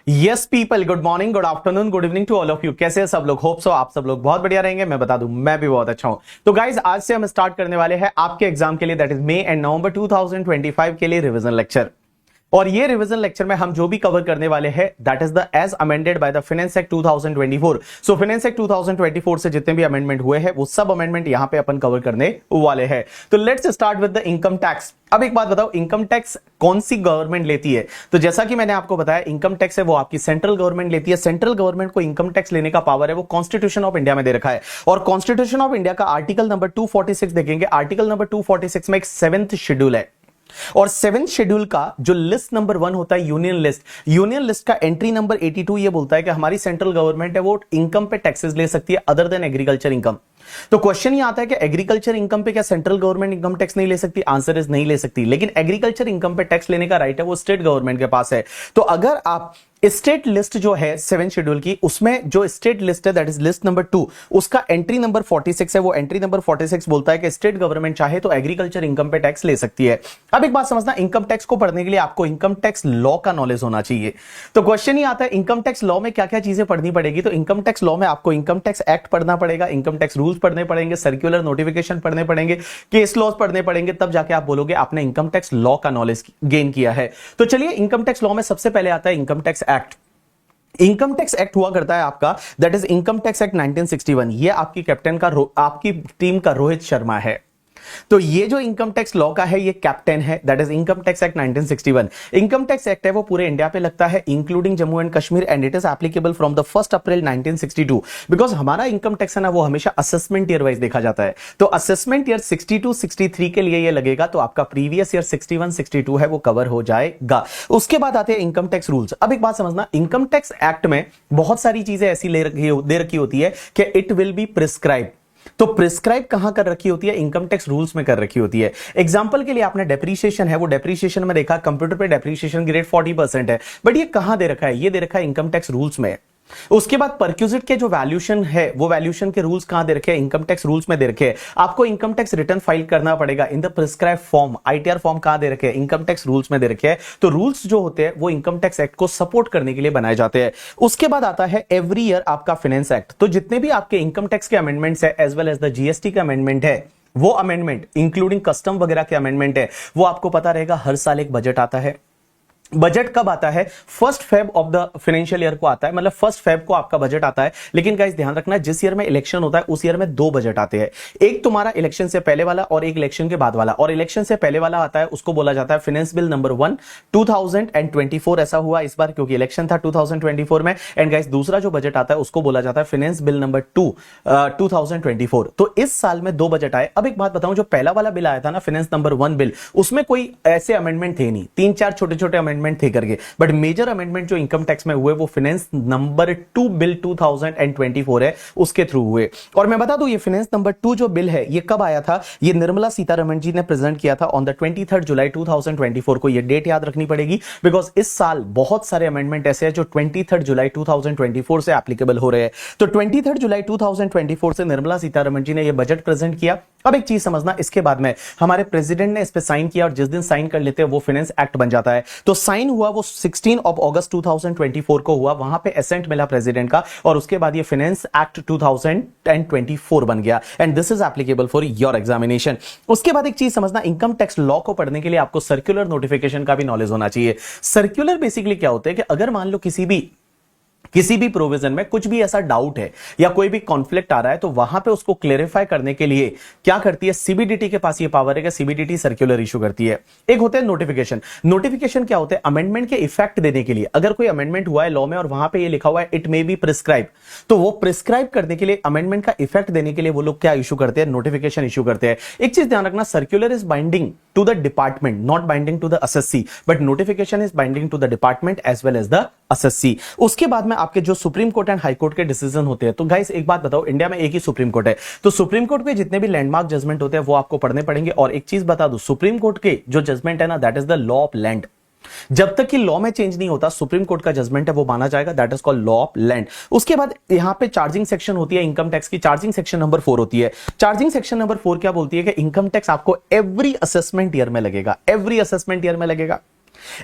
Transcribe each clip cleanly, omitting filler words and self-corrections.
Yes people, good morning, good afternoon, good evening to all of you. कैसे हैं सब लोग? होप सो आप सब लोग बहुत बढ़िया रहेंगे। मैं बता दूं, मैं भी बहुत अच्छा हूं। तो गाइज, आज से हम स्टार्ट करने वाले हैं आपके एग्जाम के लिए, that is May and November 2025 के लिए रिवीजन लेक्चर। और ये रिवीजन लेक्चर में हम जो भी कवर करने वाले हैं that is the as amended by the finance act 2024। So finance act 2024 से जितने भी अमेंडमेंट हुए हैं वो सब अमेंडमेंट यहां पे अपन कवर करने वाले हैं। तो let's start with the income tax. अब एक बात बताओ, इनकम टैक्स कौन सी गवर्नमेंट लेती है? तो जैसा कि मैंने आपको बताया, इनकम टैक्स है वो आपकी सेंट्रल गवर्नमेंट लेती है। सेंट्रल गवर्नमेंट को इनकम टैक्स लेने का पावर है वो कॉन्स्टिट्यूशन ऑफ इंडिया में दे रखा है। और कॉन्स्टिट्यूशन ऑफ इंडिया का आर्टिकल नंबर 246 देखेंगे। आर्टिकल नंबर 246 में एक 7th शेड्यूल है, और 7th शेड्यूल का जो लिस्ट नंबर 1 होता है यूनियन लिस्ट, यूनियन लिस्ट का एंट्री नंबर 82 ये बोलता है कि हमारी सेंट्रल गवर्नमेंट है वो इनकम पे टैक्सेस ले सकती है अदर देन एग्रीकल्चर इनकम। तो क्वेश्चन ये आता है कि एग्रीकल्चर इनकम पे क्या सेंट्रल गवर्नमेंट इनकम टैक्स नहीं ले सकती? आंसर इज नहीं ले सकती। लेकिन एग्रीकल्चर इनकम पे टैक्स लेने का राइट है वो स्टेट गवर्नमेंट के पास है। तो अगर आप स्टेट लिस्ट जो है 7th शेड्यूल की, उसमें जो स्टेट लिस्ट है दैट इज लिस्ट नंबर 2, उसका एंट्री नंबर 46 है। वो एंट्री नंबर 46 बोलता है कि स्टेट गवर्नमेंट चाहे तो एग्रीकल्चर इनकम पे टैक्स ले सकती है। अब एक बात समझना, इनकम टैक्स को पढ़ने के लिए आपको इनकम टैक्स लॉ का नॉलेज होना चाहिए। तो क्वेश्चन ही आता है इनकम टैक्स लॉ में क्या क्या चीजें पढ़नी पड़ेगी। तो इनकम टैक्स लॉ में आपको इनकम टैक्स एक्ट पढ़ना पड़ेगा, इनकम टैक्स रूल्स पढ़ने पड़ेंगे, सर्कुलर नोटिफिकेशन पढ़ने पड़ेंगे, केस लॉज पढ़ने पड़ेंगे, तब जाके आप बोलोगे आपने इनकम टैक्स लॉ का नॉलेज गेन किया है। तो चलिए, इनकम टैक्स लॉ में सबसे पहले आता है income tax act. Income tax act हुआ करता है आपका, that is income tax act 1961। ये आपकी कैप्टन का आपकी टीम का रोहित शर्मा है। तो ये जो इनकम टैक्स लॉ का है ये कैप्टन है, that is income tax act 1961। Income tax act है वो पूरे इंडिया पे लगता है including Jammu and Kashmir, and it is applicable from the 1 April 1962। Because हमारा इनकम टैक्स है ना वो हमेशा असेसमेंट ईयर वाइज देखा जाता है। तो असेसमेंट ईयर 62-63 के लिए ये लगेगा, तो आपका प्रीवियस ईयर 61-62 है वो कवर हो जाएगा। उसके बाद आते हैं इनकम टैक्स रूल्स। अब एक बात समझना, इनकम टैक्स एक्ट में बहुत सारी चीजें ऐसी दे रखी होती है कि इट विल बी प्रिस्क्राइब। तो प्रिस्क्राइब कहां कर रखी होती है? इनकम टैक्स रूल्स में कर रखी होती है। एग्जांपल के लिए आपने डेप्रीशिएशन है, वो डेप्रीशिएशन में देखा कंप्यूटर पे डेप्रीशिएशन ग्रेड 40% है, बट ये कहां दे रखा है? ये दे रखा है इनकम टैक्स रूल्स में। उसके बाद परक्यूजिट के जो वैल्यूशन है वो वैल्यूशन के रूल्स कहां दे रखे हैं? इनकम टैक्स रूल्स में दे रखे हैं। आपको इनकम टैक्स रिटर्न फाइल करना पड़ेगा in the prescribe form. ITR form कहां दे रखे हैं? इनकम टैक्स रूल्स में दे रखे हैं। तो रूल्स जो होते हैं वो इनकम टैक्स एक्ट को सपोर्ट करने के लिए बनाए जाते हैं। उसके बाद आता है एवरी ईयर आपका फाइनेंस एक्ट। तो जितने भी आपके इनकम टैक्स के अमेंडमेंट्स है as well as the GST का अमेंडमेंट है, वो अमेंडमेंट इंक्लूडिंग कस्टम वगैरह के अमेंडमेंट है, वो आपको पता रहेगा हर साल एक बजट आता है। बजट कब आता है? 1 Feb of the financial year को आता है, मतलब 1 फेब को आपका बजट आता है। लेकिन गाइस ध्यान रखना, जिस ईयर में इलेक्शन होता है उस ईयर में 2 बजट आते हैं। एक तुम्हारा इलेक्शन से पहले वाला और एक इलेक्शन के बाद वाला। और इलेक्शन से पहले वाला आता है उसको बोला जाता है फाइनेंस बिल नंबर 1 2024। ऐसा हुआ इस बार क्योंकि इलेक्शन था 2024 में। एंड गाइस दूसरा जो बजट आता है उसको बोला जाता है फाइनेंस बिल नंबर 2 2024। तो इस साल में 2 बजट आए। अब एक बात बताऊं, जो पहला वाला बिल आया था ना फाइनेंस नंबर 1 बिल, उसमें कोई ऐसे अमेंडमेंट थे नहीं, 3-4 छोटे छोटे अमेंडमेंट थे करके, बट मेजर अमेंडमेंट जो इनकम टैक्स में हुए वो फाइनेंस नंबर 2 बिल 2024 है, उसके थ्रू हुए। और मैं बता दूं ये फाइनेंस नंबर 2 जो बिल है ये कब आया था? ये निर्मला सीतारमण जी ने प्रेजेंट किया था ऑन द 23 जुलाई 2024 को। ये डेट याद रखनी पड़ेगी बिकॉज इस साल बहुत सारे अमेंडमेंट ऐसे हैं जो 23 जुलाई 2024 से एप्लीकेबल हो रहे हैं। तो 23 जुलाई 2024 से निर्मला सीतारमण जी ने ये बजट प्रेजेंट किया। अब एक चीज समझना, इसके बाद में हमारे प्रेसिडेंट ने इस पे साइन किया और जिस दिन साइन कर लेते हैं वो फाइनेंस एक्ट बन जाता है। तो साइन हुआ वो 16 अगस्त 2024 को हुआ, वहां पे एसेंट मिला प्रेसिडेंट का, और उसके बाद ये फाइनेंस एक्ट 2024 बन गया। And this is applicable for your examination. उसके बाद एक चीज समझना, इनकम टैक्स लॉ को पढ़ने के लिए आपको सर्कुलर नोटिफिकेशन का भी नॉलेज होना चाहिए। सर्कुलर बेसिकली क्या होता है कि अगर मान लो किसी भी प्रोविजन में कुछ भी ऐसा डाउट है या कोई भी कॉन्फ्लिक्ट आ रहा है, तो वहां पे उसको क्लेरिफाई करने के लिए क्या करती है सीबीडीटी के पास ये पावर है कि सीबीडीटी सर्कुलर इशू करती है। एक होता है नोटिफिकेशन। नोटिफिकेशन क्या होता है? अमेंडमेंट के इफेक्ट देने के लिए। अगर कोई अमेंडमेंट हुआ है लॉ में और वहां पे ये लिखा हुआ है इट मे बी प्रिस्क्राइब, तो वो प्रिस्क्राइब करने के लिए, अमेंडमेंट का इफेक्ट देने के लिए वो लोग क्या इशू करते हैं? नोटिफिकेशन इशू करते हैं। एक चीज ध्यान रखना, circular is binding to the department, not binding to the SSC, but notification is binding to the department as well as the SSC. उसके बाद में आपके जो Supreme Court and High Court के डिसीजन होते हैं। तो गाइस एक बात बताओ, इंडिया में एक ही सुप्रीम कोर्ट है, तो सुप्रीम कोर्ट पे जितने भी लैंडमार्क जजमेंट होते हैं वो आपको पढ़ने पड़ेंगे। और एक चीज बता दूं, सुप्रीम कोर्ट के जो जजमेंट है ना that is the law of land. जब तक कि लॉ में चेंज नहीं होता, सुप्रीम कोर्ट का जजमेंट है वो माना जाएगा, that is called law of land. उसके बाद यहां पे चार्जिंग सेक्शन होती है इनकम टैक्स की, चार्जिंग सेक्शन नंबर 4 होती है। चार्जिंग सेक्शन नंबर 4 क्या बोलती है कि इनकम टैक्स आपको एवरी असेसमेंट ईयर में लगेगा, एवरी असेसमेंट ईयर में लगेगा।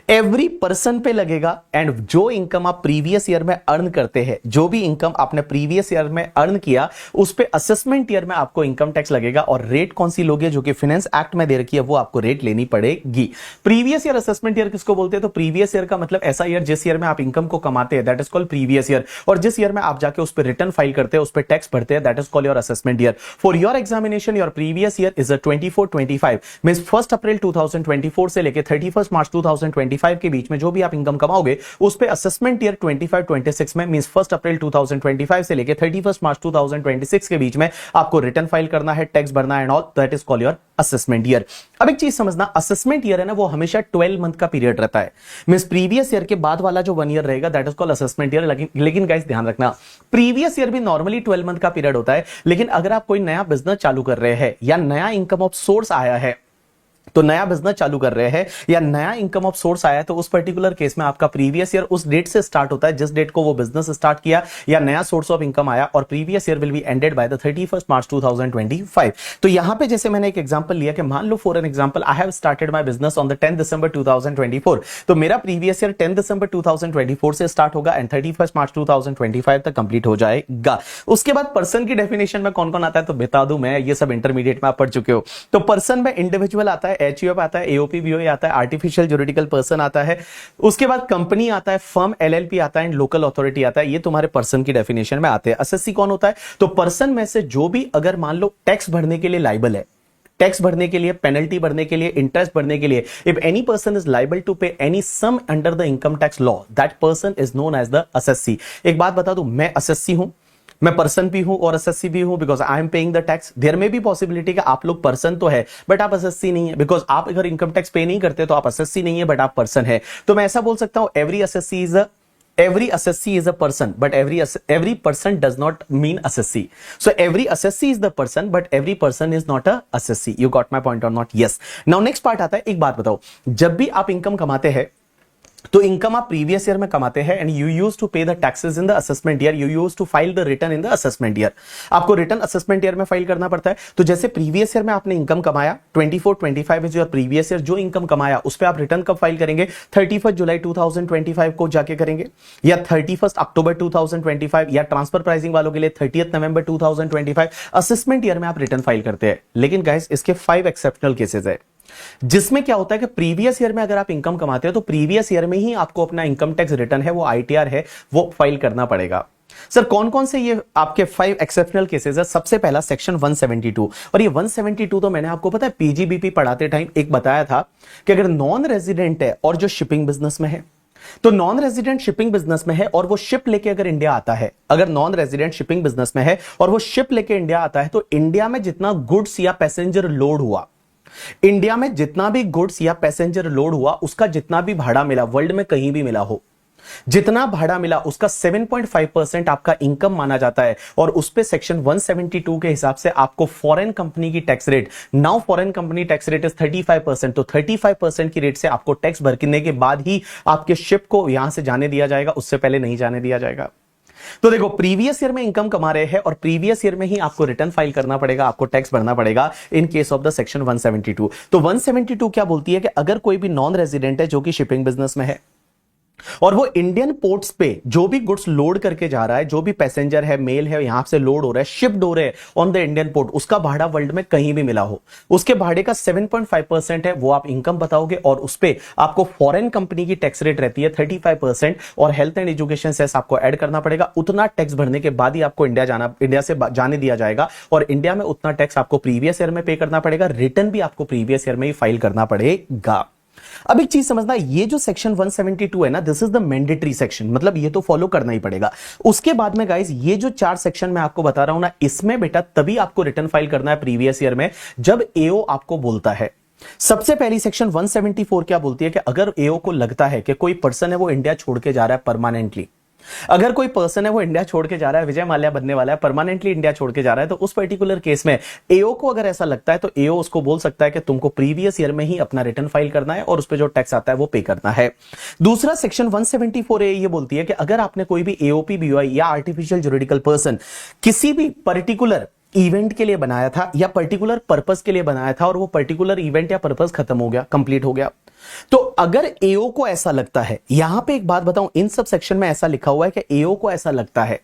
एवरी पर्सन पे लगेगा। एंड जो इनकम आप प्रीवियस ईयर में अर्न करते हैं, जो भी इनकम आपने प्रीवियस ईयर में अर्न किया, उस पे असेसमेंट ईयर में आपको इनकम टैक्स लगेगा। और रेट कौन सी लोगे, जो कि फाइनेंस एक्ट में दे रखी है, वो आपको रेट लेनी पड़ेगी। प्रीवियस ईयर असेसमेंट ईयर किसको बोलते हैं? तो प्रीवियस ईयर का मतलब ऐसा ईयर जिस ईयर में आप इनकम को कमाते हैं, that is called previous year. और जिस ईयर में आप जाके उस पर रिटर्न फाइल करते हैं, उस पर टैक्स भरते हैं, that is called your assessment year. For your examination your previous year is 24-25 means 1 अप्रैल 2024 से लेकर 31 मार्च 2025 के बीच में जो भी आप इनकम कमाओगे, उस पे असेसमेंट ईयर 25-26 में मींस 1 अप्रैल 2025 से लेकर 31 मार्च 2026 के बीच में आपको रिटर्न फाइल करना है, टैक्स भरना है and all, that is called your assessment year. अब एक चीज समझना, असेसमेंट ईयर है ना, वो हमेशा 12 मंथ का पीरियड रहता है। मींस प्रीवियस ईयर के बाद वाला जो 1 ईयर रहेगा, that is called assessment year. लेकिन गाइस ध्यान रखना, प्रीवियस ईयर भी नॉर्मली 12 मंथ का पीरियड होता है, लेकिन अगर आप कोई नया बिजनेस चालू कर रहे हैं या नया इनकम ऑफ सोर्स आया है, तो नया बिजनेस चालू कर रहे हैं या नया इनकम ऑफ सोर्स आया है, तो उस पर्टिकुलर केस में आपका प्रीवियस ईयर उस डेट से स्टार्ट होता है जिस डेट को वो बिजनेस स्टार्ट किया या नया सोर्स ऑफ इनकम आया, और previous year will be ended by the 31 March 2025। तो यहां पे जैसे मैंने एक एग्जांपल लिया कि मान लो for an example I have started my business on the 10 December 2024, तो मेरा प्रीवियस ईयर 10 दिसंबर 2024 से स्टार्ट होगा एंड 31 मार्च 2025 तक कंप्लीट हो जाएगा। उसके बाद पर्सन की डेफिनेशन में कौन कौन आता है तो बता दूं मैं, ये सब इंटरमीडिएट में आप पढ़ चुके हो। तो पर्सन में इंडिविजुअल आता है, एचयूएफ आता है, एओपी बीओए आता है, आर्टिफिशियल ज्यूरिडिकल पर्सन आता है, उसके बाद कंपनी आता है, फर्म एलएलपी आता है एंड लोकल अथॉरिटी आता है। ये तुम्हारे पर्सन की डेफिनेशन में आते हैं। एसएससी कौन होता है? तो पर्सन में से जो भी अगर मान लो टैक्स भरने के लिए लाइबल है, टैक्स भरने के लिए, पेनल्टी भरने के लिए, इंटरेस्ट भरने के लिए, if any person is liable to pay any sum under the income tax law, that person is known as the assessee. एक बात बता दूं, मैं एसएससी हूं, मैं पर्सन भी हूं और एसएससी भी हूं, because I am paying the tax. There में भी पॉसिबिलिटी कि आप लोग पर्सन तो है बट आप एसएससी नहीं है, बिकॉज आप अगर इनकम टैक्स पे नहीं करते तो आप एसएससी नहीं है बट आप पर्सन है। तो मैं ऐसा बोल सकता हूं, every assessee is a person, but every person does not mean assessee. So every assessee is the person, but every person is not a assessee. You got my point or not? Yes. Now next part आता है, एक बात बताओ, जब भी आप income कमाते हैं तो इनकम आप प्रीवियस ईयर में कमाते हैं and you use to pay the taxes in the assessment year, you use to file the return in the assessment year. आपको रिटर्न असेसमेंट ईयर में फाइल करना पड़ता है। तो जैसे प्रीवियस ईयर में आपने इनकम कमाया, 24-25 इज योर प्रीवियस ईयर, जो इनकम कमाया उस पर आप रिटर्न कब फाइल करेंगे? 31 जुलाई 2025 को जाके करेंगे, या 31 अक्टूबर 2025, या ट्रांसफर प्राइसिंग वालों के लिए 30 नवंबर 2025 असेसमेंट ईयर में आप रिटर्न फाइल करते हैं। लेकिन गाइस इसके 5 एक्सेप्शनल केसेस है, जिसमें क्या होता है कि प्रीवियस ईयर में अगर आप इनकम कमाते हो तो प्रीवियस ईयर में ही आपको अपना इनकम टैक्स रिटर्न है, वो आईटीआर है, वो फाइल करना पड़ेगा। सर कौन कौन से ये आपके 5 एक्सेप्शनल केसेस है? सबसे पहला सेक्शन 172, और ये 172 तो मैंने आपको पता है पीजीबीपी पढ़ाते टाइम एक बताया था कि अगर नॉन रेजिडेंट है और जो शिपिंग बिजनेस में है, तो नॉन रेजिडेंट शिपिंग बिजनेस में है और वो शिप लेके अगर इंडिया आता है, अगर नॉन रेजिडेंट शिपिंग बिजनेस में है और वो शिप लेके इंडिया आता है, तो इंडिया में जितना गुड्स या पैसेंजर लोड हुआ, इंडिया में जितना भी गुड्स या पैसेंजर लोड हुआ, उसका जितना भी भाड़ा मिला, वर्ल्ड में कहीं भी मिला हो, जितना भाड़ा मिला उसका 7.5% आपका इनकम माना जाता है। और उस पे सेक्शन 172 के हिसाब से आपको फॉरेन कंपनी की tax rate, now foreign company tax rate is 35%, तो 35% की रेट से आपको टैक्स भरने के बाद ही आपके शिप को यहां से जाने दिया जाएगा, उससे पहले नहीं जाने दिया जाएगा। तो देखो प्रीवियस ईयर में इनकम कमा रहे हैं और प्रीवियस ईयर में ही आपको रिटर्न फाइल करना पड़ेगा, आपको टैक्स भरना पड़ेगा इन केस ऑफ द सेक्शन 172। तो 172 क्या बोलती है कि अगर कोई भी नॉन रेजिडेंट है जो कि शिपिंग बिजनेस में है और वो इंडियन पोर्ट्स पे जो भी गुड्स लोड करके जा रहा है, जो भी पैसेंजर है, मेल है, यहां से लोड हो रहा है, शिप्ड हो रहे हैं ऑन द इंडियन पोर्ट, उसका भाड़ा वर्ल्ड में कहीं भी मिला हो, उसके भाड़े का 7.5% है, वो आप इनकम बताओगे और उस पे आपको फॉरेन कंपनी की टैक्स रेट रहती है 35% और हेल्थ एंड एजुकेशन सेस आपको ऐड करना पड़ेगा। उतना टैक्स भरने के बाद ही आपको इंडिया से जाने दिया जाएगा और इंडिया में उतना टैक्स आपको प्रीवियस ईयर में पे करना पड़ेगा, रिटर्न भी आपको प्रीवियस ईयर में ही फाइल करना पड़ेगा। अब एक चीज समझना, ये जो सेक्शन 172 है ना, this is the mandatory section, मतलब ये तो फॉलो करना ही पड़ेगा। उसके बाद में गाइस ये जो 4 सेक्शन मैं आपको बता रहा हूं ना, इसमें बेटा तभी आपको रिटर्न फाइल करना है प्रीवियस ईयर में जब एओ आपको बोलता है। सबसे पहली सेक्शन 174 क्या बोलती है कि अगर एओ को लगता है कि कोई पर्सन है वो इंडिया छोड़ के जा रहा है परमानेंटली, अगर कोई पर्सन है वो इंडिया छोड़ के जा रहा है, विजय माल्या बनने वाला है, परमानेंटली इंडिया छोड़ के जा रहा है, तो उस पर्टिकुलर केस में एओ को अगर ऐसा लगता है तो एओ उसको बोल सकता है कि तुमको प्रीवियस ईयर में ही अपना रिटर्न फाइल करना है और उस पर जो टैक्स आता है वो पे करना है। दूसरा सेक्शन 174 ये बोलती है कि अगर आपने कोई भी एओपी बीओआई या आर्टिफिशियल ज्यूरिडिकल पर्सन किसी भी पर्टिकुलर इवेंट के लिए बनाया था या पर्टिकुलर पर्पस के लिए बनाया था और वो पर्टिकुलर इवेंट या पर्पस खत्म हो गया, कंप्लीट हो गया। तो अगर एओ को ऐसा लगता है, यहां पे एक बात बताऊं, इन सब सेक्शन में ऐसा लिखा हुआ है कि एओ को ऐसा लगता है,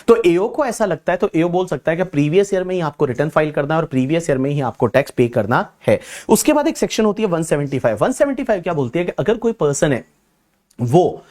तो एओ को ऐसा लगता है तो एओ बोल सकता है कि प्रीवियस ईयर में ही आपको रिटर्न फाइल करना है और प्रीवियस ईयर में ही आपको टैक्स पे करना है। उसके बाद एक सेक्शन होती है 175। 175 क्या बोलती है कि अगर कोई पर्सन है वो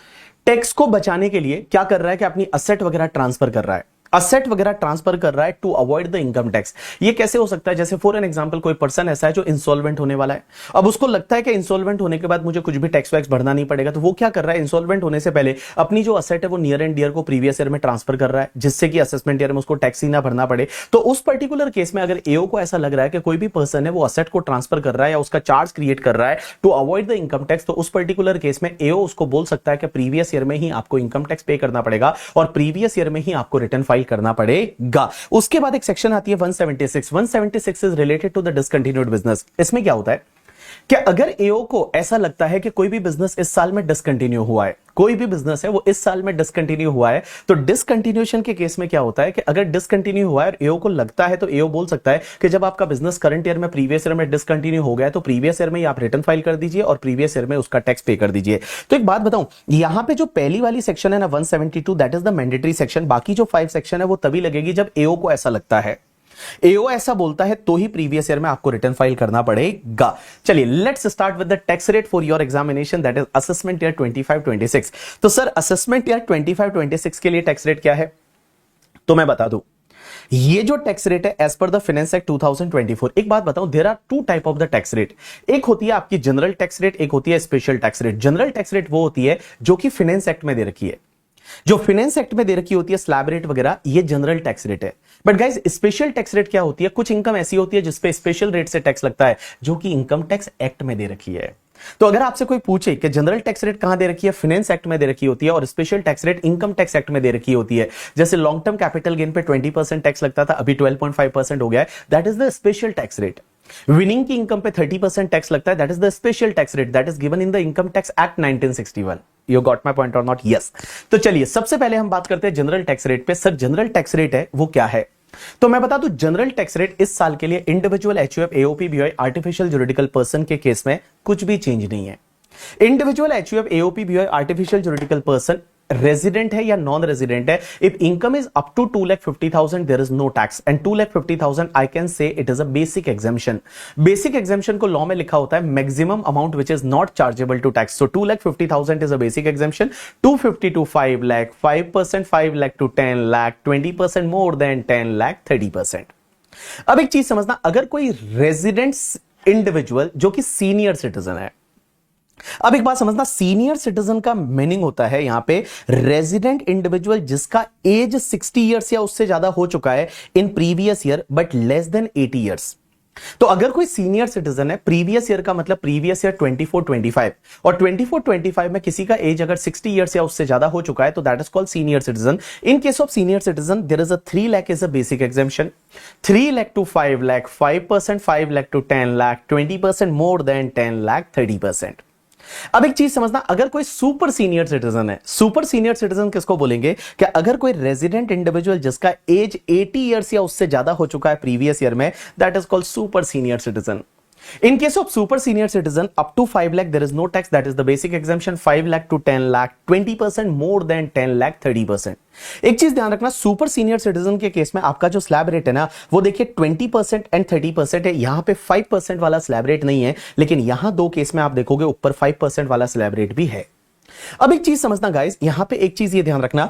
टैक्स को बचाने के लिए क्या कर रहा है कि अपनी असेट वगैरह ट्रांसफर कर रहा है, असेट वगैरह ट्रांसफर कर रहा है to avoid the income tax. ये कैसे हो सकता है? जैसे फॉर एन एग्जांपल कोई पर्सन ऐसा है जो इंसॉल्वेंट होने वाला है, अब उसको लगता है कि इंसॉल्वेंट होने के बाद मुझे कुछ भी टैक्स वैक्स भरना नहीं पड़ेगा, तो वो क्या कर रहा है, इंसॉल्वेंट होने से पहले अपनी जो असेट है वो नियर एंड डियर को प्रीवियस ईयर में ट्रांसफर कर रहा है, जिससे कि असेसमेंट ईयर में उसको टैक्स ही ना भरना पड़े। तो उस पर्टिकुलर केस में अगर एओ को ऐसा लग रहा है कि कोई भी पर्सन है वो असेट को ट्रांसफर कर रहा है या उसका चार्ज क्रिएट कर रहा है to avoid the income tax, तो उस पर्टिकुलर केस में एओ उसको बोल सकता है कि प्रीवियस ईयर में ही आपको इनकम टैक्स पे करना पड़ेगा और प्रीवियस ईयर में ही आपको रिटर्न फाइल करना पड़ेगा। उसके बाद एक सेक्शन आती है 176। 176 is related to the discontinued business. इसमें क्या होता है कि अगर एओ को ऐसा लगता है कि कोई भी बिजनेस इस साल में डिसकंटिन्यू हुआ है, कोई भी बिजनेस है वो इस साल में डिसकंटिन्यू हुआ है, तो डिसकंटिन्यूएशन के केस में क्या होता है कि अगर डिसकंटिन्यू हुआ है और एओ को लगता है, तो एओ बोल सकता है कि जब आपका बिजनेस करंट ईयर में प्रीवियस ईयर में डिसकंटिन्यू हो गया है तो प्रीवियस ईयर में ही आप रिटर्न फाइल कर दीजिए और प्रीवियस ईयर में उसका टैक्स पे कर दीजिए। तो एक बात बताऊं, यहां पे जो पहली वाली सेक्शन है ना 172, that is the mandatory section. बाकी जो 5 सेक्शन है वो तभी लगेगी जब एओ को ऐसा लगता है, एओ ऐसा बोलता है तो ही प्रीवियस ईयर में आपको रिटर्न फाइल करना पड़ेगा। चलिए let's start with the tax rate for your examination, that is assessment year 25-26। तो सर असेसमेंट ईयर 25-26 के लिए टैक्स रेट क्या है? तो मैं बता दूं, ये जो टैक्स रेट है as per the finance act 2024। एक बात बताऊं, there are 2 type of the tax rate. एक होती है आपकी जनरल टैक्स रेट, एक होती है special tax rate. General tax rate वो होती है जो कि फाइनेंस एक्ट में दे रखी है, जो फाइनेंस एक्ट में दे रखी होती है, स्लैब रेट वगैरह, ये जनरल टैक्स रेट है। But guys special tax rate क्या होती है? कुछ इनकम ऐसी होती है जिसपे स्पेशल रेट से टैक्स लगता है, जो कि इनकम टैक्स एक्ट में दे रखी है। तो अगर आपसे कोई पूछे कि जनरल टैक्स रेट कहां दे रखी है, फाइनेंस एक्ट में दे रखी होती है, और special tax rate income tax act में दे रखी होती है। जैसे लॉन्ग टर्म कैपिटल गेन पे 20% टैक्स लगता था, अभी 12.5% हो गया है, that is the special tax rate. Winning की इनकम पे 30% टैक्स लगता है, that is the special tax rate, that is given in the income tax act 1961। You got my point और नॉट? यस। तो चलिए सबसे पहले हम बात करते हैं जनरल टैक्स रेट पे। सर जनरल टैक्स रेट है वो क्या है? तो मैं बता दूं, जनरल टैक्स रेट इस साल के लिए individual HUF AOP BOI artificial juridical person के केस में कुछ भी चेंज नहीं है। Individual HUF AOP BOI artificial juridical person resident है या नॉन रेजिडेंट है, if income is up to 2,50,000 there is no tax, and 2,50,000 I can say it is a basic exemption. Basic exemption को law में लिखा होता है maximum amount which is not chargeable to tax. So 2,50,000 is a basic exemption, 250 to 5 lakh, 5%, 5 lakh to 10 lakh, 20% more than 10 lakh, 30%। अब एक चीज समझना, अगर कोई रेजिडेंट इंडिविजुअल जो कि सीनियर सिटीजन है, अब एक बात समझना, सीनियर सिटीजन का मीनिंग होता है यहां पे रेजिडेंट इंडिविजुअल जिसका एज 60 इयर्स या उससे ज्यादा हो चुका है in previous year but less than 80 years. तो अगर कोई सीनियर सिटीजन है, प्रीवियस ईयर का मतलब प्रीवियस ईयर 24-25, और 24-25 में किसी का एज अगर 60 इयर्स या उससे ज्यादा हो चुका है तो that is called senior citizen. In case of senior citizen there is a 3 lakh is a basic exemption, 3 lakh to 5 lakh, 5%, 5 lakh to 10 lakh, 20% more than 10 lakh, 30%। अब एक चीज समझना, अगर कोई सुपर सीनियर सिटीजन है, सुपर सीनियर सिटीजन किसको बोलेंगे कि अगर कोई रेजिडेंट इंडिविजुअल जिसका एज 80 इयर्स या उससे ज्यादा हो चुका है प्रीवियस ईयर में, that is called super senior citizen. In case of super senior citizen up to 5 lakh there is no tax, that is the basic exemption, 5 lakh to 10 lakh, 20% more than 10 lakh, 30%। एक चीज ध्यान रखना, super senior citizen के case में आपका जो slab rate है ना वो देखिए 20% एंड 30% है। यहां पे 5% वाला स्लैब रेट नहीं है, लेकिन यहां 2 केस में आप देखोगे ऊपर 5% वाला स्लैब रेट भी है। अब एक चीज समझना गाइस, यहां पे एक चीज ये ध्यान रखना,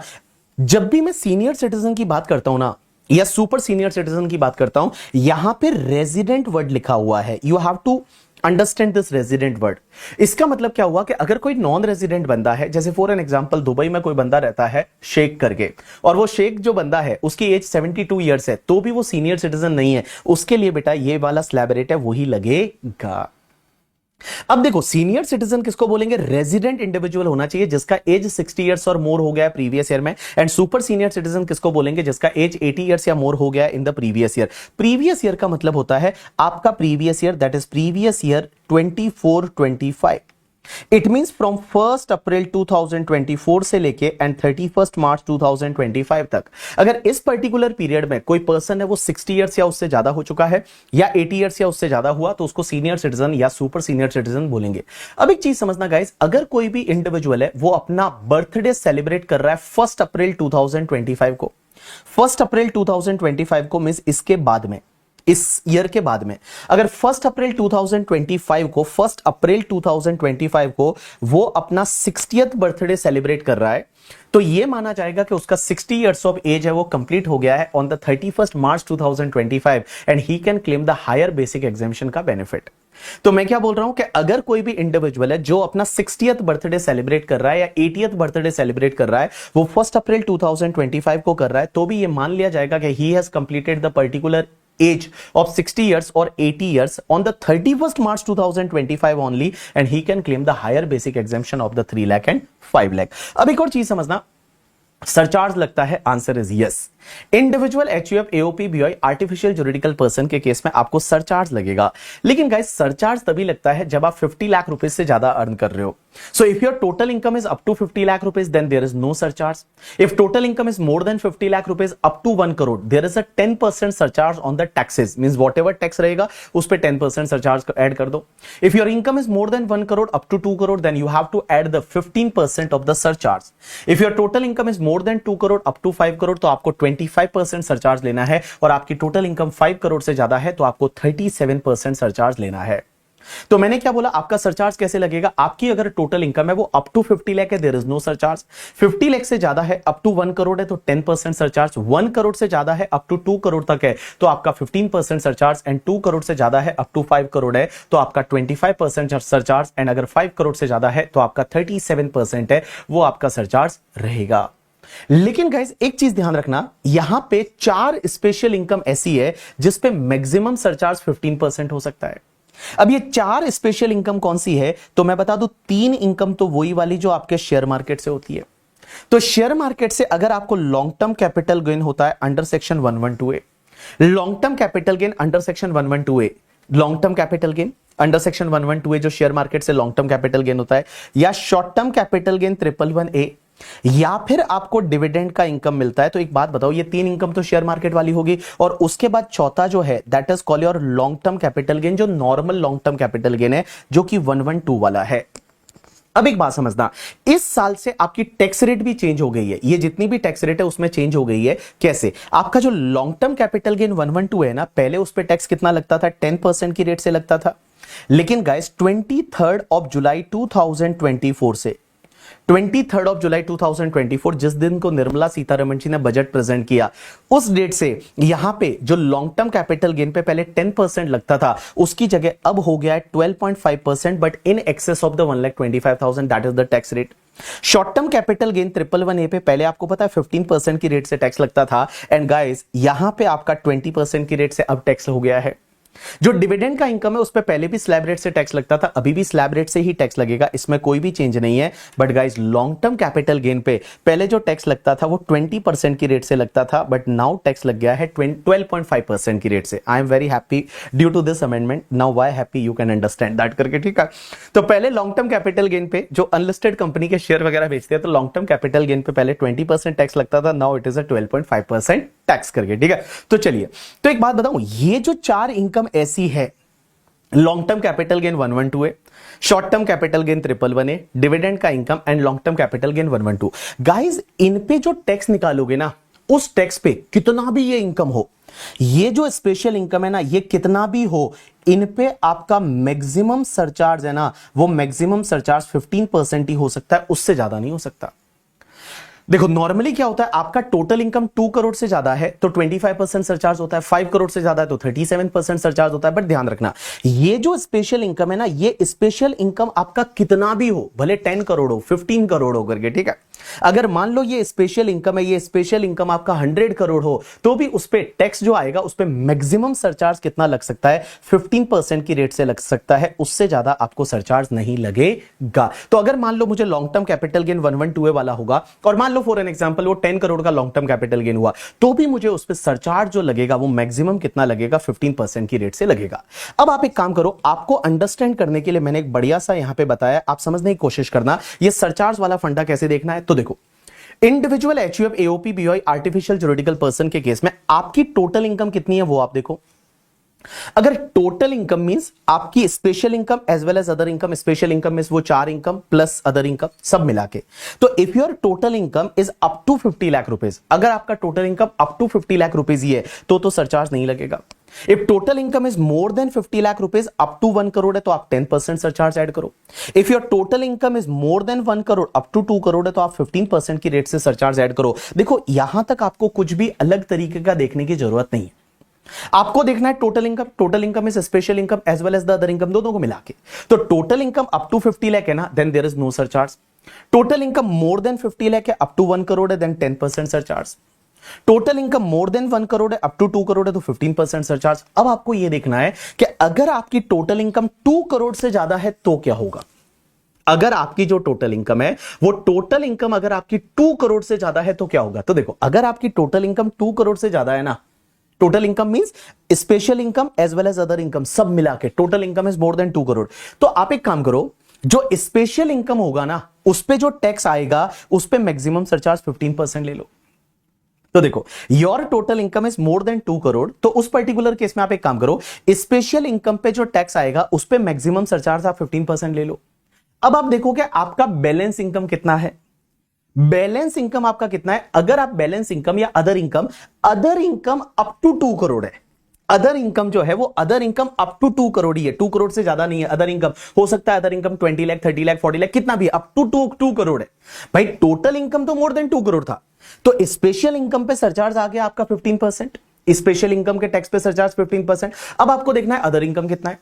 जब भी मैं सीनियर सिटीजन की बात करता हूं ना या सुपर सीनियर सिटीजन की बात करता हूं, यहां पे रेजिडेंट वर्ड लिखा हुआ है। You have to understand this resident word. इसका मतलब क्या हुआ कि अगर कोई नॉन रेजिडेंट बंदा है, जैसे फॉर एन एग्जांपल दुबई में कोई बंदा रहता है शेख करके, और वो शेख जो बंदा है उसकी एज 72 इयर्स है, तो भी वो सीनियर सिटीजन नहीं है, उसके लिए बेटा ये वाला स्लैब रेट है वही लगेगा। अब देखो सीनियर सिटीजन किसको बोलेंगे? रेजिडेंट इंडिविजुअल होना चाहिए जिसका एज 60 इयर्स और मोर हो गया प्रीवियस ईयर में। एंड सुपर सीनियर सिटीजन किसको बोलेंगे? जिसका एज 80 इयर्स या मोर हो गया इन the previous year. Previous year का मतलब होता है आपका previous year, that is previous year 24-25। It means from 1 अप्रैल 2024 से लेके एंड 31 मार्च 2025 तक अगर इस पर्टिकुलर पीरियड में कोई पर्सन है वो 60 ईयर्स या उससे ज्यादा हो चुका है या 80 ईयर्स या उससे ज्यादा हुआ तो उसको सीनियर सिटीजन या सुपर सीनियर सिटीजन बोलेंगे। अब एक चीज समझना गाइस, अगर कोई भी इंडिविजुअल है वो अपना बर्थडे सेलिब्रेट कर रहा है 1 अप्रैल 2025 को, 1 अप्रैल 2025 को मींस इसके बाद में, इस ईयर के बाद में अगर 1 अप्रैल 2025 को 1 अप्रैल 2025 को वो अपना 60th बर्थडे सेलिब्रेट कर रहा है तो ये माना जाएगा कि उसका 60 इयर्स ऑफ एज है वो कंप्लीट हो गया है on the 31 March 2025 and he can claim the higher basic exemption का बेनिफिट। तो मैं क्या बोल रहा हूं कि अगर कोई भी इंडिविजुअल है जो अपना 60th बर्थडे सेलिब्रेट कर रहा है या 80th बर्थडे सेलिब्रेट कर रहा है वो 1 अप्रैल 2025 को कर रहा है तो भी ये मान लिया जाएगा कि he has completed the particular age of 60 years or 80 years on the 31st March 2025 only and he can claim the higher basic exemption of the 3 lakh and 5 lakh। अब एक और चीज समझना, सरचार्ज लगता है, answer is yes. Individual HUF AOP BOI artificial juridical person के case में आपको सरचार्ज लगेगा, लेकिन गाइस सरचार्ज तभी लगता है जब आप 50 लाख रुपए से ज्यादा अर्न कर रहे हो। So if your total income is up to 50 lakh rupees then there is no surcharge. If total income is more than 50 lakh rupees up to 1 crore there is a 10% surcharge on the taxes, means whatever tax रहेगा उस पे 10% surcharge add कर दो। If your income is more than 1 crore up to 2 crore then you have to add the 15% of the surcharge. If your total income is more than 2 crore up to 5 crore तो आपको 25% surcharge लेना है और आपकी टोटल इनकम 5 करोड़ से ज्यादा है तो आपको 37% सरचार्ज लेना है। तो मैंने क्या बोला, आपका सरचार्ज कैसे लगेगा, आपकी अगर टोटल इनकम है वो अप टू 50 लाख है there is no surcharge, 50 lakh से ज्यादा है अप टू 1 करोड़ है तो 10% सरचार्ज, 1 करोड़ से ज्यादा है अप टू 2 करोड़ तक है तो आपका 15% सरचार्ज एंड 2 करोड़ से ज्यादा है अप टू 5 करोड़ है तो आपका 25% सरचार्ज एंड अगर 5 करोड़ से ज्यादा है तो आपका 37% है वो आपका सरचार्ज रहेगा। लेकिन गाइस एक चीज ध्यान रखना, यहां पे 4 स्पेशल इनकम ऐसी है जिस पे मैक्सिमम सरचार्ज 15% हो सकता है। अब ये 4 स्पेशल इनकम कौन सी है तो मैं बता दूं, 3 इनकम तो वही वाली जो आपके शेयर मार्केट से होती है। तो शेयर मार्केट से अगर आपको लॉन्ग टर्म कैपिटल गेन होता है under section 112A, long term capital gain under section 112A, long term capital gain under section 112A जो शेयर मार्केट से लॉन्ग टर्म कैपिटल गेन होता है, या short term capital gain 111A, या फिर आपको डिविडेंड का इनकम मिलता है। तो एक बात बताओ, ये 3 इनकम तो शेयर मार्केट वाली होगी और उसके बाद चौथा जो है that is called your long term capital gain, जो normal long term capital gain है जो कि 112 वाला है। अब एक बात समझना, इस साल से आपकी टैक्स रेट भी चेंज हो गई है, ये जितनी भी टैक्स रेट है उसमें चेंज हो गई है। कैसे? आपका जो लॉन्ग टर्म कैपिटल गेन 112 है ना, पहले उस पर टैक्स कितना लगता था, 10% की रेट से लगता था। लेकिन गाइस 23 जुलाई 2024 से 23 जुलाई 2024 जिस दिन को निर्मला सीतारमण जी ने बजट प्रेजेंट किया, उस डेट से यहां पे जो लॉन्ग टर्म कैपिटल गेन पे पहले 10% लगता था उसकी जगह अब हो गया है 12.5%, but in excess of the 1,25,000 that is the tax rate. Short term capital gain 111A पे पहले आपको पता है 15% की रेट से टैक्स लगता था एंड गाइस यहां पे आपका 20% की रेट से अब टैक्स हो गया है। जो डिविडेंड का इनकम है उस पे पहले भी स्लैब रेट से टैक्स लगता था, अभी भी स्लैब रेट से ही टैक्स लगेगा, इसमें कोई भी चेंज नहीं है। But guys long term capital gain पे पहले जो टैक्स लगता था वो 20% की रेट से लगता था, बट नाउ टैक्स लग गया है 12.5% की रेट से। I am very happy due to this amendment, now why happy you can understand that करके, ठीक है। तो पहले लॉन्ग टर्म कैपिटल गेन पे जो अनलिस्टेड कंपनी के शेयर वगैरह बेचते हैं तो लॉन्ग टर्म कैपिटल गेन पे पहले 20% टैक्स लगता था, now it is a 12.5% tax करके, ठीक है। तो चलिए, तो एक बात बताऊं, ये जो 4 इनकम ऐसी है, long term capital gain 112A, short term capital gain 111A, dividend का income and long term capital gain 112, guys इन पे जो टैक्स निकालोगे ना, उस टैक्स पे कितना भी ये इनकम हो, ये जो स्पेशल इनकम है ना, ये कितना भी हो, इन पे आपका मैक्सिमम सरचार्ज है ना, वो मैक्सिमम सरचार्ज 15% ही हो सकता है, उससे ज्यादा नहीं हो सकता। देखो नॉर्मली क्या होता है, आपका टोटल इनकम 2 करोड़ से ज्यादा है तो 25% सरचार्ज होता है, 5 करोड़ से ज्यादा है तो 37% सरचार्ज होता है। बट ध्यान रखना, ये जो स्पेशल इनकम है ना, ये स्पेशल इनकम आपका कितना भी हो, भले 10 करोड़ हो, 15 करोड़ हो करके, ठीक है, अगर मान लो ये स्पेशल इनकम है, ये स्पेशल इनकम आपका 100 करोड़ हो, तो भी उस पे टैक्स जो आएगा उस पे मैक्सिमम सरचार्ज कितना लग सकता है? 15% की रेट से लग सकता है, उससे ज्यादा आपको सरचार्ज नहीं लगेगा। तो अगर मान लो मुझे लॉन्ग टर्म कैपिटल गेन 112 वाला होगा और मान लो फॉर एन एग्जांपल वो 10 करोड़ का लॉन्ग टर्म कैपिटल गेन हुआ, तो भी मुझे उस पे सरचार्ज जो लगेगा वो मैक्सिमम कितना लगेगा? 15% की रेट से लगेगा। अब आप एक काम करो, आपको अंडरस्टैंड करने के लिए मैंने एक बढ़िया सा यहां पे बताया, आप समझने की कोशिश करना ये सरचार्ज वाला फंडा कैसे देखना है। तो देखो, individual HUF, AOP, BOI, artificial juridical person के केस में आपकी टोटल इनकम कितनी है वो आप देखो। अगर टोटल इनकम मींस आपकी special income as well as other income, special income means वो 4 इनकम प्लस अदर इनकम सब मिला के, तो if your total income is up to 50 lakh rupees, अगर आपका total income up to 50 lakh rupees ही है तो सरचार्ज नहीं लगेगा। If total income is more than 50 lakh rupees up to 1 crore है तो आप 10% सरचार्ज ऐड करो। If your total income is more than 1 crore up to 2 crore है तो आप 15% की रेट से सरचार्ज ऐड करो। देखो यहां तक आपको कुछ भी अलग तरीके का देखने की जरूरत नहीं है, आपको देखना है total income, total income is special income as well as the other income, दोनों को मिला के। तो total income up to 50 lakh है ना, then there is no surcharge. Total income more than 50 lakh है, अप टू 1 करोड़ है, then 10% surcharge. Total income more than 1 crore है, अप टू 2 करोड़ है तो 15% सरचार्ज। अब आपको यह देखना है कि अगर आपकी टोटल इनकम 2 करोड़ से ज्यादा है तो क्या होगा। अगर आपकी जो टोटल इनकम है वो टोटल इनकम अगर आपकी 2 करोड़ से ज्यादा है तो क्या होगा। तो देखो, अगर आपकी टोटल इनकम 2 करोड़ से ज्यादा है ना, total income means special income as well as other income सब मिला के total income is more than 2 crore, तो आप एक काम करो, जो स्पेशल इनकम होगा ना उस पे जो टैक्स आएगा उस पे मैक्सिमम सरचार्ज 15% ले लो। तो देखो, your total income is more than 2 crore, तो उस पर्टिकुलर केस में आप एक काम करो, स्पेशल इनकम पे जो टैक्स आएगा उस पे मैक्सिमम सरचार्ज आप 15% ले लो। अब आप देखोगे आपका बैलेंस इनकम कितना है, बैलेंस इनकम आपका कितना है। अगर आप बैलेंस इनकम या other income up to 2 crore है, अदर इनकम जो है वो other income up to 2 crore ही है, 2 करोड़ से ज्यादा नहीं है। अदर इनकम हो सकता है अदर इनकम 20 लाख, 30 लाख, 40 लाख, कितना भी, अप टू 2 करोड़ है। भाई टोटल इनकम तो मोर देन 2 करोड़ था, तो स्पेशल इनकम पे सरचार्ज आ गया आपका 15%, स्पेशल इनकम के टैक्स पे सरचार्ज 15%। अब आपको देखना है अदर इनकम कितना है।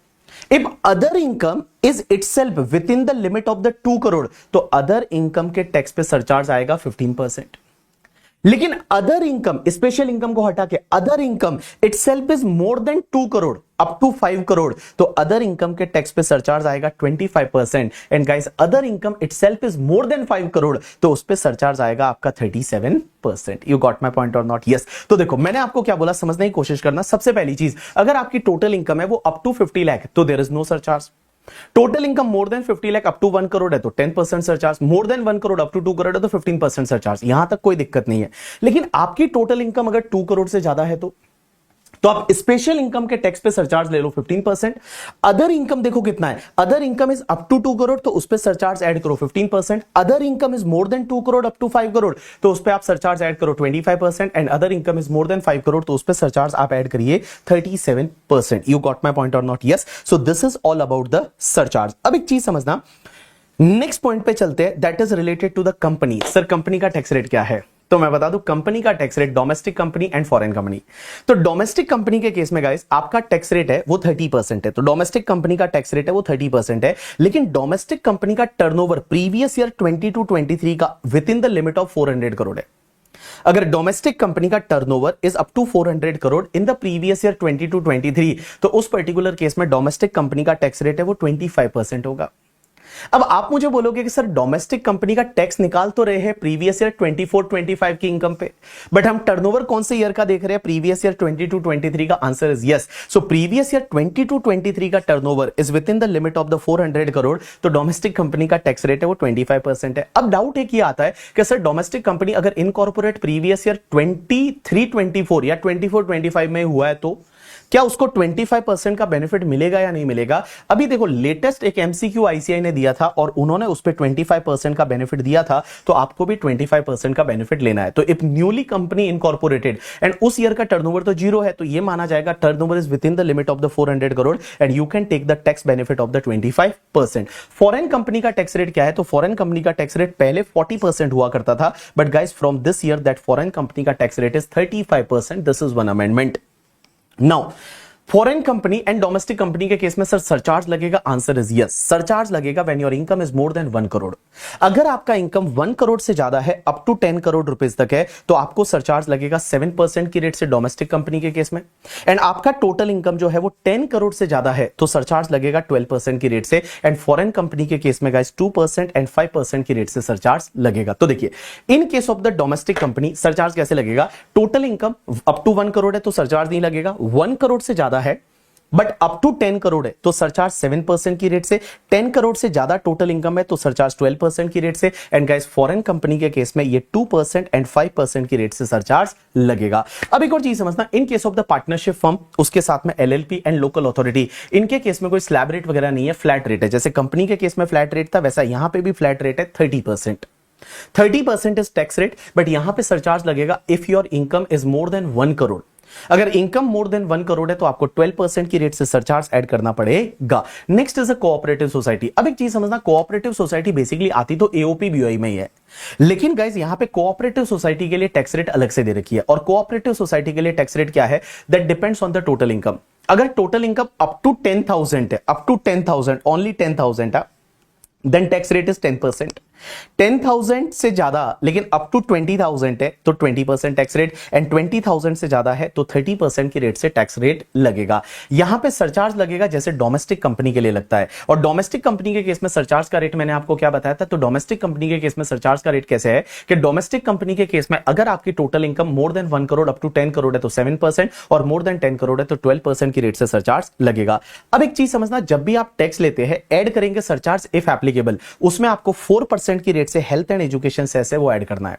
If other income is itself within the limit of the 2 crore, तो अदर इनकम के टैक्स पे सरचार्ज आएगा 15%। लेकिन अदर इनकम, स्पेशल इनकम को हटा के other income itself is more than 2 crore up to 5 crore, तो अदर इनकम के टैक्स पे सरचार्ज आएगा 25%। And guys, other income itself is more than 5 crore, तो उस पे सरचार्ज आएगा आपका 37%। यू गॉट माय पॉइंट और नॉट? यस। तो देखो, मैंने आपको क्या बोला, समझने की कोशिश करना। सबसे पहली चीज, अगर आपकी टोटल इनकम है वो अप टू 50 लाख तो there is no surcharge. Total income more than 50 lakh up to 1 crore है तो 10% surcharge, more than 1 crore up to 2 crore है तो 15% सरचार्ज। यहां तक कोई दिक्कत नहीं है। लेकिन आपकी टोटल इनकम अगर 2 करोड़ से ज्यादा है तो आप स्पेशल इनकम के टैक्स पे सरचार्ज ले लो 15%। अदर इनकम देखो कितना है, other income is up to 2 crore तो उस पे सरचार्ज ऐड करो 15%। Other income is more than 2 crore up to 5 crore तो उस पे आप सरचार्ज ऐड करो 25%। And other income is more than 5 crore तो उस पे सरचार्ज आप ऐड करिए 37%। यू गॉट माय पॉइंट और not? Yes. So this is all about the surcharge. अब एक चीज समझना, नेक्स्ट पॉइंट पे चलते हैं, that is related to the company. Sir company का टैक्स रेट क्या है? तो मैं बता दूं, कंपनी का tax rate domestic company and foreign company. तो डोमेस्टिक कंपनी के केस में गाइस आपका टैक्स रेट है वो 30% है। तो डोमेस्टिक कंपनी का टैक्स रेट है वो 30% है। लेकिन डोमेस्टिक कंपनी का टर्नओवर प्रीवियस ईयर 22-23 का within the limit of 400 crore है। अगर डोमेस्टिक कंपनी का turnover is up to 400 crore in the previous year 22-23 तो उस पर्टिकुलर केस में डोमेस्टिक कंपनी का टैक्स रेट है वो 25% होगा। अब आप मुझे बोलोगे कि सर डोमेस्टिक कंपनी का टैक्स निकाल तो रहे हैं प्रीवियस ईयर 24-25 की इनकम पे, बट हम टर्नओवर कौन से ईयर का देख रहे हैं? प्रीवियस ईयर 22-23 का। Answer is yes. So previous year 22-23 का turnover is within the limit of the 400 crore तो डोमेस्टिक कंपनी का टैक्स रेट है वो 25% है। अब डाउट एक ये आता है कि सर डोमेस्टिक कंपनी अगर इनकॉर्पोरेट प्रीवियस ईयर 23-24 या 24-25 में हुआ है तो क्या उसको 25% का बेनिफिट मिलेगा या नहीं मिलेगा? अभी देखो, लेटेस्ट एक एमसीक्यू आईसीआई ने दिया था और उन्होंने उस पे 25% का बेनिफिट दिया था, तो आपको भी 25% का बेनिफिट लेना है। तो if newly company incorporated and उस ईयर का टर्नओवर तो 0 है तो ये माना जाएगा turnover is within the limit of the 400 crore and you can take the tax benefit of the 25%। Foreign company का टैक्स रेट क्या है? तो फॉरेन कंपनी का टैक्स रेट पहले 40% हुआ करता था, but guys from this year that foreign company का tax rate is 35%। This is one amendment. Now foreign company and domestic company के केस में सर सरचार्ज लगेगा, आंसर इज यस, सरचार्ज लगेगा when your income is more than 1 crore. अगर आपका income 1 crore से ज्यादा है, अप टू 10 करोड़ रुपीस तक है, तो आपको सरचार्ज लगेगा 7% की रेट से डोमेस्टिक कंपनी के केस में। एंड आपका टोटल इनकम जो है वो 10 करोड़ से ज्यादा है तो सरचार्ज लगेगा 12% की रेट से। एंड फॉरेन कंपनी के केस में गाइस 2% एंड 5% की रेट से सरचार्ज लगेगा। तो देखिए, in case of the domestic company surcharge कैसे लगेगा, total income up to 1 crore है तो सरचार्ज नहीं लगेगा, 1 करोड़ से ज्यादा है बट अप टू 10 करोड़ है तो सरचार्ज 7% की रेट से, 10 करोड़ से ज्यादा टोटल इनकम है तो सरचार्ज 12% की रेट से। एंड गाइस फॉरेन कंपनी के केस में ये 2% एंड 5% की रेट से सरचार्ज लगेगा। अब एक और चीज समझना, इन case of the partnership firm, उसके साथ में एलएलपी एंड लोकल अथॉरिटी, इनके केस में कोई स्लैब रेट वगैरह नहीं है, फ्लैट रेट है। जैसे कंपनी के केस में फ्लैट रेट था, वैसा यहां पे भी फ्लैट रेट है 30%। 30% इज टैक्स रेट, बट यहां पे सरचार्ज लगेगा if your income is more than 1 crore. अगर इनकम मोर देन 1 करोड़ है तो आपको 12% की रेट से सरचार्ज ऐड करना पड़ेगा। Next is a cooperative society. अब एक चीज समझना, कोऑपरेटिव सोसाइटी बेसिकली आती तो एओपी बीओआई में ही है, लेकिन गाइस यहां पे कोऑपरेटिव सोसाइटी के लिए टैक्स रेट अलग से दे रखी है। और कोऑपरेटिव सोसाइटी के लिए टैक्स रेट क्या है, that depends on the total income. अगर टोटल इनकम अप टू 10,000 है, अप टू 10,000, ओनली 10,000 है, देन टैक्स रेट इज 10%। 10,000 से ज्यादा लेकिन अप टू 20,000 है तो 20% टैक्स रेट, एंड 20,000 से ज्यादा है तो 30% की रेट से टैक्स रेट लगेगा। यहां पे सरचार्ज लगेगा जैसे डोमेस्टिक कंपनी के लिए लगता है। और डोमेस्टिक कंपनी के केस में सरचार्ज का रेट मैंने आपको क्या बताया था, तो डोमेस्टिक कंपनी के केस में सरचार्ज का रेट कैसे है कि डोमेस्टिक कंपनी के केस में अगर आपकी total income more than 1 crore up to 10 crore है तो 7%, और मोर देन 10 करोड़ है तो 12% की रेट से सरचार्ज लगेगा। अब एक चीज समझना, जब भी आप टैक्स लेते हैं, ऐड करेंगे सरचार्ज इफ एप्लीकेबल, उसमें आपको 4% की रेट से हेल्थ एंड एजुकेशन सेस है वो ऐड करना है।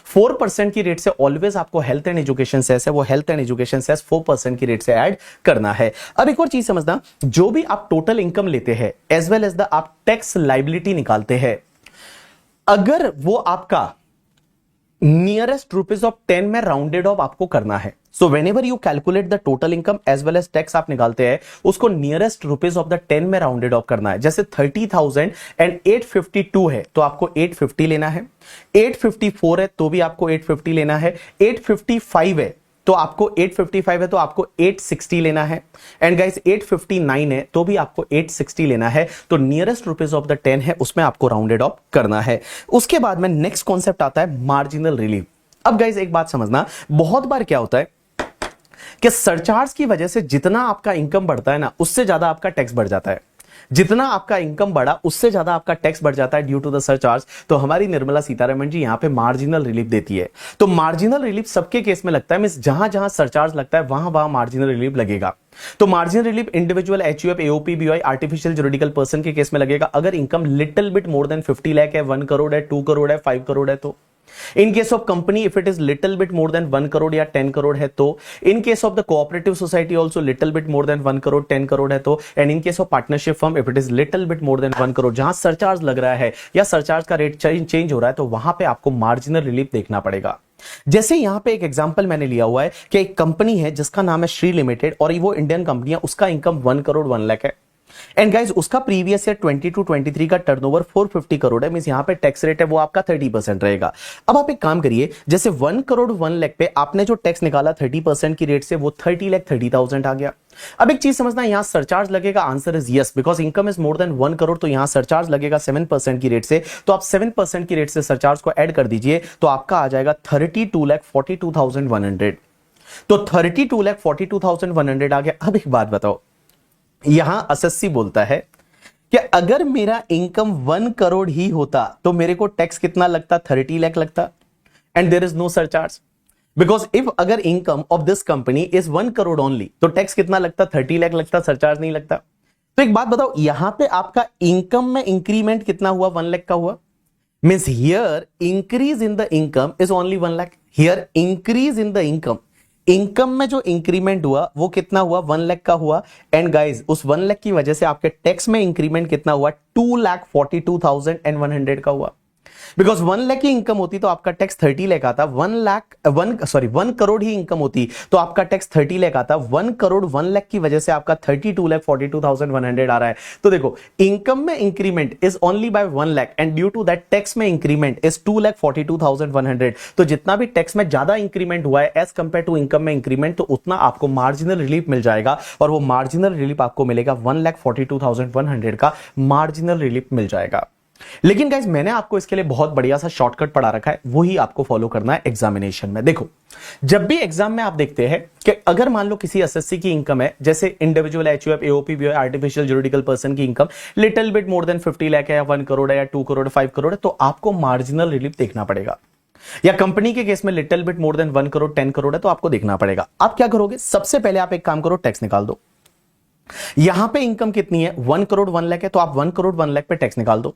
4% की रेट से ऑलवेज आपको हेल्थ एंड एजुकेशन सेस है, वो हेल्थ एंड एजुकेशन सेस 4% की रेट से ऐड करना है। अब एक और चीज समझना, जो भी आप टोटल इनकम लेते हैं एज वेल एज द आप टैक्स लाइबिलिटी निकालते हैं, अगर वो आपका नियरेस्ट रुपीज ऑफ 10 में राउंडेड ऑफ आपको करना है। So whenever you calculate the total income as well as tax आप निकालते हैं, उसको नियरेस्ट रुपीज ऑफ द 10 में राउंडेड ऑफ करना है। जैसे 30,000 एंड 852 है तो आपको 850 लेना है, 854 है तो भी आपको 850 लेना है, 855 है तो आपको 855 है तो आपको 860 लेना है, एंड गाइस 859 है तो भी आपको 860 लेना है। तो नियरेस्ट रुपीज ऑफ द 10 है उसमें आपको राउंडेड ऑफ करना है। उसके बाद में नेक्स्ट कॉन्सेप्ट आता है मार्जिनल रिलीफ। अब गाइस एक बात समझना, बहुत बार क्या होता है कि सरचार्ज की वजह से जितना आपका इनकम बढ़ता है ना, उससे ज्यादा आपका टैक्स बढ़ जाता है। जितना आपका इनकम बढ़ा उससे ज्यादा आपका टैक्स बढ़ जाता है ड्यू टू द सरचार्ज। तो हमारी निर्मला सीतारमण जी यहां पे मार्जिनल रिलीफ देती है। तो मार्जिनल रिलीफ सबके केस में लगता है, मींस जहां जहां सरचार्ज लगता है वहां वहां मार्जिनल रिलीफ लगेगा। तो marginal relief individual, HUF, AOP, BOI, artificial juridical person के केस में लगेगा अगर income little bit more than 50 lakh है, 1 करोड़ है, 2 करोड़ है, 5 करोड़ है तो। इन case of company if it is little bit more than 1 crore या 10 करोड़ है तो। इन case of the cooperative society also little bit more than 1 crore 10 crore है तो। And in case of partnership firm if it is little bit more than 1 crore, जहां surcharge लग रहा है या सरचार्ज का रेट चेंज हो रहा है तो वहां पे आपको मार्जिनल रिलीफ देखना पड़ेगा। जैसे यहां पे एक एग्जांपल मैंने लिया हुआ है कि एक कंपनी है जिसका नाम है श्री लिमिटेड और वो इंडियन कंपनी है, उसका इनकम 1 करोड़ 1 लाख है। एंड गाइस उसका प्रीवियस ईयर 22-23 का टर्नओवर 450 करोड़ है, मींस यहां पे टैक्स रेट है वो आपका 30% रहेगा। अब आप एक काम करिए, जैसे 1 करोड़ 1 लाख पे आपने जो टैक्स निकाला 30% की रेट से, वो 30,30,000 आ गया। अब एक चीज समझना, यहां सरचार्ज लगेगा, answer is yes, because income is more than 1 crore तो यहां सरचार्ज लगेगा 7% की रेट से। तो आप 7% की रेट से सरचार्ज को ऐड कर दीजिए तो आपका आ जाएगा 32,42,100। तो 32,42,100 आ गया। अब एक बात बताओ, यहां एसएससी बोलता है कि अगर मेरा इनकम 1 करोड़ ही होता तो मेरे को टैक्स कितना लगता, 30 लाख लगता, and there is no surcharge. Because if अगर income of this company is 1 crore only तो टैक्स कितना लगता, 30 लाख लगता, सरचार्ज नहीं लगता। तो एक बात बताओ, यहां पे आपका इनकम में इंक्रीमेंट कितना हुआ, 1 लाख का हुआ, means here increase in the income is only 1 lakh. Here increase in the income में जो इंक्रीमेंट हुआ वो कितना हुआ, 1 लाख का हुआ। एंड गाइस उस 1 लाख की वजह से आपके टैक्स में इंक्रीमेंट कितना हुआ, 2,42,100 का हुआ। बिकॉज 1 लाख की इनकम होती तो आपका टैक्स 30 लाख आता। 1 करोड़ ही इनकम होती तो आपका टैक्स 30 लाख आता। 1 करोड़ 1 लाख की वजह से आपका 32,42,100 आ रहा है। तो देखो, इनकम में increment is only by 1 lakh and due to that tax में इंक्रीमेंट इज 2,42,100। तो जितना भी टैक्स में ज्यादा इंक्रीमेंट हुआ है एज कंपेयर टू इनकम में इंक्रीमेंट, तो उतना आपको मार्जिनल रिलीफ मिल जाएगा, और वो मार्जिनल रिलीफ आपको मिलेगा 1,42,100 का मार्जिनल रिलीफ मिल जाएगा। लेकिन गाइज मैंने आपको इसके लिए बहुत बढ़िया सा शॉर्टकट पढ़ा रखा है, वही आपको फॉलो करना है एग्जामिनेशन में। देखो, जब भी एग्जाम में आप देखते हैं कि अगर मान लो किसी एसएससी की इनकम है, जैसे individual HUF, AOP, artificial juridical person की income little bit more than 50 lakh है, या 1 करोड़ है, या 2 करोड़, 5 करोड़ है, तो आपको मार्जिनल रिलीफ देखना पड़ेगा। या कंपनी के केस में little bit more than 1 crore, 10 crore है, तो आपको देखना पड़ेगा। आप क्या करोगे, सबसे पहले आप एक काम करो, टैक्स निकाल दो। यहां पे इनकम कितनी है, 1 करोड़ 1 लाख है, तो आप 1 करोड़ 1 लाख पे टैक्स निकाल दो।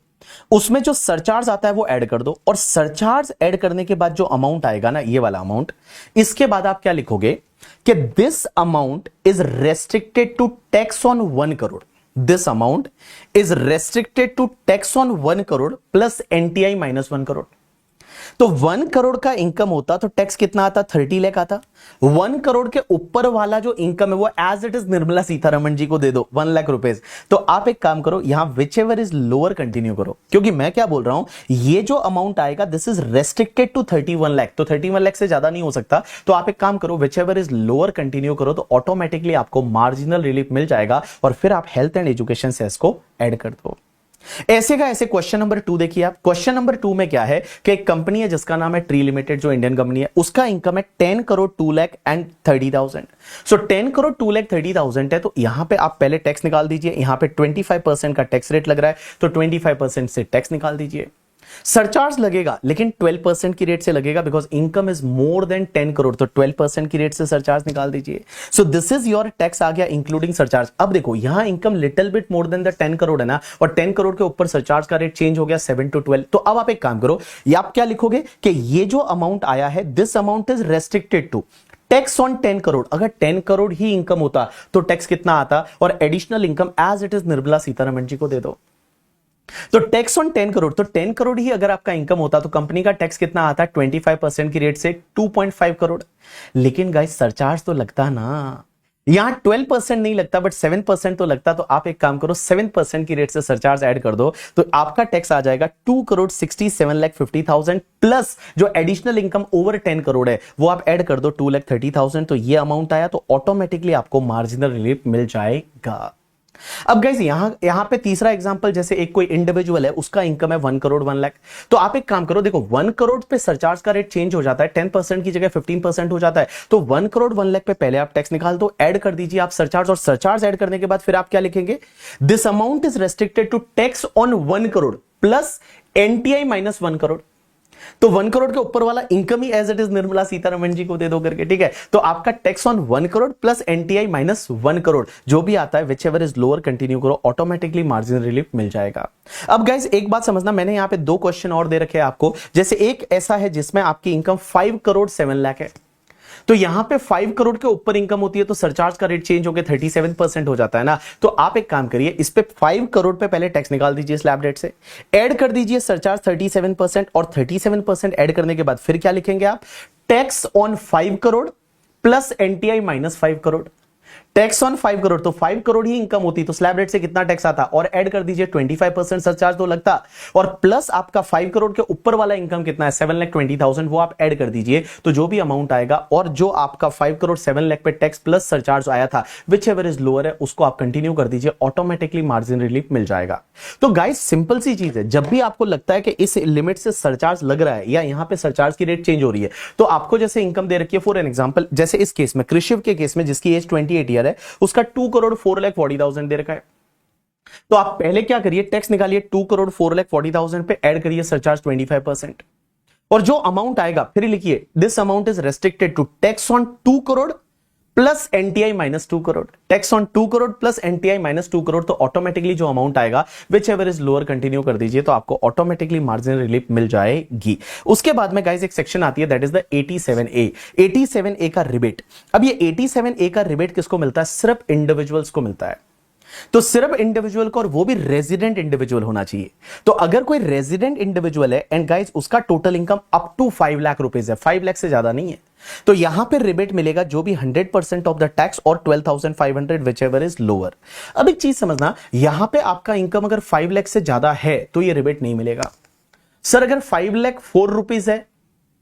उसमें जो सरचार्ज आता है वो ऐड कर दो, और सरचार्ज ऐड करने के बाद जो अमाउंट आएगा ना, ये वाला अमाउंट, इसके बाद आप क्या लिखोगे कि this amount is restricted to tax on 1 crore. This amount is restricted to tax on 1 crore plus NTI minus 1 crore. तो 1 करोड़ का इनकम होता तो टैक्स कितना आता, 30 लाख आता। 1 करोड़ के ऊपर वाला जो इनकम है वो as it is Nirmala Sitharaman ji को दे दो 1 लाख रुपीस। तो आप एक काम करो, यहां which ever is lower continue करो, क्योंकि मैं क्या बोल रहा हूं, ये जो अमाउंट आएगा this is restricted to 31 lakh, तो 31 लाख से ज्यादा नहीं हो सकता। तो आप एक काम करो, which ever is lower continue करो, तो ऑटोमेटिकली आपको मार्जिनल रिलीफ मिल जाएगा, और फिर आप हेल्थ एंड एजुकेशन सेस को ऐड कर दो। ऐसे का ऐसे क्वेश्चन नंबर 2 देखिए आप। क्वेश्चन नंबर 2 में क्या है कि एक कंपनी है जिसका नाम है ट्री लिमिटेड, जो इंडियन कंपनी है, उसका इनकम है 10 करोड़ 2 लाख एंड 30,000। सो 10 करोड़ 2 लाख 30,000 है, तो यहां पे आप पहले टैक्स निकाल दीजिए। यहां पे 25% का टैक्स रेट लग रहा है, तो 25% से टैक्स निकाल दीजिए। सरचार्ज लगेगा लेकिन 12% की रेट से लगेगा, because income is more than 10 crore, तो 12% की रेट से सरचार्ज निकाल दीजिए। So this is your tax आ गया इंक्लूडिंग सरचार्ज। अब देखो, यहां income little bit more than the 10 crore है ना, और 10 करोड़ के ऊपर सरचार्ज का रेट चेंज हो गया 7 to 12। तो अब आप एक काम करो, ये आप क्या लिखोगे कि ये जो अमाउंट आया है, this amount is restricted to tax on 10 crore. अगर 10 करोड़ ही इनकम होता तो टैक्स कितना आता, और additional income as it is Nirmala Sitharaman ji को दे दो। तो टैक्स ऑन 10 करोड़, तो 10 करोड़ ही अगर आपका इनकम होता तो कंपनी का टैक्स कितना आता, 25% की रेट से 2.5 करोड़। लेकिन गाइस सरचार्ज तो लगता ना, यहां 12% नहीं लगता बट 7% तो लगता। तो आप एक काम करो, 7% की रेट से सरचार्ज ऐड कर दो, तो आपका टैक्स आ जाएगा 2 करोड़ 67,50,000 प्लस जो एडिशनल इनकम ओवर 10 करोड़ है वो आप ऐड कर दो 2,30,000। तो ये अमाउंट आया, तो ऑटोमेटिकली आपको मार्जिनल रिलीफ मिल जाएगा। अब गाइस यहां पे तीसरा एग्जांपल, जैसे एक कोई इंडिविजुअल है, उसका इनकम है 1 करोड़ 1 लाख। तो आप एक काम करो, देखो 1 करोड़ पे सरचार्ज का रेट चेंज हो जाता है, 10% की जगह 15% हो जाता है। तो 1 करोड़ 1 लाख पे पहले आप टैक्स निकाल दो, ऐड कर दीजिए आप सरचार्ज, और सरचार्ज ऐड करने के बाद फिर आप क्या लिखेंगे, this amount is restricted to tax on 1 crore plus NTI minus 1 crore. तो 1 करोड़ के ऊपर वाला इनकम ही as it is Nirmala Sitharaman ji को दे दो करके, ठीक है। तो आपका tax on 1 crore plus NTI minus 1 crore जो भी आता है, whichever is lower continue करो, ऑटोमेटिकली मार्जिनल रिलीफ मिल जाएगा। अब गाइस एक बात समझना, मैंने यहां पे 2 क्वेश्चन और दे रखे हैं आपको। जैसे एक ऐसा है जिसमें आपकी इनकम 5 करोड़ 7 लाख है, तो यहां पे 5 करोड़ के ऊपर इनकम होती है तो सरचार्ज का रेट चेंज होकर 37% हो जाता है ना। तो आप एक काम करिए, इस पे 5 करोड़ पे पहले टैक्स निकाल दीजिए स्लैब रेट से, ऐड कर दीजिए सरचार्ज 37%, और 37% ऐड करने के बाद फिर क्या लिखेंगे आप, tax on 5 crore plus NTI minus 5 crore. Tax on 5 crore, तो 5 करोड़ ही इनकम होती तो स्लैब रेट से कितना टैक्स आता, और ऐड कर दीजिए 25% सरचार्ज तो लगता, और प्लस आपका 5 करोड़ के ऊपर वाला इनकम कितना है 7,20,000, वो आप ऐड कर दीजिए। तो जो भी अमाउंट आएगा, और जो आपका 5 करोड़ 7 लाख पे टैक्स प्लस सरचार्ज आया था, विच एवर इज लोअर है, उसको आप कंटिन्यू कर दीजिए, ऑटोमेटिकली मार्जिन रिलीफ मिल जाएगा। तो गाइस सिंपल सी चीज है, जब भी आपको लगता है कि इस लिमिट से सरचार्ज लग रहा है या यहां पे सरचार्ज की रेट चेंज हो रही है, तो आपको जैसे इनकम दे रखी है, फॉर एन एग्जांपल जैसे इस केस में कृषिव के केस में जिसकी एज 28 ईयर है, उसका 2 करोड़ 4,40,000 दे रखा है। तो आप पहले क्या करिए, टैक्स निकालिए 2 करोड़ 4,40,000 पे, ऐड करिए सरचार्ज 25%, और जो अमाउंट आएगा फिर लिखिए, this amount is restricted to tax on 2 crore plus NTI minus 2 crore. Tax on 2 crore plus NTI minus 2 crore, तो ऑटोमेटिकली जो अमाउंट आएगा whichever is lower continue कर दीजिए, तो आपको ऑटोमेटिकली मार्जिनल रिलीफ मिल जाएगी। उसके बाद में गाइस एक सेक्शन आती है, that is the 87A। 87A का रिबेट। अब ये 87A का रिबेट किसको मिलता है, सिर्फ इंडिविजुअल्स को मिलता है। तो सिर्फ इंडिविजुअल को, और वो भी रेजिडेंट इंडिविजुअल होना चाहिए। तो अगर कोई रेजिडेंट इंडिविजुअल है एंड गाइस उसका total income up to 5 lakh rupees है, 5 लाख से ज्यादा नहीं है, तो यहां पे रिबेट मिलेगा जो भी 100% ऑफ द टैक्स और 12,500 विच एवर इज लोअर। अब एक चीज समझना, यहां पे आपका इनकम अगर 5 लाख से ज्यादा है तो ये रिबेट नहीं मिलेगा। सर अगर 5 लाख 4 रुपीज है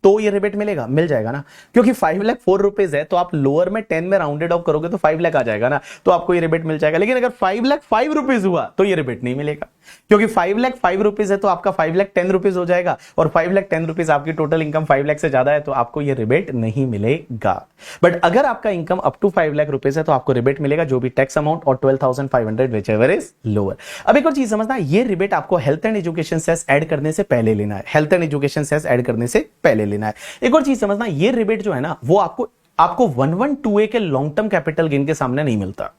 तो ये रिबेट मिलेगा, मिल जाएगा ना, क्योंकि 5 लाख 4 रुपीज है तो आप लोअर में 10 में राउंडेड ऑफ करोगे तो 5 लाख आ जाएगा ना, तो आपको ये रिबेट मिल जाएगा। लेकिन अगर 5 लाख 5 रुपीज हुआ तो ये रिबेट नहीं मिलेगा, क्योंकि 5 लाख 5 रुपीज है तो आपका 5 लाख 10 रुपीज हो जाएगा, और 5 लाख 10 रुपीज आपकी टोटल इनकम 5 लाख से ज्यादा है तो आपको ये रिबेट नहीं मिलेगा। बट अगर आपका income up to 5 lakh rupees है तो आपको रिबेट मिलेगा जो भी टैक्स अमाउंट और 12,500 विच एवर इज लोअर। अब एक और चीज समझना, ये रिबेट आपको health and education cess add करने से पहले लेना है, health and education cess add करने से पहले लेना है। एक और चीज समझना, ये रिबेट जो है ना वो आपको 112A के लॉन्ग टर्म कैपिटल गेन के सामने नहीं मिलता।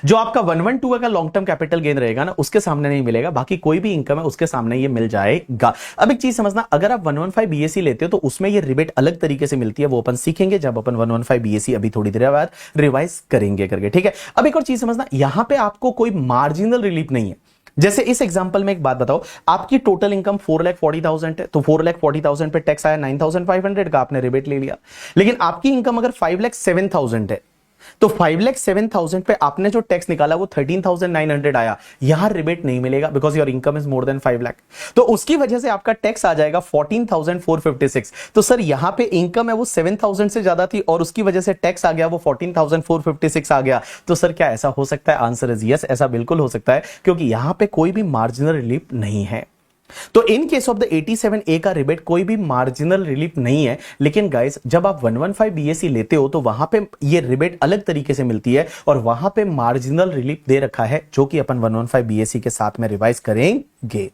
जो आपका 112A का लॉन्ग टर्म कैपिटल गेन रहेगा ना उसके सामने नहीं मिलेगा, बाकी कोई भी इनकम है उसके सामने ये मिल जाएगा। अब एक चीज समझना, अगर आप 115 BAC लेते हो तो उसमें ये रिबेट अलग तरीके से मिलती है, वो अपन सीखेंगे जब अपन 115 BAC अभी थोड़ी देर बाद रिवाइज करेंगे करके, ठीक है। अब एक और चीज समझना, यहां पे आपको कोई मार्जिनल रिलीफ नहीं है। जैसे इस एग्जांपल में एक बात बताओ, आपकी टोटल इनकम 4,40,000 है तो 4,40,000 पे टैक्स आया, 9,500 का आपने रिबेट ले लिया। लेकिन आपकी इनकम अगर 5,07,000 है तो 5,07,000 पे आपने जो टैक्स निकाला वो 13,900 आया, यहां रिबेट नहीं मिलेगा because your income is more than 5 lakh. तो उसकी वजह से आपका टैक्स आ जाएगा 14,456। तो सर यहां पे इनकम है वो 7,000 से ज्यादा थी और उसकी वजह से टैक्स आ गया वो 14,456 आ गया। तो सर क्या ऐसा हो सकता है? आंसर इज यस, ऐसा बिल्कुल हो सकता है, क्योंकि यहां पे कोई भी मार्जिनल रिलीफ नहीं है। तो इन केस ऑफ द 87A का रिबेट कोई भी मार्जिनल रिलीफ नहीं है। लेकिन गाइस जब आप 115 BAC लेते हो तो वहां पे ये रिबेट अलग तरीके से मिलती है और वहां पे मार्जिनल रिलीफ दे रखा है जो कि अपन 115 BAC के साथ में रिवाइज करेंगे।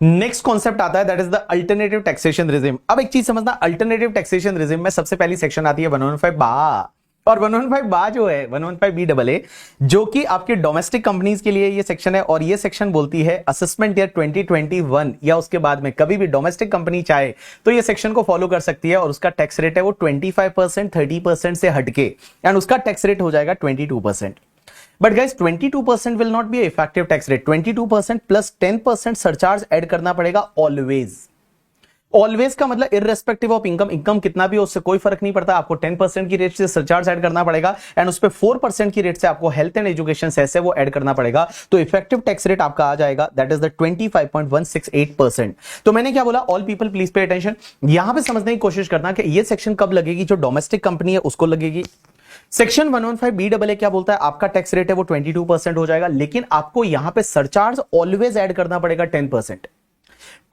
नेक्स्ट कॉन्सेप्ट आता है that is the alternative taxation regime. अब एक चीज समझना, अल्टरनेटिव टैक्सेशन रिजिम में सबसे पहली सेक्शन आती है 115 बा, और 115 बा जो है 115 BAA जो कि आपके डोमेस्टिक कंपनीज के लिए ये सेक्शन है। और ये सेक्शन बोलती है असेसमेंट ईयर 2021 या उसके बाद में कभी भी डोमेस्टिक कंपनी चाहे तो ये सेक्शन को फॉलो कर सकती है और उसका टैक्स रेट है वो 25% 30% से हटके, एंड उसका टैक्स रेट हो जाएगा 22%। But guys 22% will not be effective tax rate, 22% plus 10% surcharge add करना पड़ेगा ऑलवेज। ऑलवेज का मतलब इररेस्पेक्टिव ऑफ इनकम, इनकम कितना भी हो उससे कोई फर्क नहीं पड़ता, आपको 10% की रेट से सरचार्ज ऐड करना पड़ेगा एंड उस पे 4% की रेट से आपको हेल्थ एंड एजुकेशन सेस है वो ऐड करना पड़ेगा। तो इफेक्टिव टैक्स रेट आपका आ जाएगा दैट इज द 25.168%। तो मैंने क्या बोला? All people please pay attention. यहां पे समझने की कोशिश करना कि ये सेक्शन कब लगेगी, जो डोमेस्टिक कंपनी है उसको लगेगी। सेक्शन 115 BAA क्या बोलता है? आपका टैक्स रेट है वो 22% हो जाएगा, लेकिन आपको यहां पे सरचार्ज ऑलवेज ऐड करना पड़ेगा 10%।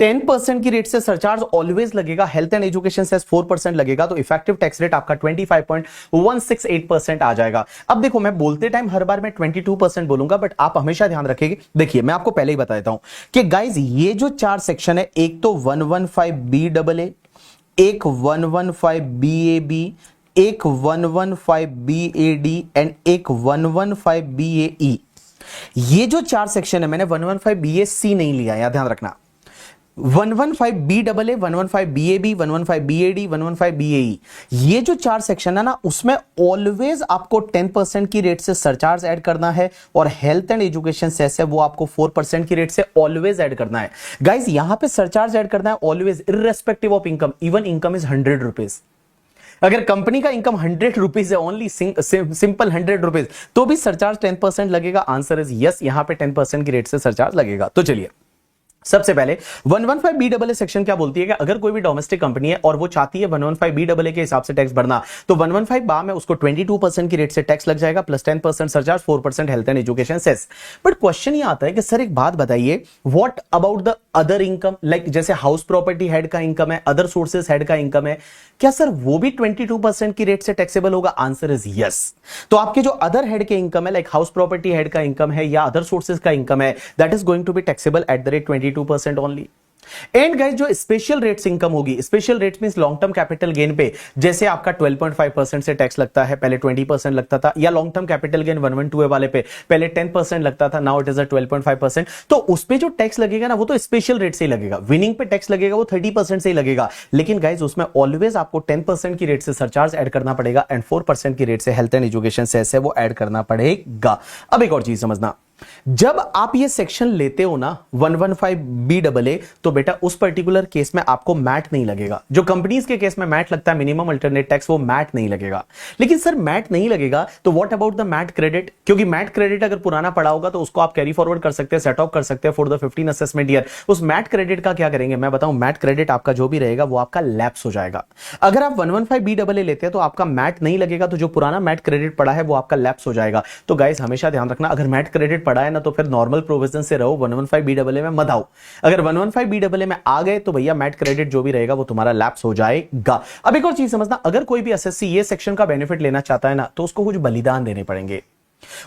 10% की रेट से सरचार्ज ऑलवेज लगेगा, हेल्थ एंड एजुकेशन सेस 4% लगेगा, तो इफेक्टिव टैक्स रेट आपका 25.168% आ जाएगा। अब देखो मैं बोलते टाइम हर बार मैं 22% बोलूंगा, बट आप हमेशा ध्यान रखेंगे। देखिए मैं आपको पहले ही बता देता हूं कि गाइज ये जो 4 सेक्शन है, एक तो 115 BAA, एक 115 BAB, एक 115 BAD एंड एक 115 BAE। ये जो 4 सेक्शन है मैंने 115 BAC नहीं लिया, याद ध्यान रखना। 115 BAA, 115 BAB, 115 BAD, 115 BAE, ये जो 4 सेक्शन है ना उसमें ऑलवेज आपको 10% की रेट से सरचार्ज ऐड करना है और हेल्थ एंड एजुकेशन सेस है वो आपको 4% की रेट से ऑलवेज ऐड करना है। गाइस यहां पे सरचार्ज ऐड करना है always irrespective of income, even income is 100 rupees. अगर कंपनी का इनकम 100 रुपीज है, ओनली सिंपल 100 रुपीज, तो भी सरचार्ज 10% लगेगा। आंसर इज यस, यहां पे 10% की रेट से सरचार्ज लगेगा। तो चलिए सबसे पहले 115 BAA सेक्शन क्या बोलती है कि अगर कोई भी डोमेस्टिक कंपनी है और वो चाहती है 115 BAA के हिसाब से टैक्स भरना, तो 115 बा में उसको 22% की रेट से टैक्स लग जाएगा plus 10% surcharge, 4% health and education cess. But question ये आता है कि सर एक बात बताइए, what about the other income, like जैसे हाउस प्रॉपर्टी हेड का इनकम है, अदर सोर्सेज हेड का इनकम है, क्या सर वो भी 22% की रेट से टैक्सेबल होगा? Answer is yes. तो आपके जो अदर हेड के इनकम है, लाइक हाउस प्रॉपर्टी हेड का इनकम है या अदर सोर्सेज का इनकम है, that is going to be taxable at the rate 22% only. And guys जो स्पेशल रेट्स इनकम होगी, special rates means long term capital gain पे जैसे आपका 12.5% से टैक्स लगता है, पहले 20% लगता था, या लॉन्ग टर्म कैपिटल गेन 112 वाले पे पहले 10% लगता था, नाउ इट इज 12.5%। तो उस पे जो टैक्स लगेगा ना वो तो स्पेशल रेट से ही लगेगा। विनिंग पे टैक्स लगेगा वो 30% से ही लगेगा, लेकिन गाइस उसमें ऑलवेज आपको 10% की रेट से सरचार्ज ऐड करना पड़ेगा एंड 4% की रेट से हेल्थ एंड एजुकेशन सेस है वो ऐड करना पड़ेगा। अब एक और चीज समझना, जब आप ये सेक्शन लेते हो ना 115BAA, तो बेटा उस पर्टिकुलर केस में आपको मैट नहीं लगेगा। जो कंपनीज के केस में मैट लगता है, मिनिमम अल्टरनेट टैक्स, वो मैट नहीं लगेगा। लेकिन सर मैट नहीं लगेगा तो what about the MAT credit? क्योंकि मैट क्रेडिट अगर पुराना पड़ा होगा तो उसको आप कैरी फॉरवर्ड कर सकते हैं, सेट ऑफ कर सकते हैं फॉर द 15 असेसमेंट ईयर। उस मैट क्रेडिट का क्या करेंगे मैं बताऊं, मैट क्रेडिट आपका जो भी रहेगा वो आपका लैप्स हो जाएगा। अगर आप 115BAA लेते हैं तो आपका मैट नहीं लगेगा, तो जो पुराना मैट क्रेडिट पड़ा है वो आपका लैप्स हो जाएगा। तो गाइस हमेशा ध्यान रखना, अगर मैट क्रेडिट पड़ा है ना तो फिर नॉर्मल प्रोविजन से रहो, 115BAA में मत आओ। अगर 115BAA में आ गए तो भैया मैट क्रेडिट जो भी रहेगा वो तुम्हारा लैप्स हो जाएगा। अब एक और चीज समझना, अगर कोई भी एसएससी ये सेक्शन का बेनिफिट लेना चाहता है ना तो उसको कुछ बलिदान देने पड़ेंगे,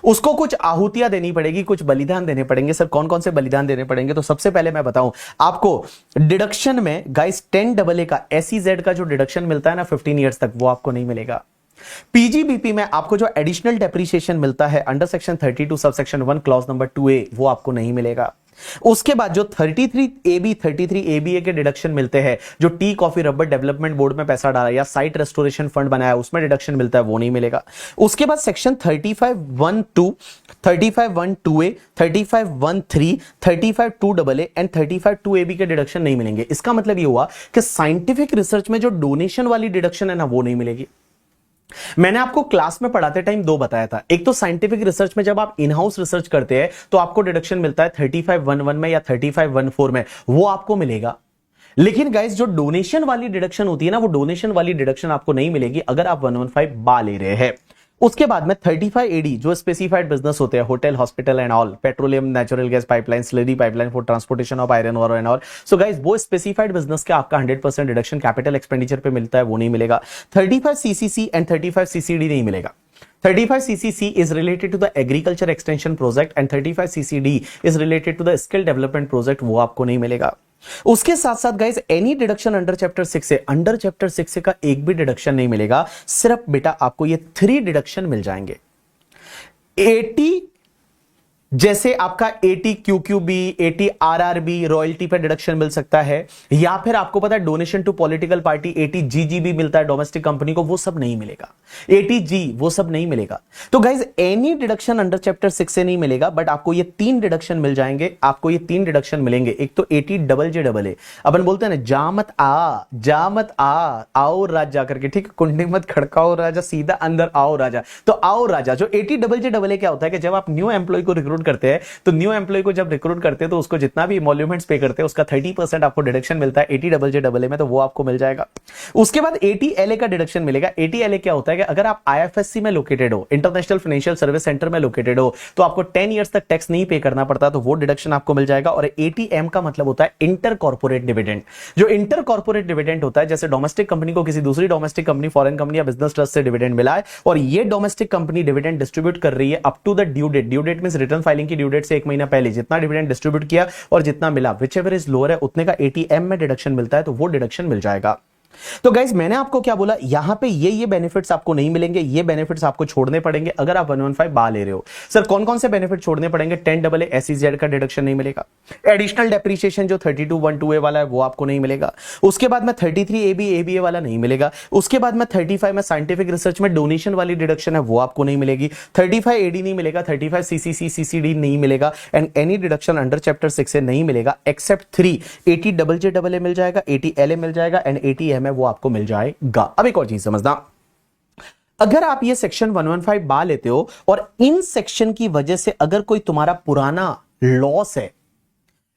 उसको कुछ आहुतियां देनी पड़ेगी, कुछ बलिदान देने पड़ेंगे। सर कौन कौन से बलिदान देने पड़ेंगे? तो सबसे पहले मैं बताऊं आपको, डिडक्शन में गाइस 10AA का SEZ का जो डिडक्शन मिलता है ना 15 ईयर्स तक, वो आपको नहीं मिलेगा। पीजीबीपी में आपको जो एडिशनल डेप्रिसिएशन मिलता है under section 32 sub section 1 clause number 2A, वो आपको नहीं मिलेगा। उसके बाद जो 33AB 33ABA के डिडक्शन मिलते हैं, जो tea coffee rubber development board में पैसा डाला या साइट रेस्टोरेशन फंड बनाया उसमें डिडक्शन मिलता है, वो नहीं मिलेगा। उसके बाद section 35(1)(2), 35(1)(2A), 35(1)(3), 35(2AA and 35(2AB के डिडक्शन नहीं मिलेंगे। इसका मतलब ये हुआ कि साइंटिफिक रिसर्च में जो डोनेशन वाली डिडक्शन है ना वो नहीं मिलेगी। मैंने आपको क्लास में पढ़ाते टाइम दो बताया था, एक तो साइंटिफिक रिसर्च में जब आप इन हाउस रिसर्च करते हैं तो आपको डिडक्शन मिलता है 35(1)(1) में या 35(1)(4) में, वो आपको मिलेगा। लेकिन गाइस जो डोनेशन वाली डिडक्शन होती है ना, वो डोनेशन वाली डिडक्शन आपको नहीं मिलेगी अगर आप 115 ले रहे हैं। उसके बाद में 35AD जो स्पेसिफाइड बिजनेस होते हैं, hotel, hospital and all, petroleum, natural gas pipeline, slurry pipeline for transportation of iron ore and all. So guys वो स्पेसिफाइड बिजनेस का आपका 100% डिडक्शन कैपिटल एक्सपेंडिचर पे मिलता है, वो नहीं मिलेगा। 35CCC एंड 35CCD नहीं मिलेगा। 35CCC is related to the agriculture extension project and 35CCD is related to the skill development project, वो आपको नहीं मिलेगा। उसके साथ साथ guys any deduction under chapter 6 से, अंडर चैप्टर 6 से का एक भी डिडक्शन नहीं मिलेगा। सिर्फ बेटा आपको ये 3 डिडक्शन मिल जाएंगे। 80 जैसे आपका 80QQB, 80RRB रॉयल्टी पे डिडक्शन मिल सकता है, या फिर आपको पता है donation to political party 80GGB मिलता है डोमेस्टिक कंपनी को, वो सब नहीं मिलेगा। 80G वो सब नहीं मिलेगा। तो guys any deduction under chapter 6 से नहीं मिलेगा, बट आपको ये 3 डिडक्शन मिल जाएंगे। आपको ये 3 डिडक्शन मिलेंगे। एक तो 80JJAA, अपन बोलते हैं ना जामत आ आओ राजा करके, ठीक है, कुंडी मत खड़काओ राजा, सीधा अंदर आओ राजा। तो आओ राजा जो 80JJAA क्या होता है कि जब आप न्यू एम्प्लॉय को रिक्रूट करते हैं तो न्यू एम्प्लॉय को जब रिक्रूट करते हैं तो उसको जितना भी इमोल्यूमेंट्स पे करते हैं उसका 30% आपको डिडक्शन मिलता है 80JJAA में, तो वो आपको मिल जाएगा। उसके बाद 80LA का डिडक्शन मिलेगा। 80LA क्या होता है कि अगर आप IFSC में लोकेटेड हो, इंटरनेशनल फाइनेंशियल सर्विस सेंटर में लोकेटेड हो, तो आपको 10 ईयर्स तक टैक्स नहीं पे करना पड़ता, तो वो डिडक्शन आपको मिल जाएगा। और 80M का मतलब होता है इंटर कॉर्पोरेट डिविडेंड। जो इंटर कॉर्पोरेट डिविडेंड होता है, जैसे डोमेस्टिक कंपनी को किसी दूसरी डोमेस्टिक कंपनी, फॉरेन कंपनी या बिजनेस ट्रस्ट से डिविडेंड मिला है और ये डोमेस्टिक कंपनी डिविडेंड डिस्ट्रीब्यूट कर रही है up to the due date. Due date means return filing की ड्यू डेट से 1 महीना पहले जितना डिविडेंड डिस्ट्रीब्यूट किया और जितना मिला, व्हिचएवर इज लोअर है उतने का 80M में डिडक्शन मिलता है, तो वो डिडक्शन मिल जाएगा। तो गाइज मैंने आपको क्या बोला, यहां पे ये बेनिफिट्स आपको नहीं मिलेंगे, ये बेनिफिट्स आपको छोड़ने पड़ेंगे अगर आप 115 ले रहे हो। सर कौन कौन से बेनिफिट छोड़ने पड़ेंगे? 10AA SEZ का डिडक्शन नहीं मिलेगा। एडिशनल डेप्रिसिएशन जो 32(1)(2A वाला है वो आपको नहीं मिलेगा। उसके बाद में 33AB ABA वाला नहीं मिलेगा। उसके बाद में 35 में साइंटिफिक रिसर्च में डोनेशन वाली डिडक्शन है वो आपको नहीं मिलेगी। 35AD नहीं मिलेगा, 35CCC CCD नहीं मिलेगा and any deduction under chapter 6 से नहीं मिलेगा एक्सेप्ट 3। 80JJAA मिल जाएगा, 80LA मिल जाएगा एंड 80M वो आपको मिल जाएगा। अब एक और चीज समझना, अगर आप ये सेक्शन 115 लेते हो और इन सेक्शन की वजह से अगर कोई तुम्हारा पुराना लॉस है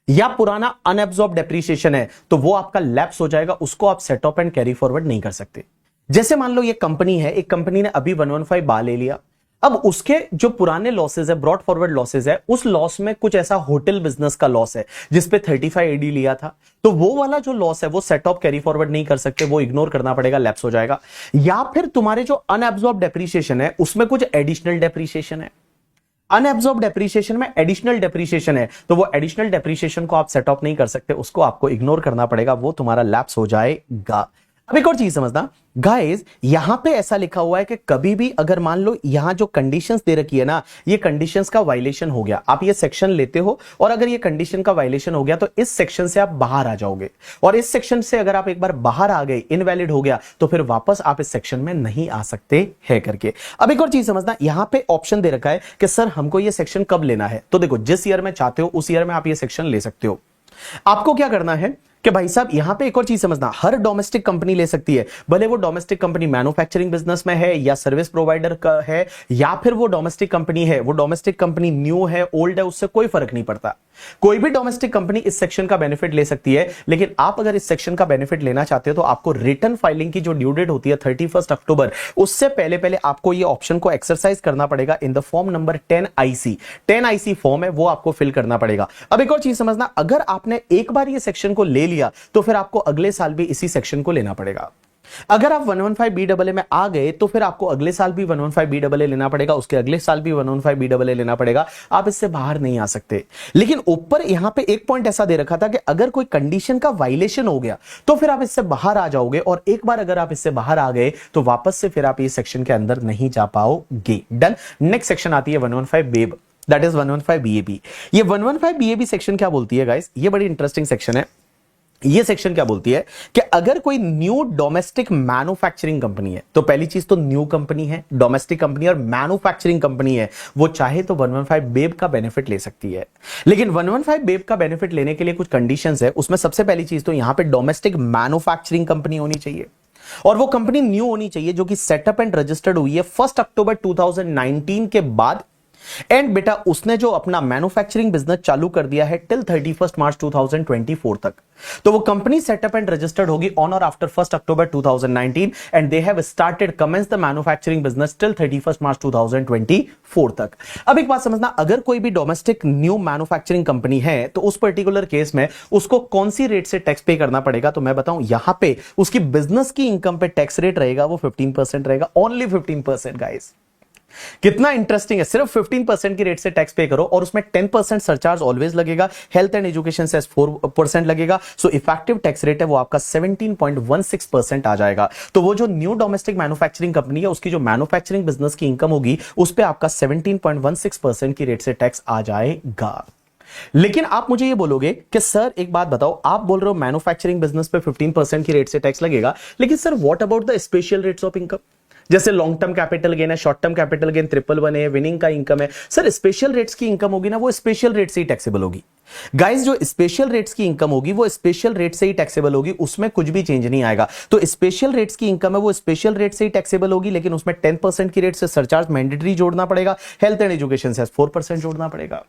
या पुराना अनएब्सॉर्ब डेप्रिसिएशन है तो वो आपका लैप्स हो जाएगा, उसको आप set of and carry forward नहीं कर सकते। जैसे मान लो ये कंपनी है, एक कंपनी ने अभी 115 ले लिया, अब उसके जो पुराने लॉसेज है, ब्रॉड फॉरवर्ड लॉसेज है, उस लॉस में कुछ ऐसा होटल बिजनेस का लॉस है जिसपे 35AD लिया था, तो वो वाला जो लॉस है वो सेट ऑफ कैरी फॉरवर्ड नहीं कर सकते, वो इग्नोर करना पड़ेगा, लैप्स हो जाएगा। या फिर तुम्हारे जो अनएब्सॉर्ब डेप्रिसिएशन है उसमें कुछ एडिशनल डेप्रिसिएशन है, अनएब्सॉर्ब डेप्रीशिएशन में एडिशनल डेप्रीशिएशन है, तो वो एडिशनल डेप्रीशिएशन को आप सेट ऑफ नहीं कर सकते, उसको आपको इग्नोर करना पड़ेगा, वो तुम्हारा लैप्स हो जाएगा। अब एक और चीज समझना गाइस, यहां पे ऐसा लिखा हुआ है कि कभी भी अगर मान लो यहां जो कंडीशंस दे रखी है ना, ये कंडीशंस का वायलेशन हो गया, आप ये सेक्शन लेते हो और अगर ये कंडीशन का वायलेशन हो गया तो इस सेक्शन से आप बाहर आ जाओगे, और इस सेक्शन से अगर आप एक बार बाहर आ गए, इनवैलिड हो गया, तो फिर वापस आप इस सेक्शन में नहीं आ सकते है करके। अब एक और चीज समझना, यहां पे ऑप्शन दे रखा है कि सर हमको ये सेक्शन कब लेना है, तो देखो जिस ईयर में चाहते हो उस ईयर में आप ये सेक्शन ले सकते हो। आपको क्या करना है कि भाई साहब यहां पे एक और चीज समझना, हर डोमेस्टिक कंपनी ले सकती है, भले वो डोमेस्टिक कंपनी मैन्युफैक्चरिंग बिजनेस में है या सर्विस प्रोवाइडर का है, या फिर वो डोमेस्टिक कंपनी है, वो डोमेस्टिक कंपनी न्यू है ओल्ड है, उससे कोई फर्क नहीं पड़ता। कोई भी डोमेस्टिक कंपनी इस सेक्शन का बेनिफिट ले सकती है, लेकिन आप अगर इस सेक्शन का बेनिफिट लेना चाहते हो तो आपको रिटर्न फाइलिंग की जो ड्यू डेट होती है 31 अक्टूबर, उससे पहले पहले आपको ये ऑप्शन को एक्सरसाइज करना पड़ेगा in the form number 10IC। 10IC form है, वो आपको फिल करना पड़ेगा। अब एक और चीज समझना, अगर आपने एक बार ये सेक्शन को ले लिया तो फिर आपको अगले साल भी इसी सेक्शन को लेना पड़ेगा। अगर आप 115BAA में आ गए तो फिर आपको अगले साल भी 115BAA लेना पड़ेगा, उसके अगले साल भी 115BAA लेना पड़ेगा, आप इससे बाहर नहीं आ सकते। लेकिन ऊपर यहां पे एक पॉइंट ऐसा दे रखा था कि अगर कोई कंडीशन का वायलेशन हो गया तो फिर आप इससे बाहर आ जाओगे, और एक बार अगर आप इससे बाहर आ गए तो वापस से फिर आप इस सेक्शन के अंदर नहीं जा पाओगे। डन। नेक्स्ट सेक्शन आती है 115BAB, दैट इज 115BAB। ये 115BAB सेक्शन क्या बोलती है गाइस, ये बड़ी इंटरेस्टिंग सेक्शन है। ये सेक्शन क्या बोलती है कि अगर कोई न्यू डोमेस्टिक मैन्युफैक्चरिंग कंपनी है, तो पहली चीज तो न्यू कंपनी है, डोमेस्टिक कंपनी और मैन्युफैक्चरिंग कंपनी है, वो चाहे तो 115BAB का बेनिफिट ले सकती है। लेकिन 115BAB का बेनिफिट लेने के लिए कुछ कंडीशंस है, उसमें सबसे पहली चीज तो यहां पे डोमेस्टिक मैन्युफैक्चरिंग कंपनी होनी चाहिए, और वो कंपनी न्यू होनी चाहिए जो कि सेटअप एंड रजिस्टर्ड हुई है 1 अक्टूबर 2019 के बाद, एंड बेटा उसने जो अपना मैन्युफैक्चरिंग बिजनेस चालू कर दिया है टिल 31 मार्च 2024 तक, तो वो कंपनी सेटअप एंड रजिस्टर्ड होगी on or after 1 October 2019 and they have started commence the manufacturing business till 31 March 2024 तक। अब एक बात समझना, अगर कोई भी डोमेस्टिक न्यू मैन्युफैक्चरिंग कंपनी है तो उस पर्टिकुलर केस में उसको कौन सी रेट से टैक्स पे करना पड़ेगा, तो मैं बताऊं यहां पे उसकी बिजनेस की इनकम पे टैक्स रेट रहेगा वो 15% रहेगा, ओनली 15% गाइस। कितना इंटरेस्टिंग है, सिर्फ 15% की रेट से टैक्स पे करो और उसमें 10% सरचार्ज ऑलवेज लगेगा, हेल्थ एंड एजुकेशन सेस 4% लगेगा, सो इफेक्टिव टैक्स रेट है वो आपका 17.16% आ जाएगा। तो वो जो न्यू डोमेस्टिक मैन्युफैक्चरिंग कंपनी है उसकी जो मैन्युफैक्चरिंग बिजनेस की इनकम होगी उस पे आपका 17.16% की रेट से टैक्स आ जाएगा। लेकिन आप मुझे ये बोलोगे कि सर एक बात बताओ, आप बोल रहे हो मैन्युफैक्चरिंग बिजनेस पे 15% की रेट से टैक्स लगेगा, लेकिन sir what about the special rates of income, जैसे लॉन्ग टर्म कैपिटल गेन है, शॉर्ट टर्म कैपिटल गेन 111 है, विनिंग का इनकम है, सर स्पेशल रेट्स की इनकम होगी ना वो स्पेशल रेट से ही टैक्सेबल होगी। गाइस जो स्पेशल रेट्स की इनकम होगी वो स्पेशल रेट से ही टैक्सेबल होगी, उसमें कुछ भी चेंज नहीं आएगा। तो स्पेशल रेट्स की इनकम है वो स्पेशल रेट से ही टैक्सेबल होगी, लेकिन उसमें 10% की रेट से सरचार्ज मैंडेटरी जोड़ना पड़ेगा, हेल्थ एंड एजुकेशन से 4% जोड़ना पड़ेगा।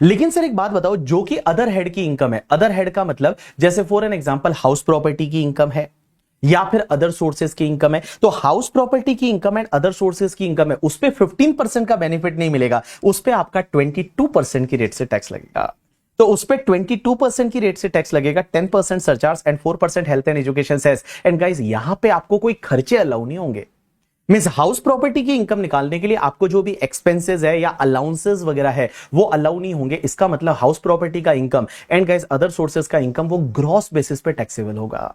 लेकिन सर एक बात बताओ, जो कि अदर हेड की इनकम है, अदर हेड का मतलब जैसे for an example house property की इनकम है या फिर अदर सोर्सेज की इनकम है, तो हाउस प्रॉपर्टी की इनकम एंड अदर सोर्सेज की इनकम है उस पे 15% का बेनिफिट नहीं मिलेगा, उस पे आपका 22% की रेट से टैक्स लगेगा। तो उस पे 22% की रेट से टैक्स लगेगा, 10% surcharge and 4% health and education cess. And guys यहां पे आपको कोई खर्चे अलाउ नहीं होंगे, मींस हाउस प्रॉपर्टी की इनकम निकालने के लिए आपको जो भी एक्सपेंसेस है या अलाउंसेस वगैरह है वो अलाउ नहीं होंगे। इसका मतलब हाउस प्रॉपर्टी का income and guys other sources का इनकम वो ग्रॉस बेसिस पे टैक्सेबल होगा।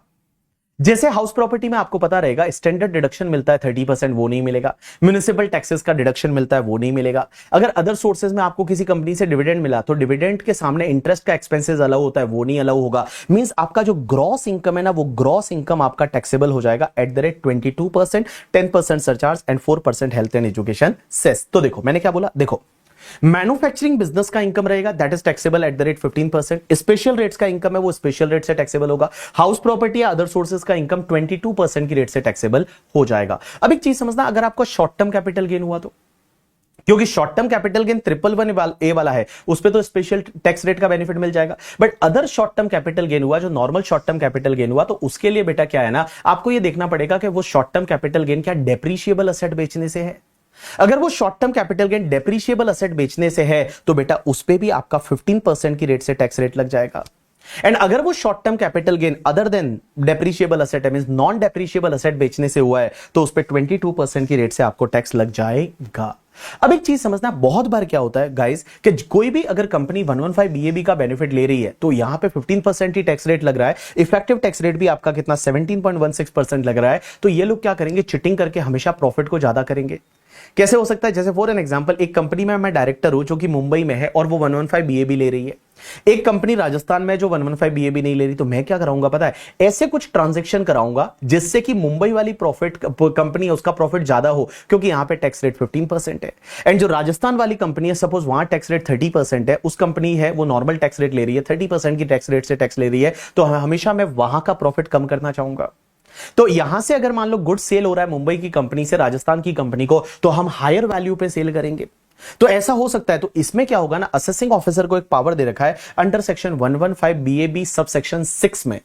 जैसे हाउस प्रॉपर्टी में आपको पता रहेगा स्टैंडर्ड डिडक्शन मिलता है 30%, वो नहीं मिलेगा। म्युनिसिपल टैक्सेस का डिडक्शन मिलता है, वो नहीं मिलेगा। अगर अदर सोर्सेज में आपको किसी कंपनी से डिविडेंड मिला तो डिविडेंड के सामने इंटरेस्ट का एक्सपेंसेस अलाउ होता है, वो नहीं अलाउ होगा। मींस आपका जो ग्रॉस इनकम है ना वो ग्रॉस इनकम आपका टैक्सेबल हो जाएगा at the rate 22%, 10% surcharge and 4% health and education cess. तो देखो मैंने क्या बोला, देखो मैन्युफैक्चरिंग बिजनेस का इनकम रहेगा that is taxable at the rate 15%, special rates का इनकम है वो स्पेशल रेट से टैक्सेबल होगा। हाउस प्रॉपर्टी या अदर सोर्सेज का इनकम 22% की रेट से टैक्सेबल हो जाएगा। अब एक चीज समझना, अगर आपको शॉर्ट टर्म कैपिटल गेन हुआ तो, क्योंकि short term capital gain 111A वाला है उस पे तो स्पेशल टैक्स रेट का बेनिफिट मिल जाएगा, but other short term capital gain हुआ, जो normal short term capital gain हुआ, तो उसके लिए बेटा क्या है ना, आपको ये देखना पड़ेगा कि वो शॉर्ट टर्म कैपिटल गेन क्या डेप्रीशिएबल असेट बेचने से है। अगर वो short term capital gain depreciable asset बेचने से है तो बेटा उस पे भी आपका 15% की रेट से टैक्स रेट लग जाएगा। एंड अगर वो short term capital gain other than depreciable asset है, मींस नॉन डेप्रिशिएबल असेट बेचने से हुआ है, तो उस पर 22% की रेट से आपको टैक्स लग जाएगा। अब एक चीज समझना, बहुत बार क्या होता है गाइस कि कोई भी अगर कंपनी 115 बीएबी का बेनिफिट ले रही है तो यहां पे 15% ही टैक्स रेट लग रहा है, इफेक्टिव टैक्स रेट भी आपका कितना 17.16% लग रहा है। तो ये लोग क्या करेंगे, चिटिंग करके हमेशा प्रॉफिट को ज्यादा करेंगे। कैसे हो सकता है, जैसे फॉर एन एग्जांपल एक कंपनी में मैं डायरेक्टर हूं जो कि मुंबई में है और वो 115 बीएबी ले रही है, एक कंपनी राजस्थान में जो 115 बीएबी नहीं ले रही, तो मैं क्या कराऊंगा पता है, ऐसे कुछ ट्रांजैक्शन कराऊंगा जिससे कि मुंबई वाली प्रॉफिट कंपनी है उसका प्रॉफिट ज्यादा हो, क्योंकि यहां पे टैक्स रेट 15% है। एंड जो राजस्थान वाली कंपनी है, सपोज वहां टैक्स रेट 30% है, उस कंपनी है वो नॉर्मल टैक्स रेट ले रही है, 30% की टैक्स रेट से टैक्स ले रही है, तो हमेशा मैं वहां का प्रॉफिट कम करना चाहूंगा। तो यहां से अगर मान लो गुड सेल हो रहा है मुंबई की कंपनी से राजस्थान की कंपनी को, तो हम हायर वैल्यू पे सेल करेंगे। तो ऐसा हो सकता है। तो इसमें क्या होगा ना, असेसिंग ऑफिसर को एक पावर दे रखा है अंडर सेक्शन 115 बीएबी सब सेक्शन 6 में,